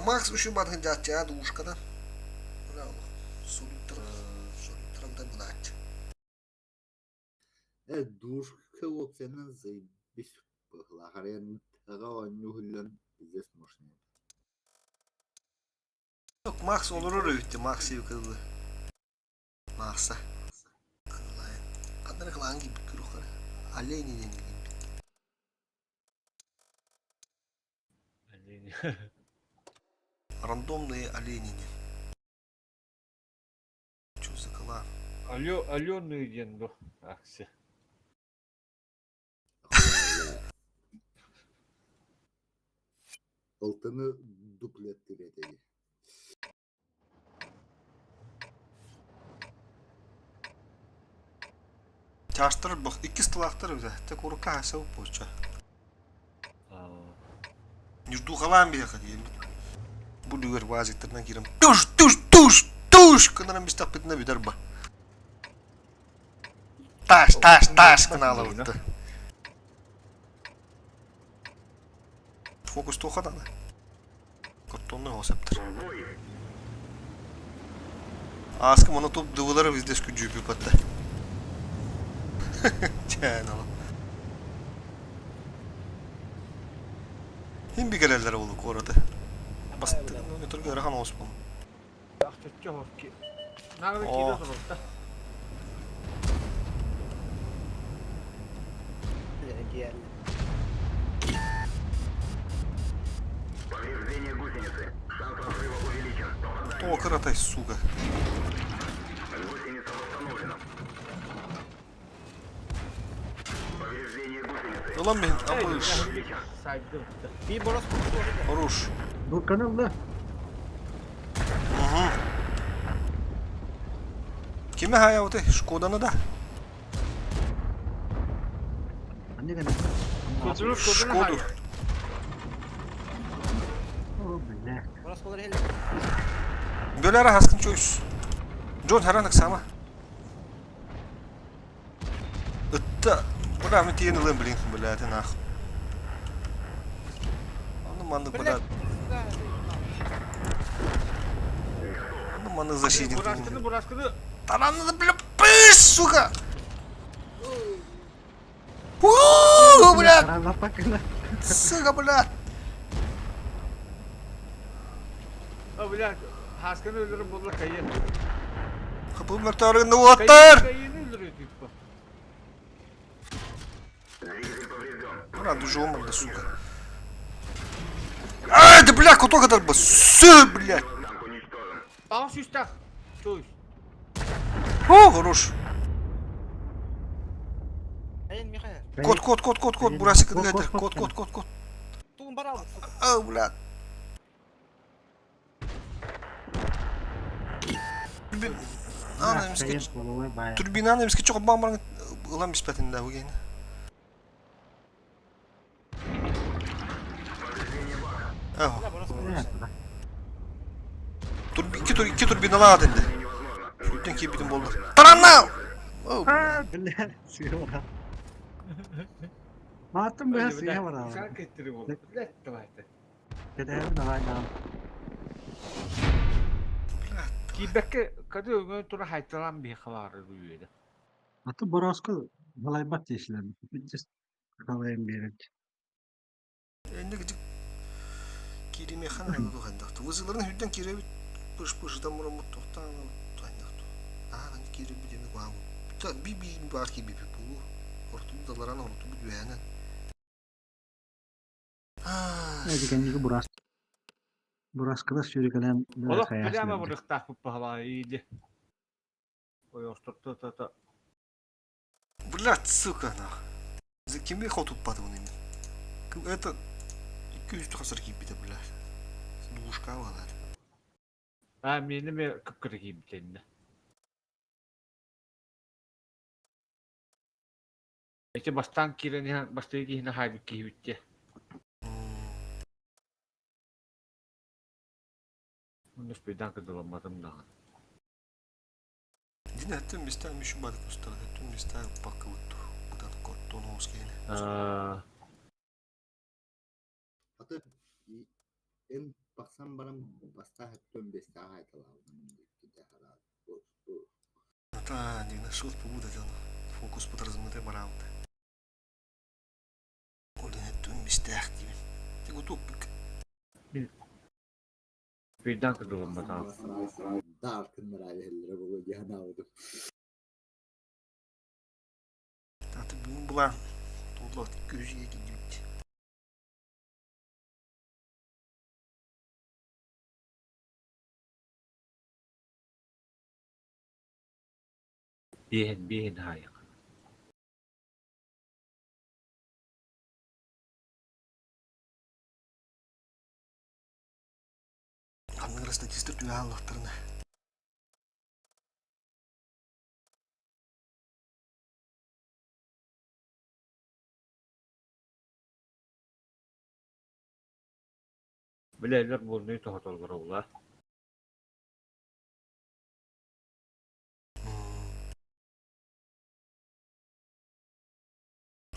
Max uşu badın caçya duşka da. Bravo. Solutram da bulaşçı. Душка опцияны заебись была. Харен тага нюхлен здесь можно. Yok Max olur öğüttü. Max'ı yukarıdı. Max'a. Allah'ım. Kadını kılan gibi kırıkları. Aleyhine gibi. Рандомные олени. Чё за кола? Аленый денду. Акси. Алтını duplettirecek. Çağıştırır bak. İki stalaktır bize. Tek oruka hasa upoça. Yüzdü kalan bir yakın diyelim. Bu düğür vaziyetlerine girim. Tuş! Kınaran bir stapetine bir derba. Taş kınalı vurdu. Fokus tokadan da. Kartonlu hosaptır. Askım ona top dıvıları bizde gücü bir patta. Çen alam. Hem bir geleller olduk orada. Bastı. Götür göre han Osman. Akçıkçı hoki. Nerede kilo durur da. Geldi. Повреждение гусеницы. Шанс разрыва увеличен. Токар атай, сука. Гусеница восстановлена. Повреждение гусеницы. Ulan ben apış. Saydım. Bir boros kurtuldu. Oruç. Bu kanalda. Hı. Kime haya o te? Şkodanı da. Anne kan. Kurtulur Şkodu. hayır. Oh billah. Boros kolları helle. Böyle ara haskın çoğuz. John heranak sama. Itta. Bu da mı tiyen ılın bilin böyle te nak. Onu mandık böyle. Onu mandık zaşidin. Buraskını. Таранны, бля, пыш, сука! Ууу, блядь! Karanlık bakın. Сука, блядь! Öbürler haskını öldürüp bulur kayı. Kapı mörtöründe uatlar! Kayını öldürüyor tipo. Двигатель поврежден. Ура, дуже умерли, сука. Ай, да, бля, кто kadar бы, су, блядь! Танк уничтожен. Ağaç üstte. Çoğuz. О, хорош. Hayır Mihayr. Кот, бурасик, кот. Tuğun bara aldık. Ау, блядь. Ana, miske, turbina miske çok bambaran ulan bispetinde bu gene. Oh. Ya boros kolları. İki turbinalar adında. Şuradan ki bitim boldu. Taranna! Oh. Billah. Siya var. Matım bu siya var abi. Şarkı ettiriyor oğlum. Let de vardı. Gidelim de hala. Ki bekke kadı ömür tura haytalan bir havarı duyuyordu. Atı Borosko Malaybat yeşilerim. Just kalayım bir yere. Endi gıcık kirime xana da dokandaktı. Vızıların hüdden kirebi pış da muramut tohtan tokandaktı. Aha hani kirebi demek var bu. Bir var ki bir bu. Ortubu dalaran ortubu güvenen. Hadi kendisi Boros. Borosko'da sürükelen Oğlum kayası. bileme bu rıhtak bu pahala iyiydi. Oy osturttu ta. Блядь, сука, нах. За кем я ход упаду на Это... Küstü hasar gibi bir de блядь. Duşka var lan. Ha benim bir kıpkırı gibi kendine. İşte baştan kireni başta yine halbuki bitti. Bunu birden kızılamadım daha. Dine tüm ister şu balık ustadı. Tüm ister pakı vurdu. Bu da korktuğunu olsun gene. Hatta en baksan bana basta hep besta haytalar. Та, не нашел побуда дел. Фокус подразумевает бараут. Оле не тüm мистах gibi. Ти го тупик. Birden kızılamadım. Darkınlar ayrıları bu yana oldu. Та ты бин була. Тодлот gözüye gidiyor. Bihin hayır. Kanlıgra statistik dünya Allah'tırına. Bileler bunu tohutulur ola.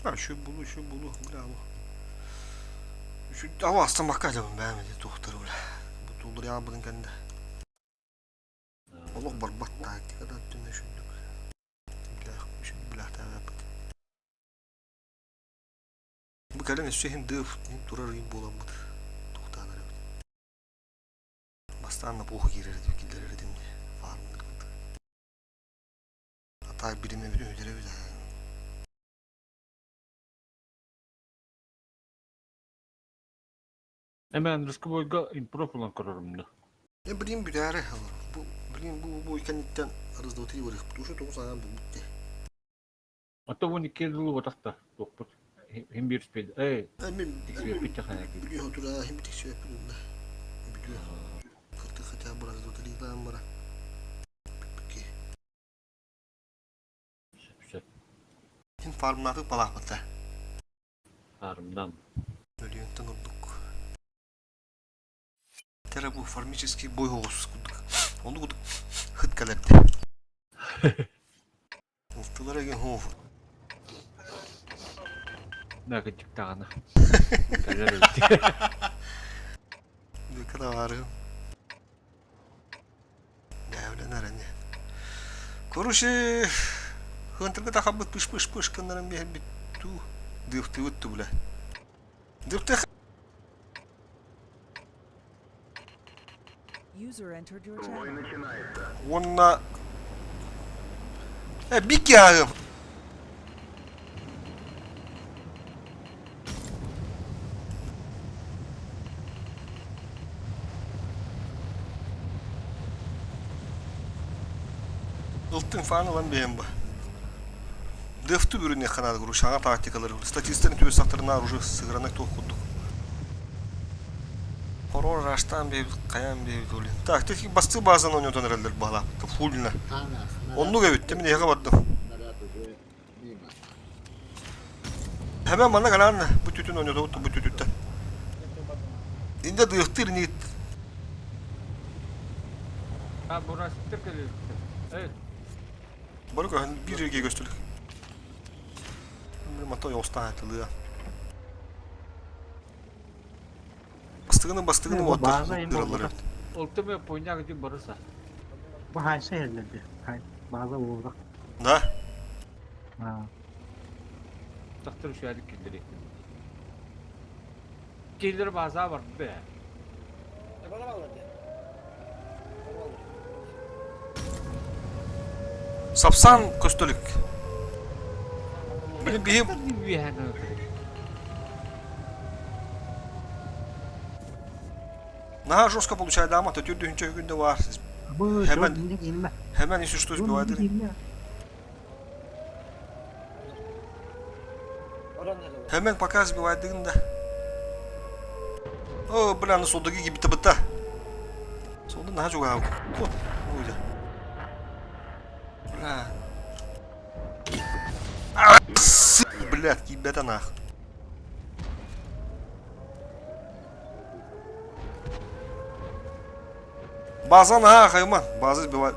Ha şu bulu bravo. Şu hava aslında bakacağım ben de doktor öyle. Bu doldur ya bunun kendi. Allah barbat taktik kadar dün şu. Bilah tabi yaptı. Bu kadar ne şeyin dıf durarım bulamadı. Doktorlar. Bastan da boğu girer dökülür dedim. Farmlık. Hatta birime bir ödere bir daha. Hemen rızkı boyga improve olan kararımdı. Ya bileyim bir daha bu bileyim bu ikenitten arızda oturuyor var. Bu şu topu sana bu bitti. Ото вон икки дулу батакта. Токпут. Хим бир спед. Ben Тиксип питче хана. biliyor otura hem tek şey yapıyorum da. Biliyor. Kırtık hata biraz da oturuyor lan bana. Peki. Şimdi farmladık balak batta. Арымдан. Ölüyönten olduk. Tera bu farmiçeski boy hoğuz kuduk. Onu kuduk hıt kalepte. Ultulara gen hoğuz. Да кычык тагана. Казар өтти. Ne kadar varım. Devlen ne? Koruşu. Hıntırgı da kabıt pış kınların bir tu. Dıftı vıttı bile. Dıftı. User entered your Бой channel. начинается. Onunla... bir yağım. Iltın falan olan beğen bu. Dıftı bürünü kanadı kuru, şana taktikaları. Statistlerin tübe satırına arıcı sığıranak toğukuduk. Horor raştan bir kayan bir dolu. Taktik bastığı bazen oynuyordu herhalde bağla. Full'üne. Onluk evet, demin yağa battım. Hemen bana kalan bu tütün oynuyordu bu tütütten. Dinde dıhtır niyet. Ha burası tıkılıyor. Evet. Balık öğren bir yere gösterdik. Bir mata yolstan hatırlıyor. Bastığını mı Bazı attı? ayın Liraları. oldu. Ultimate poynak için barısa. Bu her şey elledi. Bazı vurdu. Da. Ha. Taktır şu yedik killeri. Killeri bazı var be. Bana bağladı. Sapsan köstülük. Benim bir Bir yani. daha жестко получает ama tütür düğünce günde var. Bu Hemen- çok indik inme. Hemen iş üstü bir vardır. Oran nerede? Hemen pakaz bir vardığında. O buranın soldaki gibi tıbıtta. Solda daha çok abi. Oydu. Bla. Блядь, ебета нах. Bazen ha hayman. Bazı bir var.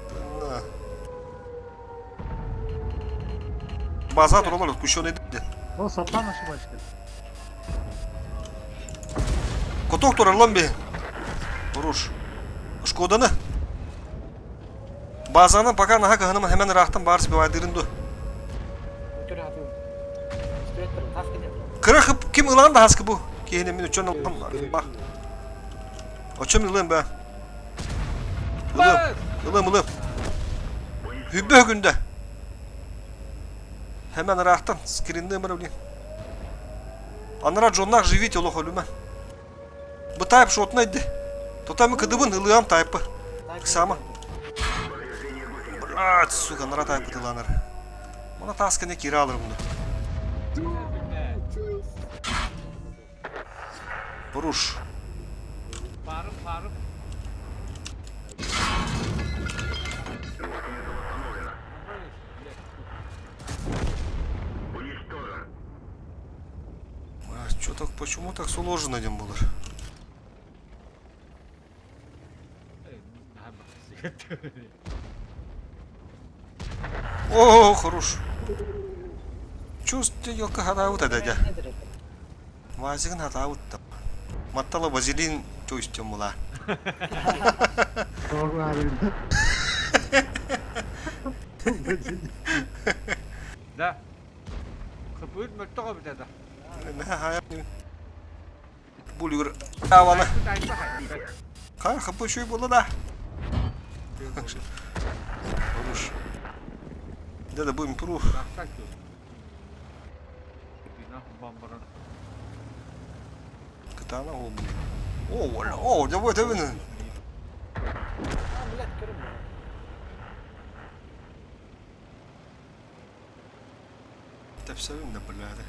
Bazı hatırlar kuşu ne dedi. O saptan nasıl başladı? Kotok durar lan bir. Vuruş. Şkoda ne? Bazana bakar naha kahınıma hemen rahattan barız bir vardırındı. Otur abi. Stretcher, tas gidiyor. Kırıkıp kim ulan da haskı bu? Kihinemin uçan aldım. Bak. Açım yılım be. Yılım. Hübbe günde. Hemen rahattan. Skirinde bana bileyim. Anlara jonlar живите лох ölüme. Bu tayp şot neydi? Totamı kıdıbın ılığam taypı. Kısama. Bıraat suka nara taypı tılanır. Bana taskını kira alır bunu. Vuruş. Farım. Уничтожен. Чё так, почему так сложно этим было? О, хорош. Чувствую, ёлка хатаут это дядя. Nedir efendim? Вазигин хатаут там. Маттала вазелин чувствую мула. Doğru abi. Да. Kapıyı mutlu bir de. Ne hayat ne? Buluyor. Havana. Tayfa hayır. Kar kapı şu bulu da. Хорош. Да bu improve. Baksak yok. Bina bambara. Katana oldu. Oo, o da bu tabii. Oturun mu? Tepsevim de buladı.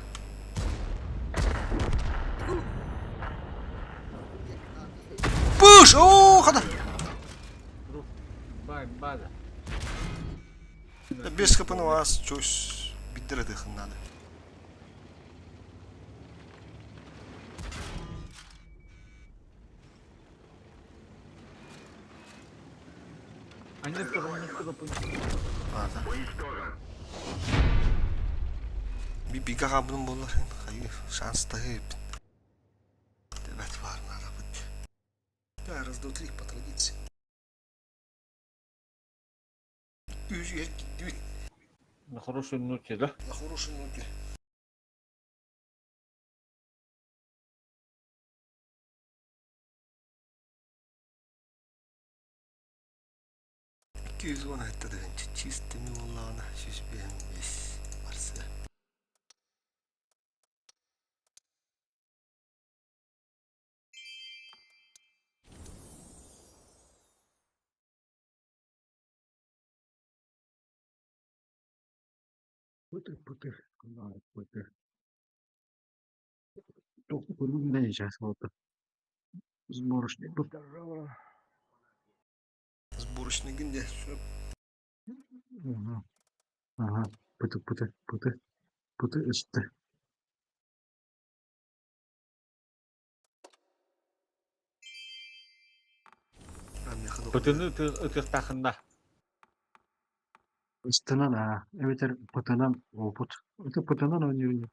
Push! Oo kadar. Бада. Без kapını var. Çöz. Bitirdi hınladı. Они турун. Vardı. Уничтожен. Bir biga kabının bollar. Hayır. Şans da hep. Evet var. Надо быть. Да, раз, два, три по традиции. На хорошей ноте, да? На хорошей ноте. Yüz on hatta da çizdim Allah'ına. Yüz beğenmiş varsa. Путер. Путер. Току не сейчас вот. Сборочник. Сборочный günde şu Ага. Путер üstte. ben yakaladım. Пытыны ытыстахында. Üstüne ha. Evet, pıtınan o put. Öte pıtınan oynuyor.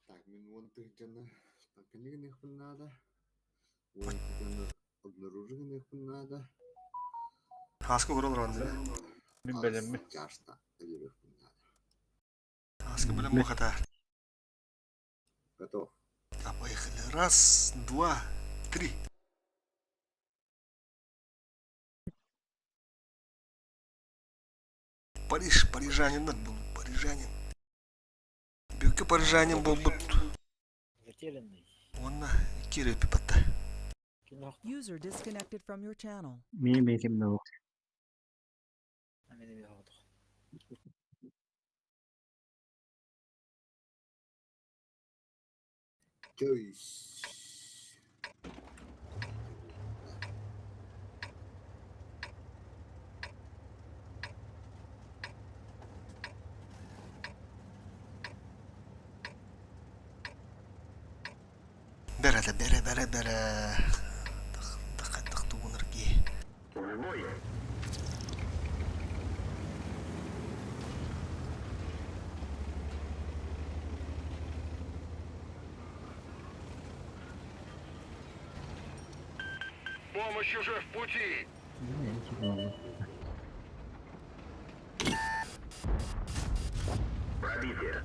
Так, мен вон тыгжаны стаканигных надо. Вон тыгжаны обнаруженных надо. Haskı kuralır anne. Min белемми. Жарста. Надо. Haskı bilen bu kadar. Готов. А поехали. Раз, два, три. Париж, парижанин надо был, парижанин. Büyük парижанин был бы. Затерянный. Onunla iki repi battı. Кино. User disconnected from your channel. Meme kimde o? Амени bir oldu. Чойс. Бере. Дыхать туынырги. В бой. Помощь уже в пути. Пробитие.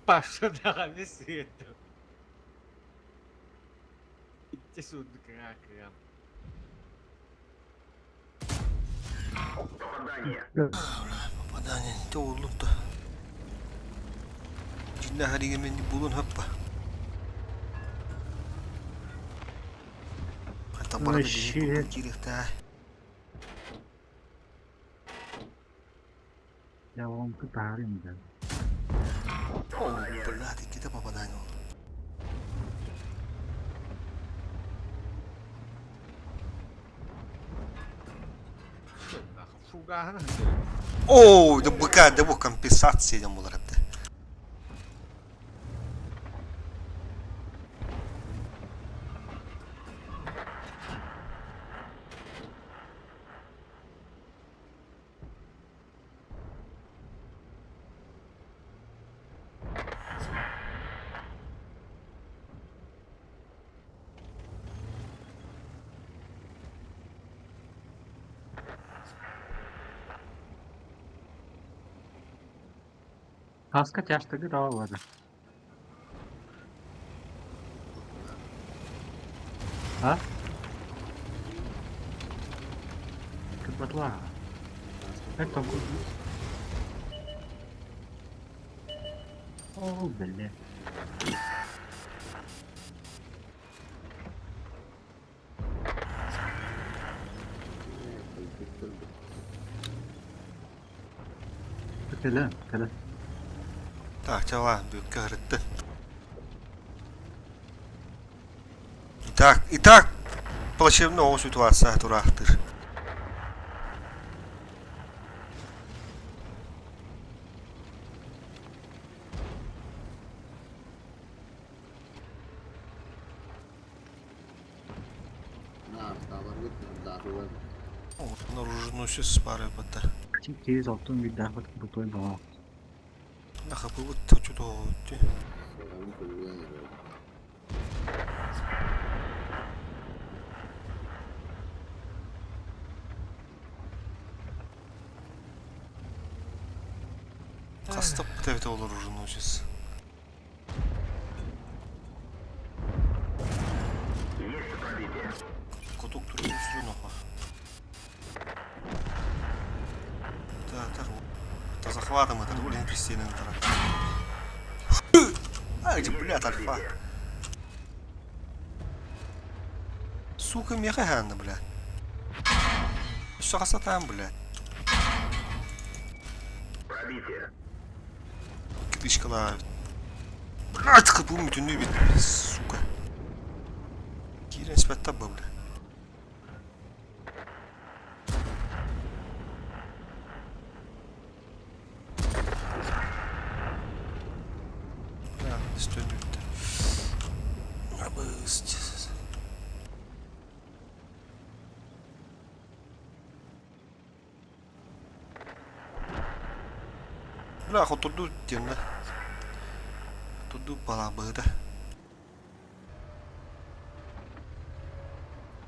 Паша дали свету. Иди сюда, краком. Попадание. Попадание ne oldu da. Cinne harigemen bulun hoppa. Hatta bana da bir kirikte. Ya oğlum kıtarım ben. Блядь, какие-то попадания oldu. Фугана. Oo, da bu компенсация dem olarak da. Kaska yaştaki daha vardı. Ha? батла. Это О, бля. Кәлі. Так, чала, büyükке hırıttı. Итак, плачевная ситуация турахтыр. Наружнуся спары бата. Кез алтын bir daha bu toy baba. Наха бывут то что-то. Кастап тевте olur ужинучис. Котук туру срунохо. Это захватом это довольно престижный таракан. А эти, блядь, альфа. Сука, меха ханна, блядь. Что там, блядь? Пробитие. Кидышкалар. Блядь, kapı bütünlüğü bitti. Сука. Giren spetta bu, блядь. Üstünlükte. Abıst. Bırak oturdu yanına. Oturdu bana böyle.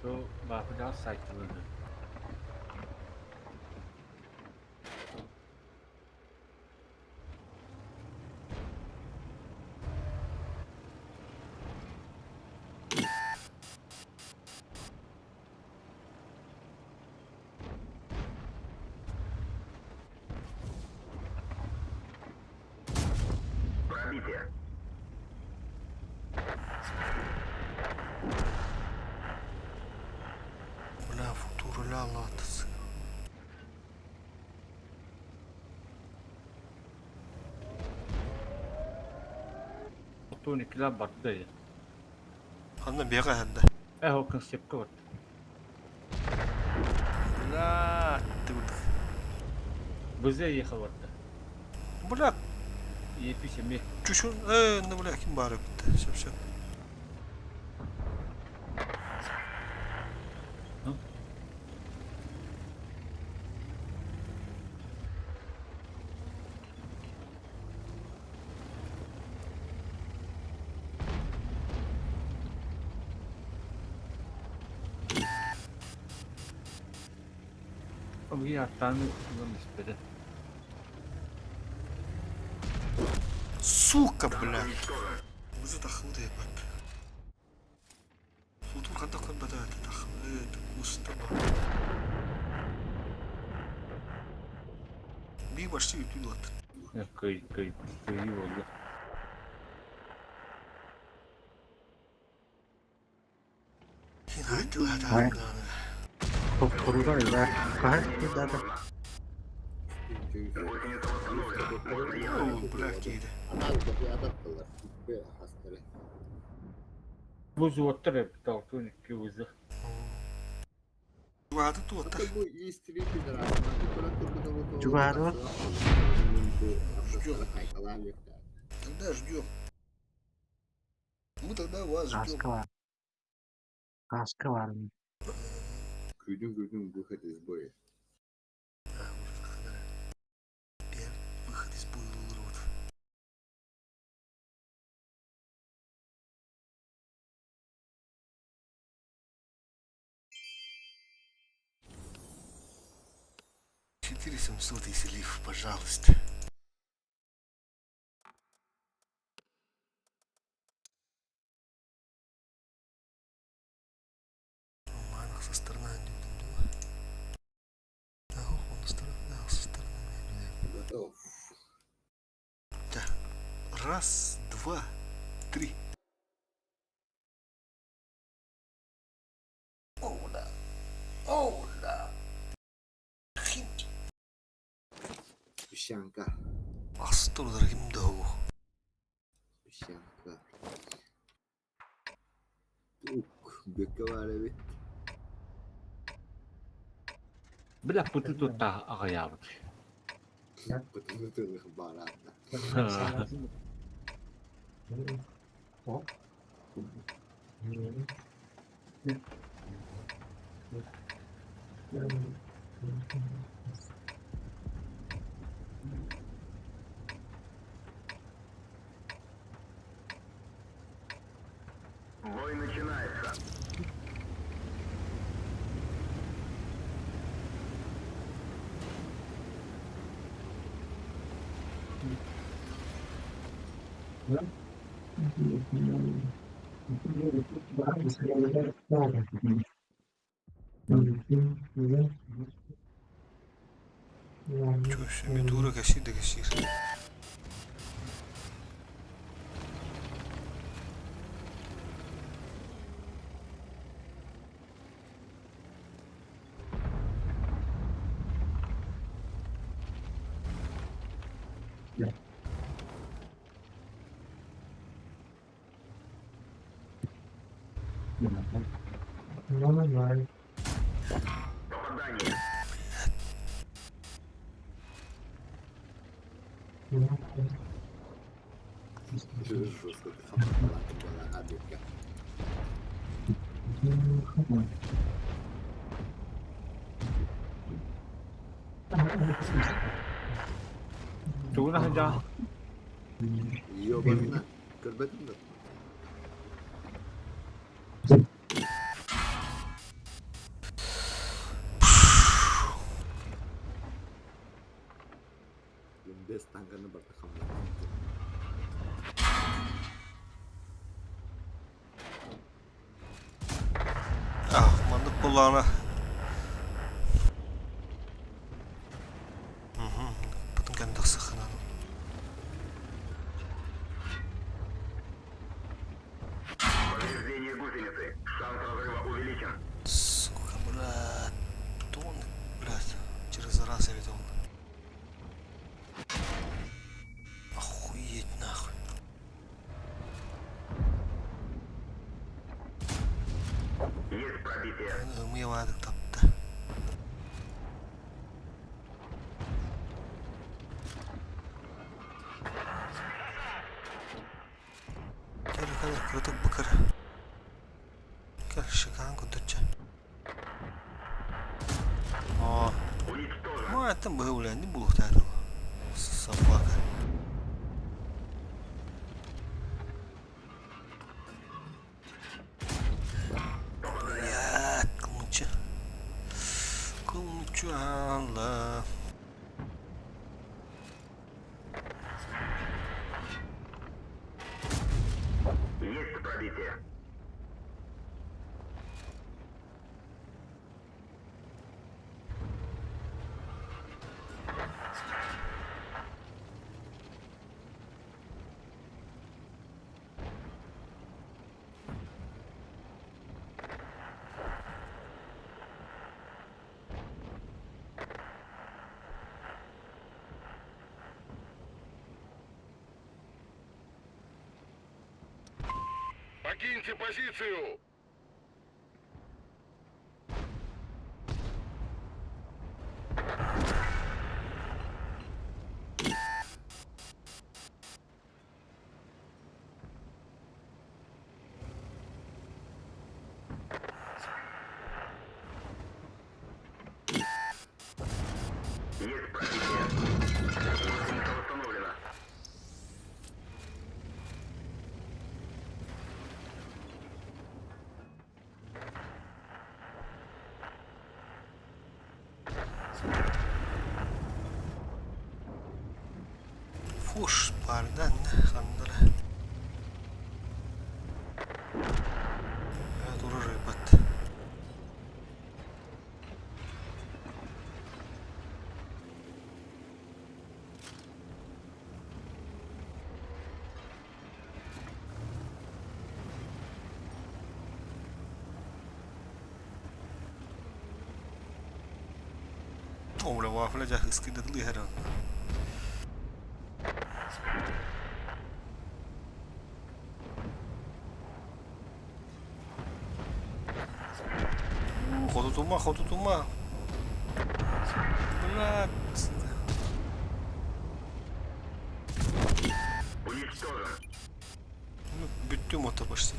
То бафыда сайтлыды. Пробитие. Бля, футуруля латыс. Otonikler battı ya. Hanna bega hende. O konsepti var. Bля, tık. Bize yıkı vardı. Bля, Yetişimi. çuşun, ne bля, kim bari bitti. Şapşap. Ama yattan yılın istedi. Сука, бля. Вызы тахылды ебать. Футур канда кон бада это тахылды. Это устава. Bir başta ütüldü at. Kıy oldu. Yine haydi hadi. Koruda ya. Kahır bir daha da. Гусеница восстановлена. Oo, bırak iyiydi. Buz otur hep de otonik buzu. Vardı da otak. Cubado. Тогда ждем. Мы тогда вас ждем. Kaskı var. Kaskı var mı? Güdüm выход из боя. Выход из боя, урод. Четыре 700 если лиф, пожалуйста. Манах со стороны. Оф. Раз, два, три. Песчанка. Астур, дорогим догу. Песчанка. Ух, бековали ведь. Бля, пути тут та агаяв. Потому что их барата. О. Бой начинается. Чё, şimdi dura geçir de geçir. Попадание. Жестко ты сам была обидка. Чугуна ханжа. Ёбана. Көрбедің бе? Бес танканы барды қамдады. Ah, mandık kulağına. Потом kendi sıkınan. Повреждение гусеницы. Шанс разрыва увеличен. Сука, брат. Тон, брат. Через раз я видел. Охуеть нахуй. Есть пробитие. Умывадык тапты. Gel kırdık bakır. Gel şıkan kudurca. О, Уничтожен. ну это был, не было этого. Собака. Я кумча. Кумчала. Есть пробитие. Покиньте позицию! Есть пробитие. Гусеница восстановлена. Fuş bardan kandıra. Evet durur rıbat. О, бля, вафля скидали гера. Ходу тума. Бля. Уничтожен. Ну, büttüm ota почти.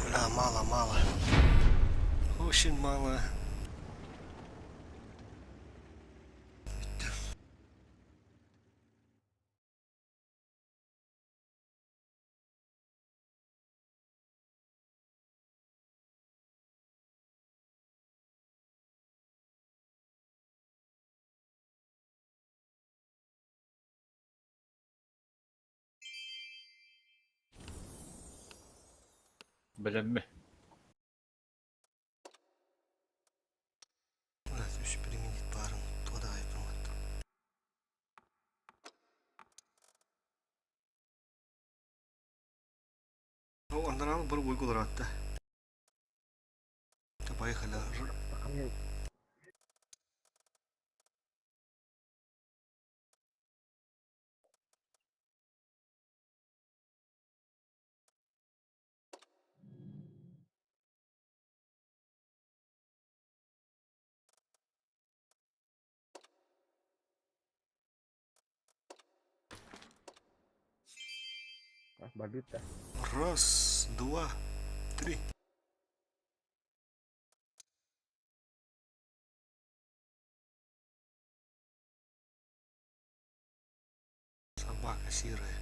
Бля, мало. Очень мало. Белемме. Üç применить паром. Туда и помогу. Ну, он рано был выгул рад-то. Да поехали. Бобит-то. Раз, два, три. Собака серая.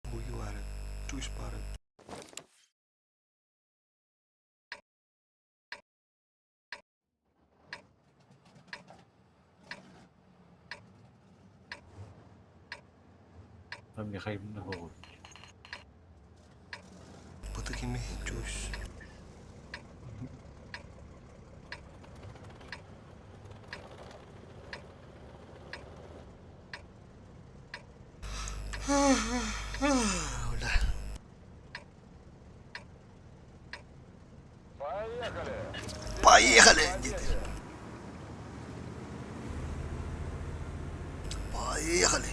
Буги варят. Тусь парят. Там не хай на голову. По такими тусь. Бля. Поехали! Поехали!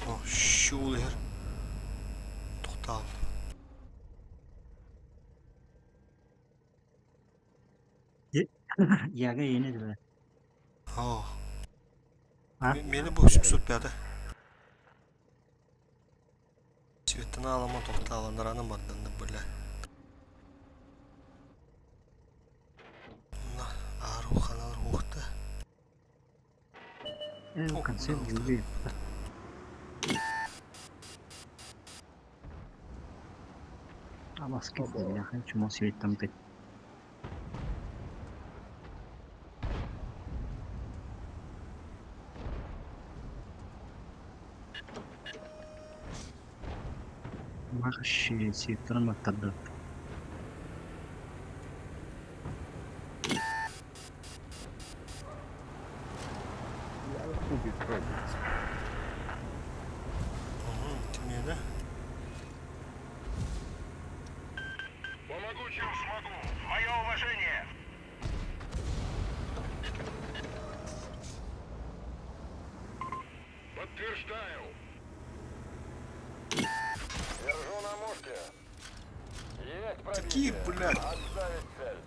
О, шулер. Тоқтал. Яга енеді бі. О. А? Мені бұл 705. Светіні алама тоқтал. Нараным бардынды, бля. Аруханалар оқты. В конце будет. А маски, бляха, чему свет там пить. Вообще, сетром оттуда. Убит вроде. Ты мне, да? Помогу, чем смогу. Мое уважение. Подтверждаю. Держу на мушке. Есть пробитие. Такие, блядь. Отставить цель.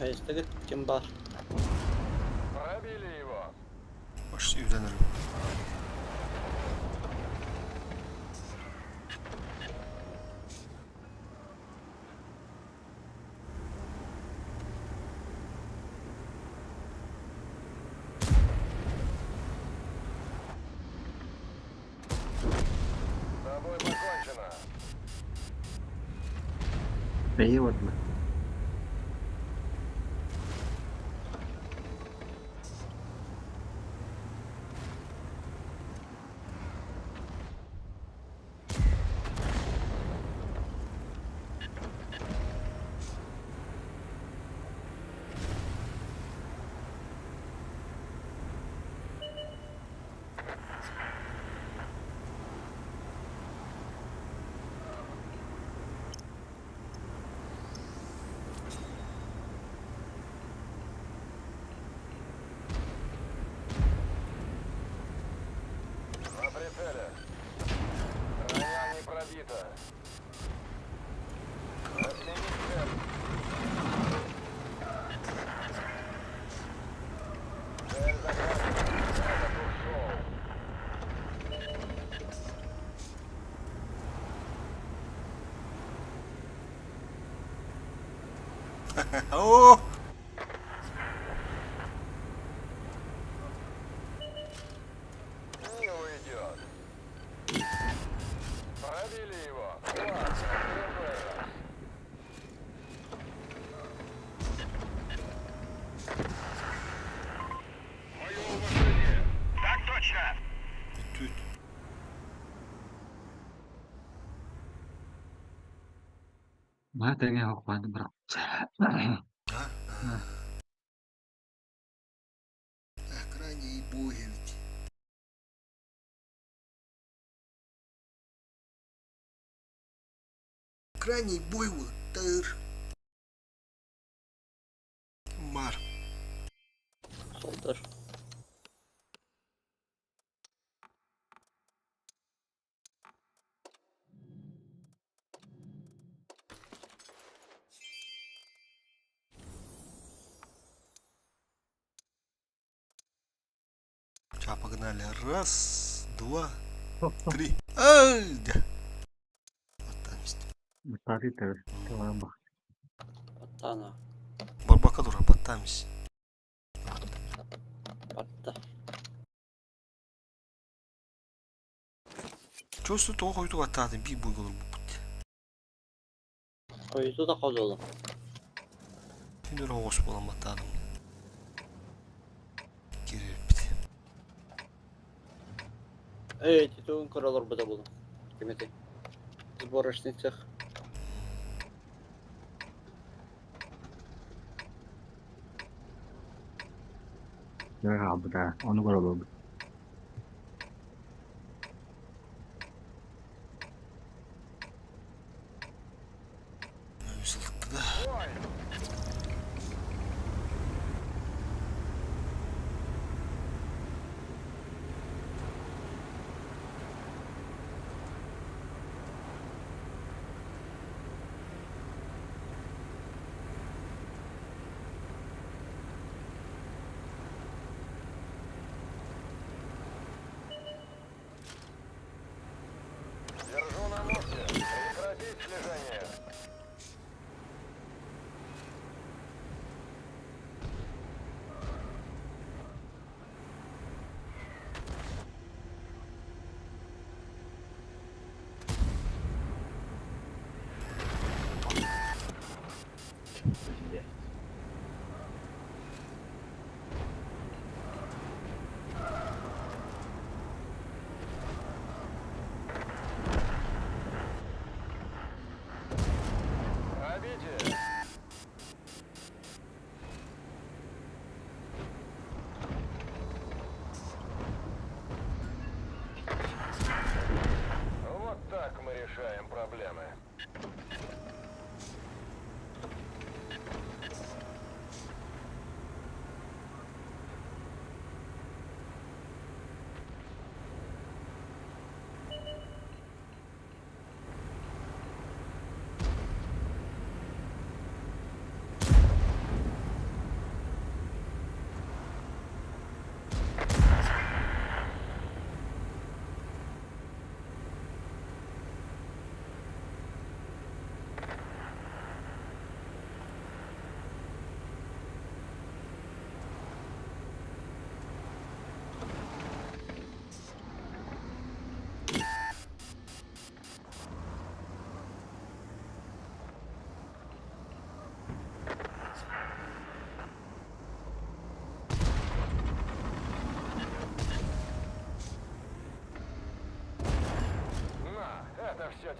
Хайстыгыт ким бар? Пробили его. Почти yüzden С тобой покончено. Привод ми. На прицеле. Броня не пробита. Отменить цель. Цель захвачена. Это Куршоу. О! Не уйдет. Пробили его. Ладно, другой раз. Мое уважение. Так точно. Tüt. Mä tengen hokkaan bra. А? Крайний бой ведь. Крайний бой вот тыр. Мар. Солдаш. Сейчас погнали. Раз, два, три. Ай! Да. Вот там есть. Тарите, талаба. Паттана. Барбакадура, подтамись. Патта. Чувствую, то хуй туда тады, би буй голубь. Койду да козолу. Şimdi hoş bulamadım. Girer bit. Эй, титун королор буда булу. Кемети. Сборочный цех. 내가 아부다. 어느 거로 봐. Üzüldü da. Держу на мушке. Прекратить слежение.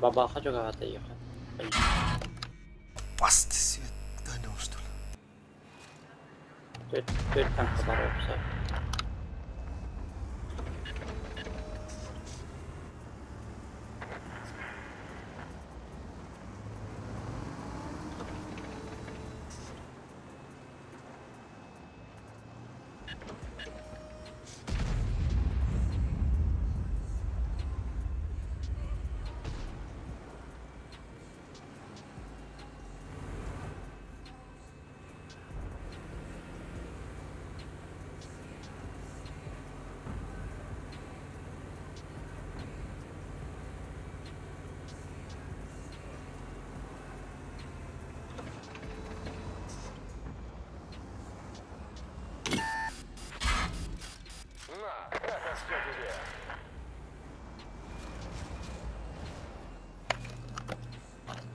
Бабаха жогата ехать. Басты свет. Гонял, что ли? Төрт танка бар опса.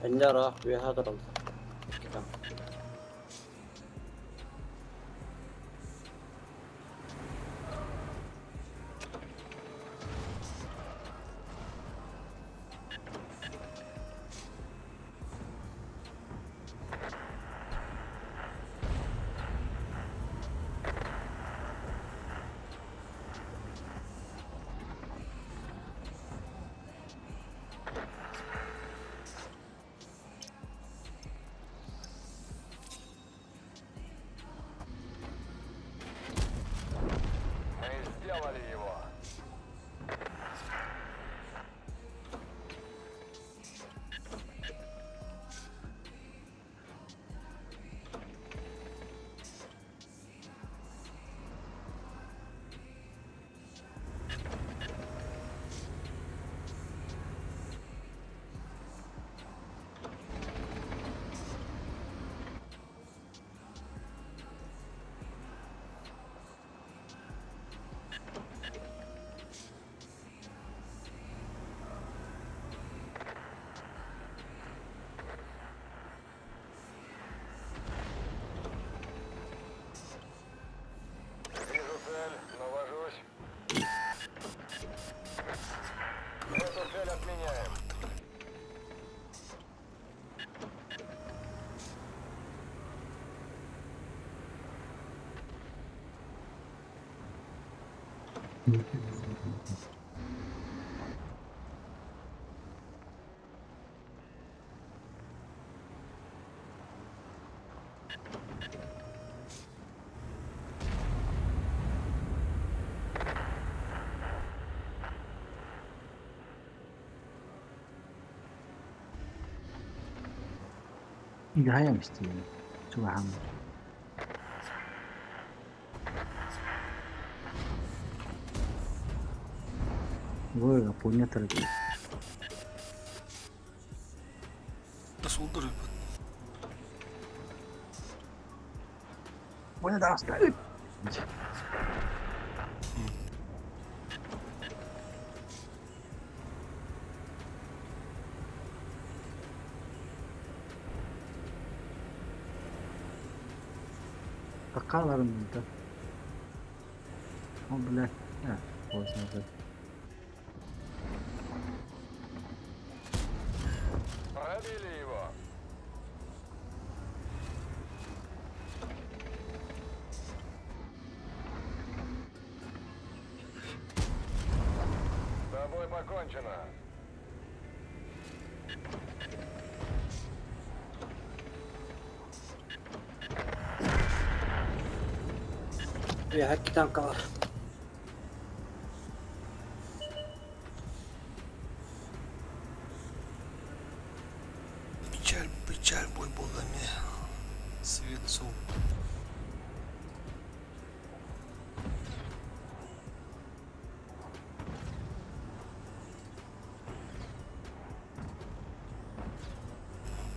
اللي راح بهذا الرمز. играем с теми чуваками. Вы оппоненты. Nasıl olur? Bueno, da оставить. Какаларымда. О, блядь. Вот назад. Пробили его. С тобой покончено. Ya hakki tanka var. Печаль, бой богами. Светцу.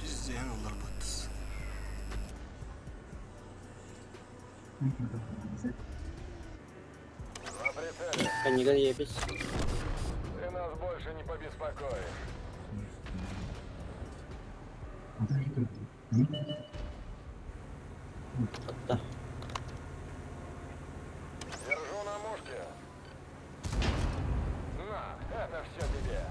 Пиздец, onlar batız. На прицеле. Канига ебись. Ты нас больше не побеспокоишь. Да. Держу на мушке. На, это все тебе.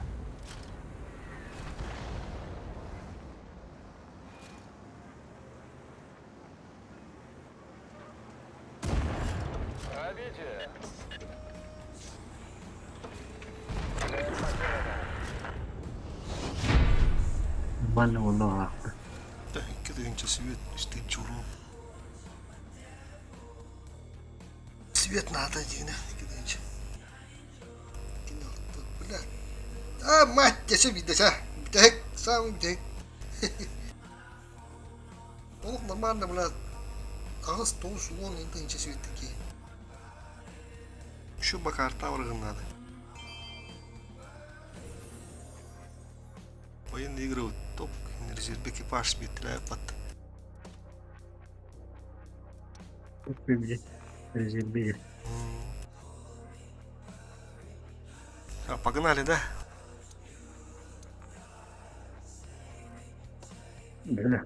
Vanne oldu ha. Да, кидываемся свет, стоит чуром. Свет надо, Дина, кидываемся. Бля. А, мать, я все видно, а? Так, сам так. О, нормально, бля. Ağız dolu su onun yanında ince sivittik. Şu bakarta vurgun надо. Военные игры, топ, резерв экипаж битля под. Çok bir rezil bir. А, погнали, да? Böyle.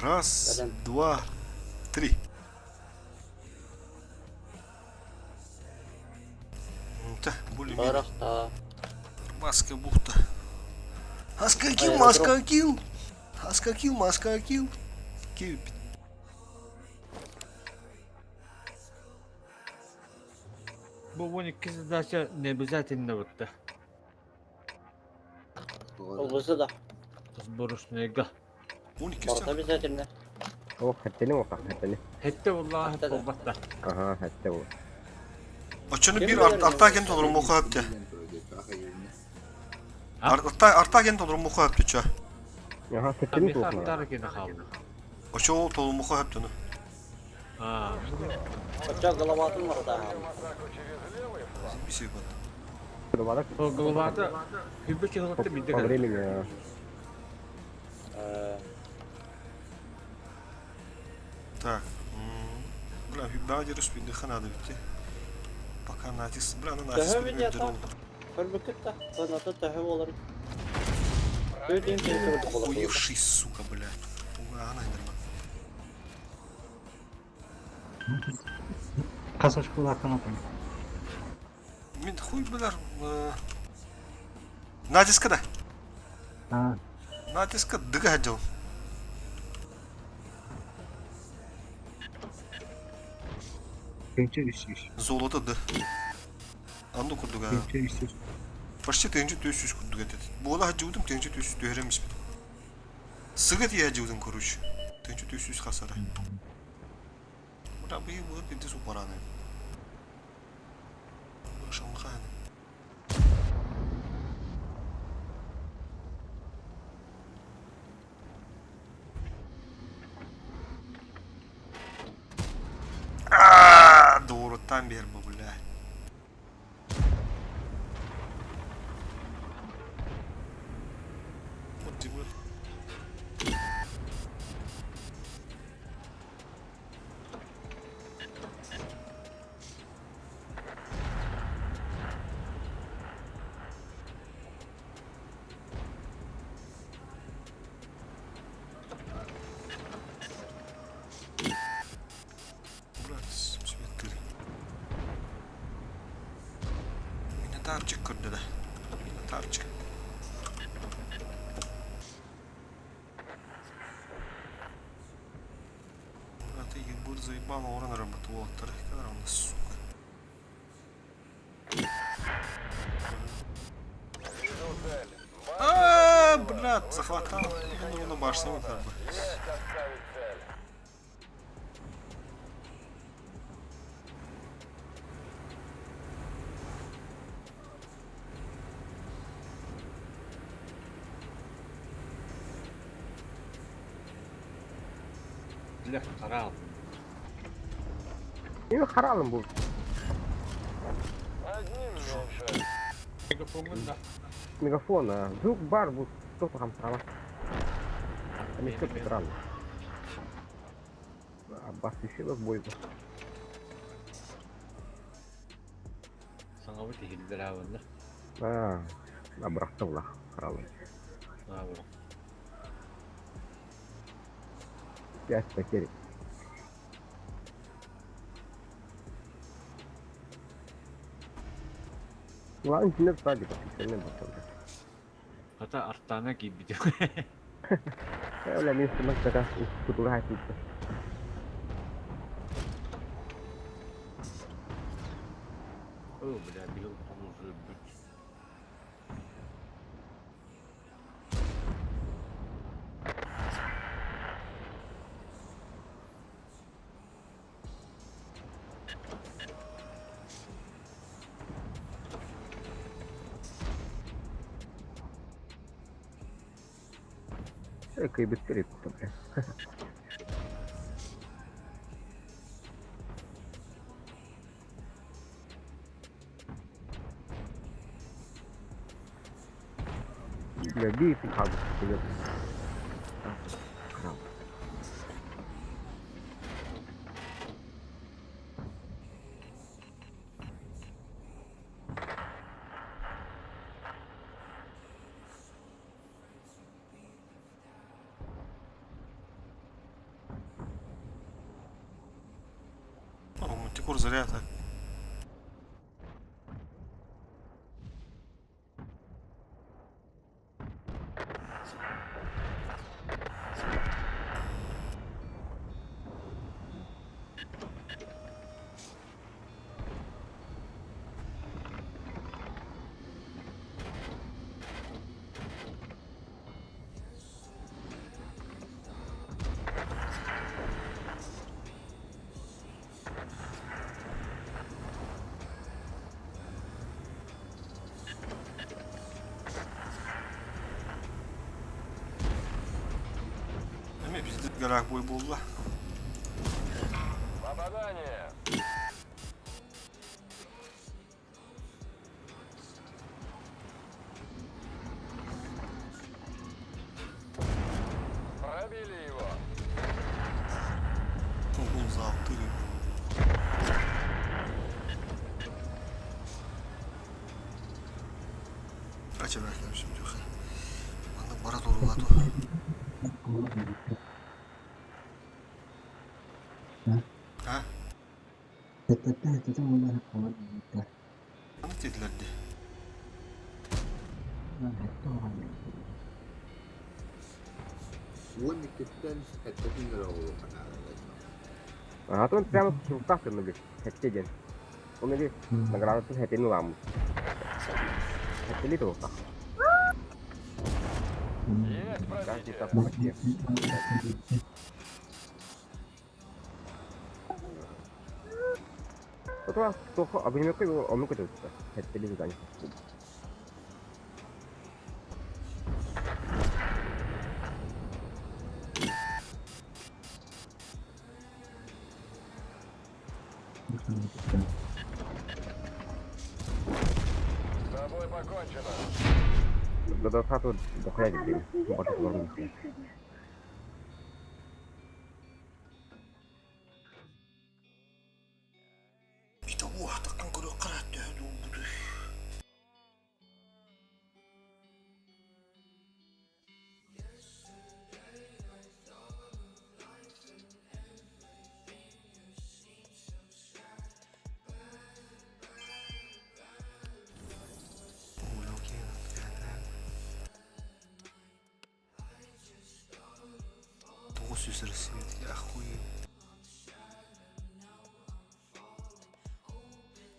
Раз, два, три. Так, более-менее. Барахта. Маска бухта. Аскакил, Аэродром. маскакил. Аскакил, маскакил. Киви. Bu 12 задача не обязательно вот да. Olgusu da. Сборочная. 12 Barta сяк. обязательно. O hatteni mi bakalım hatteni? Hette vallahi Hatta da. olmadı. Aha hatte bu. Açanı bir Bilmiyorum ya. arta agent olurum oku hapte. Arta agent olurum oku hapte ça. Aha hatteni Tabii mi bakalım? hatlar ki ne kaldı. Açı o tolum oku hapte onu. Ha. Koca glavatın var daha. Bir şey bak. Şurada bak. O globada hübbü çıkıntı bir По de. времени. а. Так. Бля, хибадер успех надо ведь. Пока натис, бля, на натис. Töhö video tam. Körbüküt de. Ben atı töhö olur. Ödeyim seni körbük olur. Охуевший, сука, блядь. Ага, нормально. Kasa şu arkana koy. Мен хуй, бля. Натиска да. Ha. Натиска дыга хаджал. Pençe üstüş. Золото да. Анду курдуга. Pençe üstüş. Почти тенжи төсүс курдуга дед. Була хаджуудым тенжи төсүс төһөремиш бит. Сыгыт я хаджуудым короче. Тенжи төсүс хасара. Бля, бый вот биде су параны. Шамхан. Doğrudan bir bu bile. Motivir. Burası svettir. Минотавчик курды да. Минотавчик. Ты ебут заебал, урон работал. Вторых кадров у нас, сука. Брат, захватал. Ну, на башне вот так бы. Lef karal. Yok haralım bu. Megafonun da. Мегафон, звук бар, bu кто-то там права. Там еще странно. Бас еще в бой. Sana bu tehlikeli havanda. Бıraktım la. Haralım. Ha bu. Gel beklerim. Ulan içinde sadece bakayım. Seninle bakalım. Hatta arttana gibi diyor. Öyle bir instrument da kutular hayatı. Oh bля, bir olur. Kıybet bir ettim. Bir isim kaldı. Мантикор зря так. Değil mi? Bizde galak boy buldu. Oğlum zaptı gibi. Kaça beklemişim diyor. Bana bara doğru var. Ha? Ne dediler de? Уонниктен хэттэтин дөрөөгөө Атон прямо сустав на би. Хэттэй ден. Умели наградatu хэтэн лам. Хэтли то. Каждый так хочет. Това toho abineko yo omiko to ta. Hеттeli gani. До хату доходить. Вот это. İşte bu takkan kuru karat ya bu. Süsür свет, я охуел.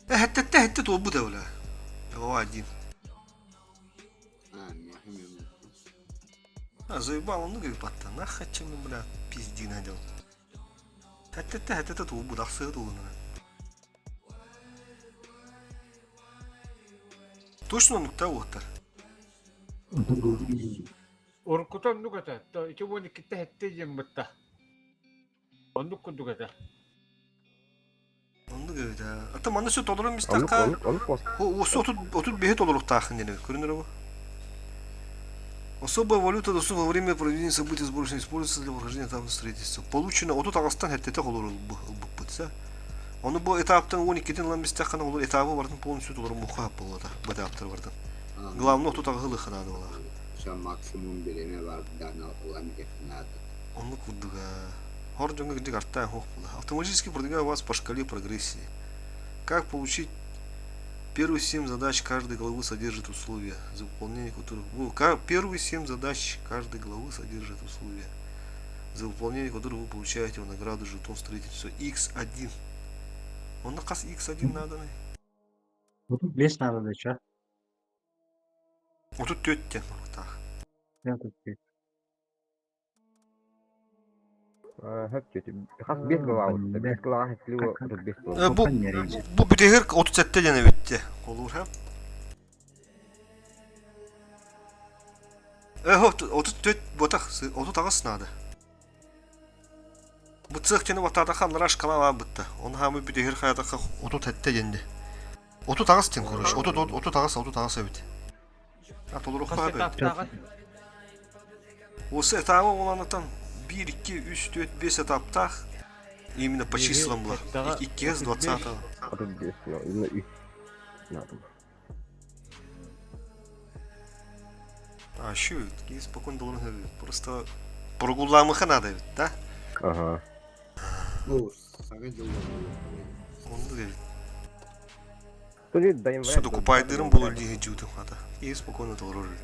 حتى توبو دولة هو один. Заебал, он говорит, патта, нахуй чем мы, бля, пизди надел. حتى توبو да сырдулна. Точно он того-то. Orkutan nukata. Ta iki bu nikte hette yembatta. Onduk kudukata. Onu говорит, а там она все толором мистака. O отут бегет толорох тахын дene. Көрінер bu. Особая валюта доступна во время проведения событий сборочно используется для прохождения этапа строительства. Получено отут Ağustan hette olur bu bitse. Onu bu etaptan 12'den lan mistaka olur etapı vardı полностью толор muha buldu. Bu etapta vardı. Главное отут ağılı xanadı ola. Максимум береме бар дана olan технада. Он кудуга. Хордунга где карта хохпуда. Автоматически продвигаю вас по шкале прогрессии. Как получить первые 7 задач каждой главы содержит условия, за выполнение которых... Первые 7 задач каждой главы содержат условия, за выполнение которых вы получаете в награду жетон строительства X1. Он наказ X1 надо. Вот тут лес надо начать. Вот тут тетя. Так. Я тут здесь. Hep has bir glava. Bir glava hepli o bir glava. Bu bütehir 37 gene bitti. Olur hem. 34 ботах, 30 тагыс надо. Bu цехтені ватада хамлараш калава бытта. Он хамы бүтегер хаятақа 30 тәтті денді. 30 тагыс тен көріш. 30 тагыс әбіт. Атолыр оққа Қасы әбіт. таптағы. Осы этабы оланытан 1, 2, 3, 4, 5 этаптақ именно по числам была. 2 с 20. Тут здесь, но именно их надо. А что это? Спокойно должен просто прогуламыха надо, да? Ага. О, сага жылдар. Он değil. Тут ведь даем вариант. Суды купайдырым болыр деген жутым хата. И спокойно должен.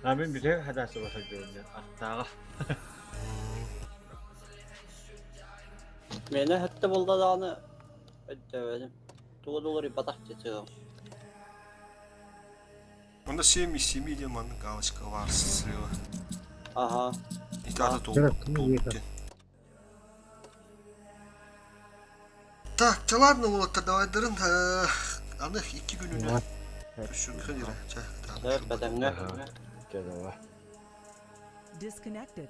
Амен біте хадасы баса жөнде. Аттағы. Mene hette bulda da anı ödemedim. Tuğ doları batak geçiyor. Onda 7 деманның галочка var слева. Aha. И тата толпуттен. Так, да ладно, вот давай дырын. Аны 2 gününe. Şu kadar. Evet bedenge. Disconnected.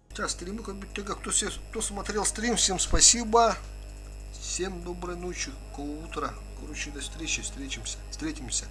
Сейчас стримы как будто кто смотрел стрим, всем спасибо. Всем доброй ночи, утра. Короче, до встречи, встретимся.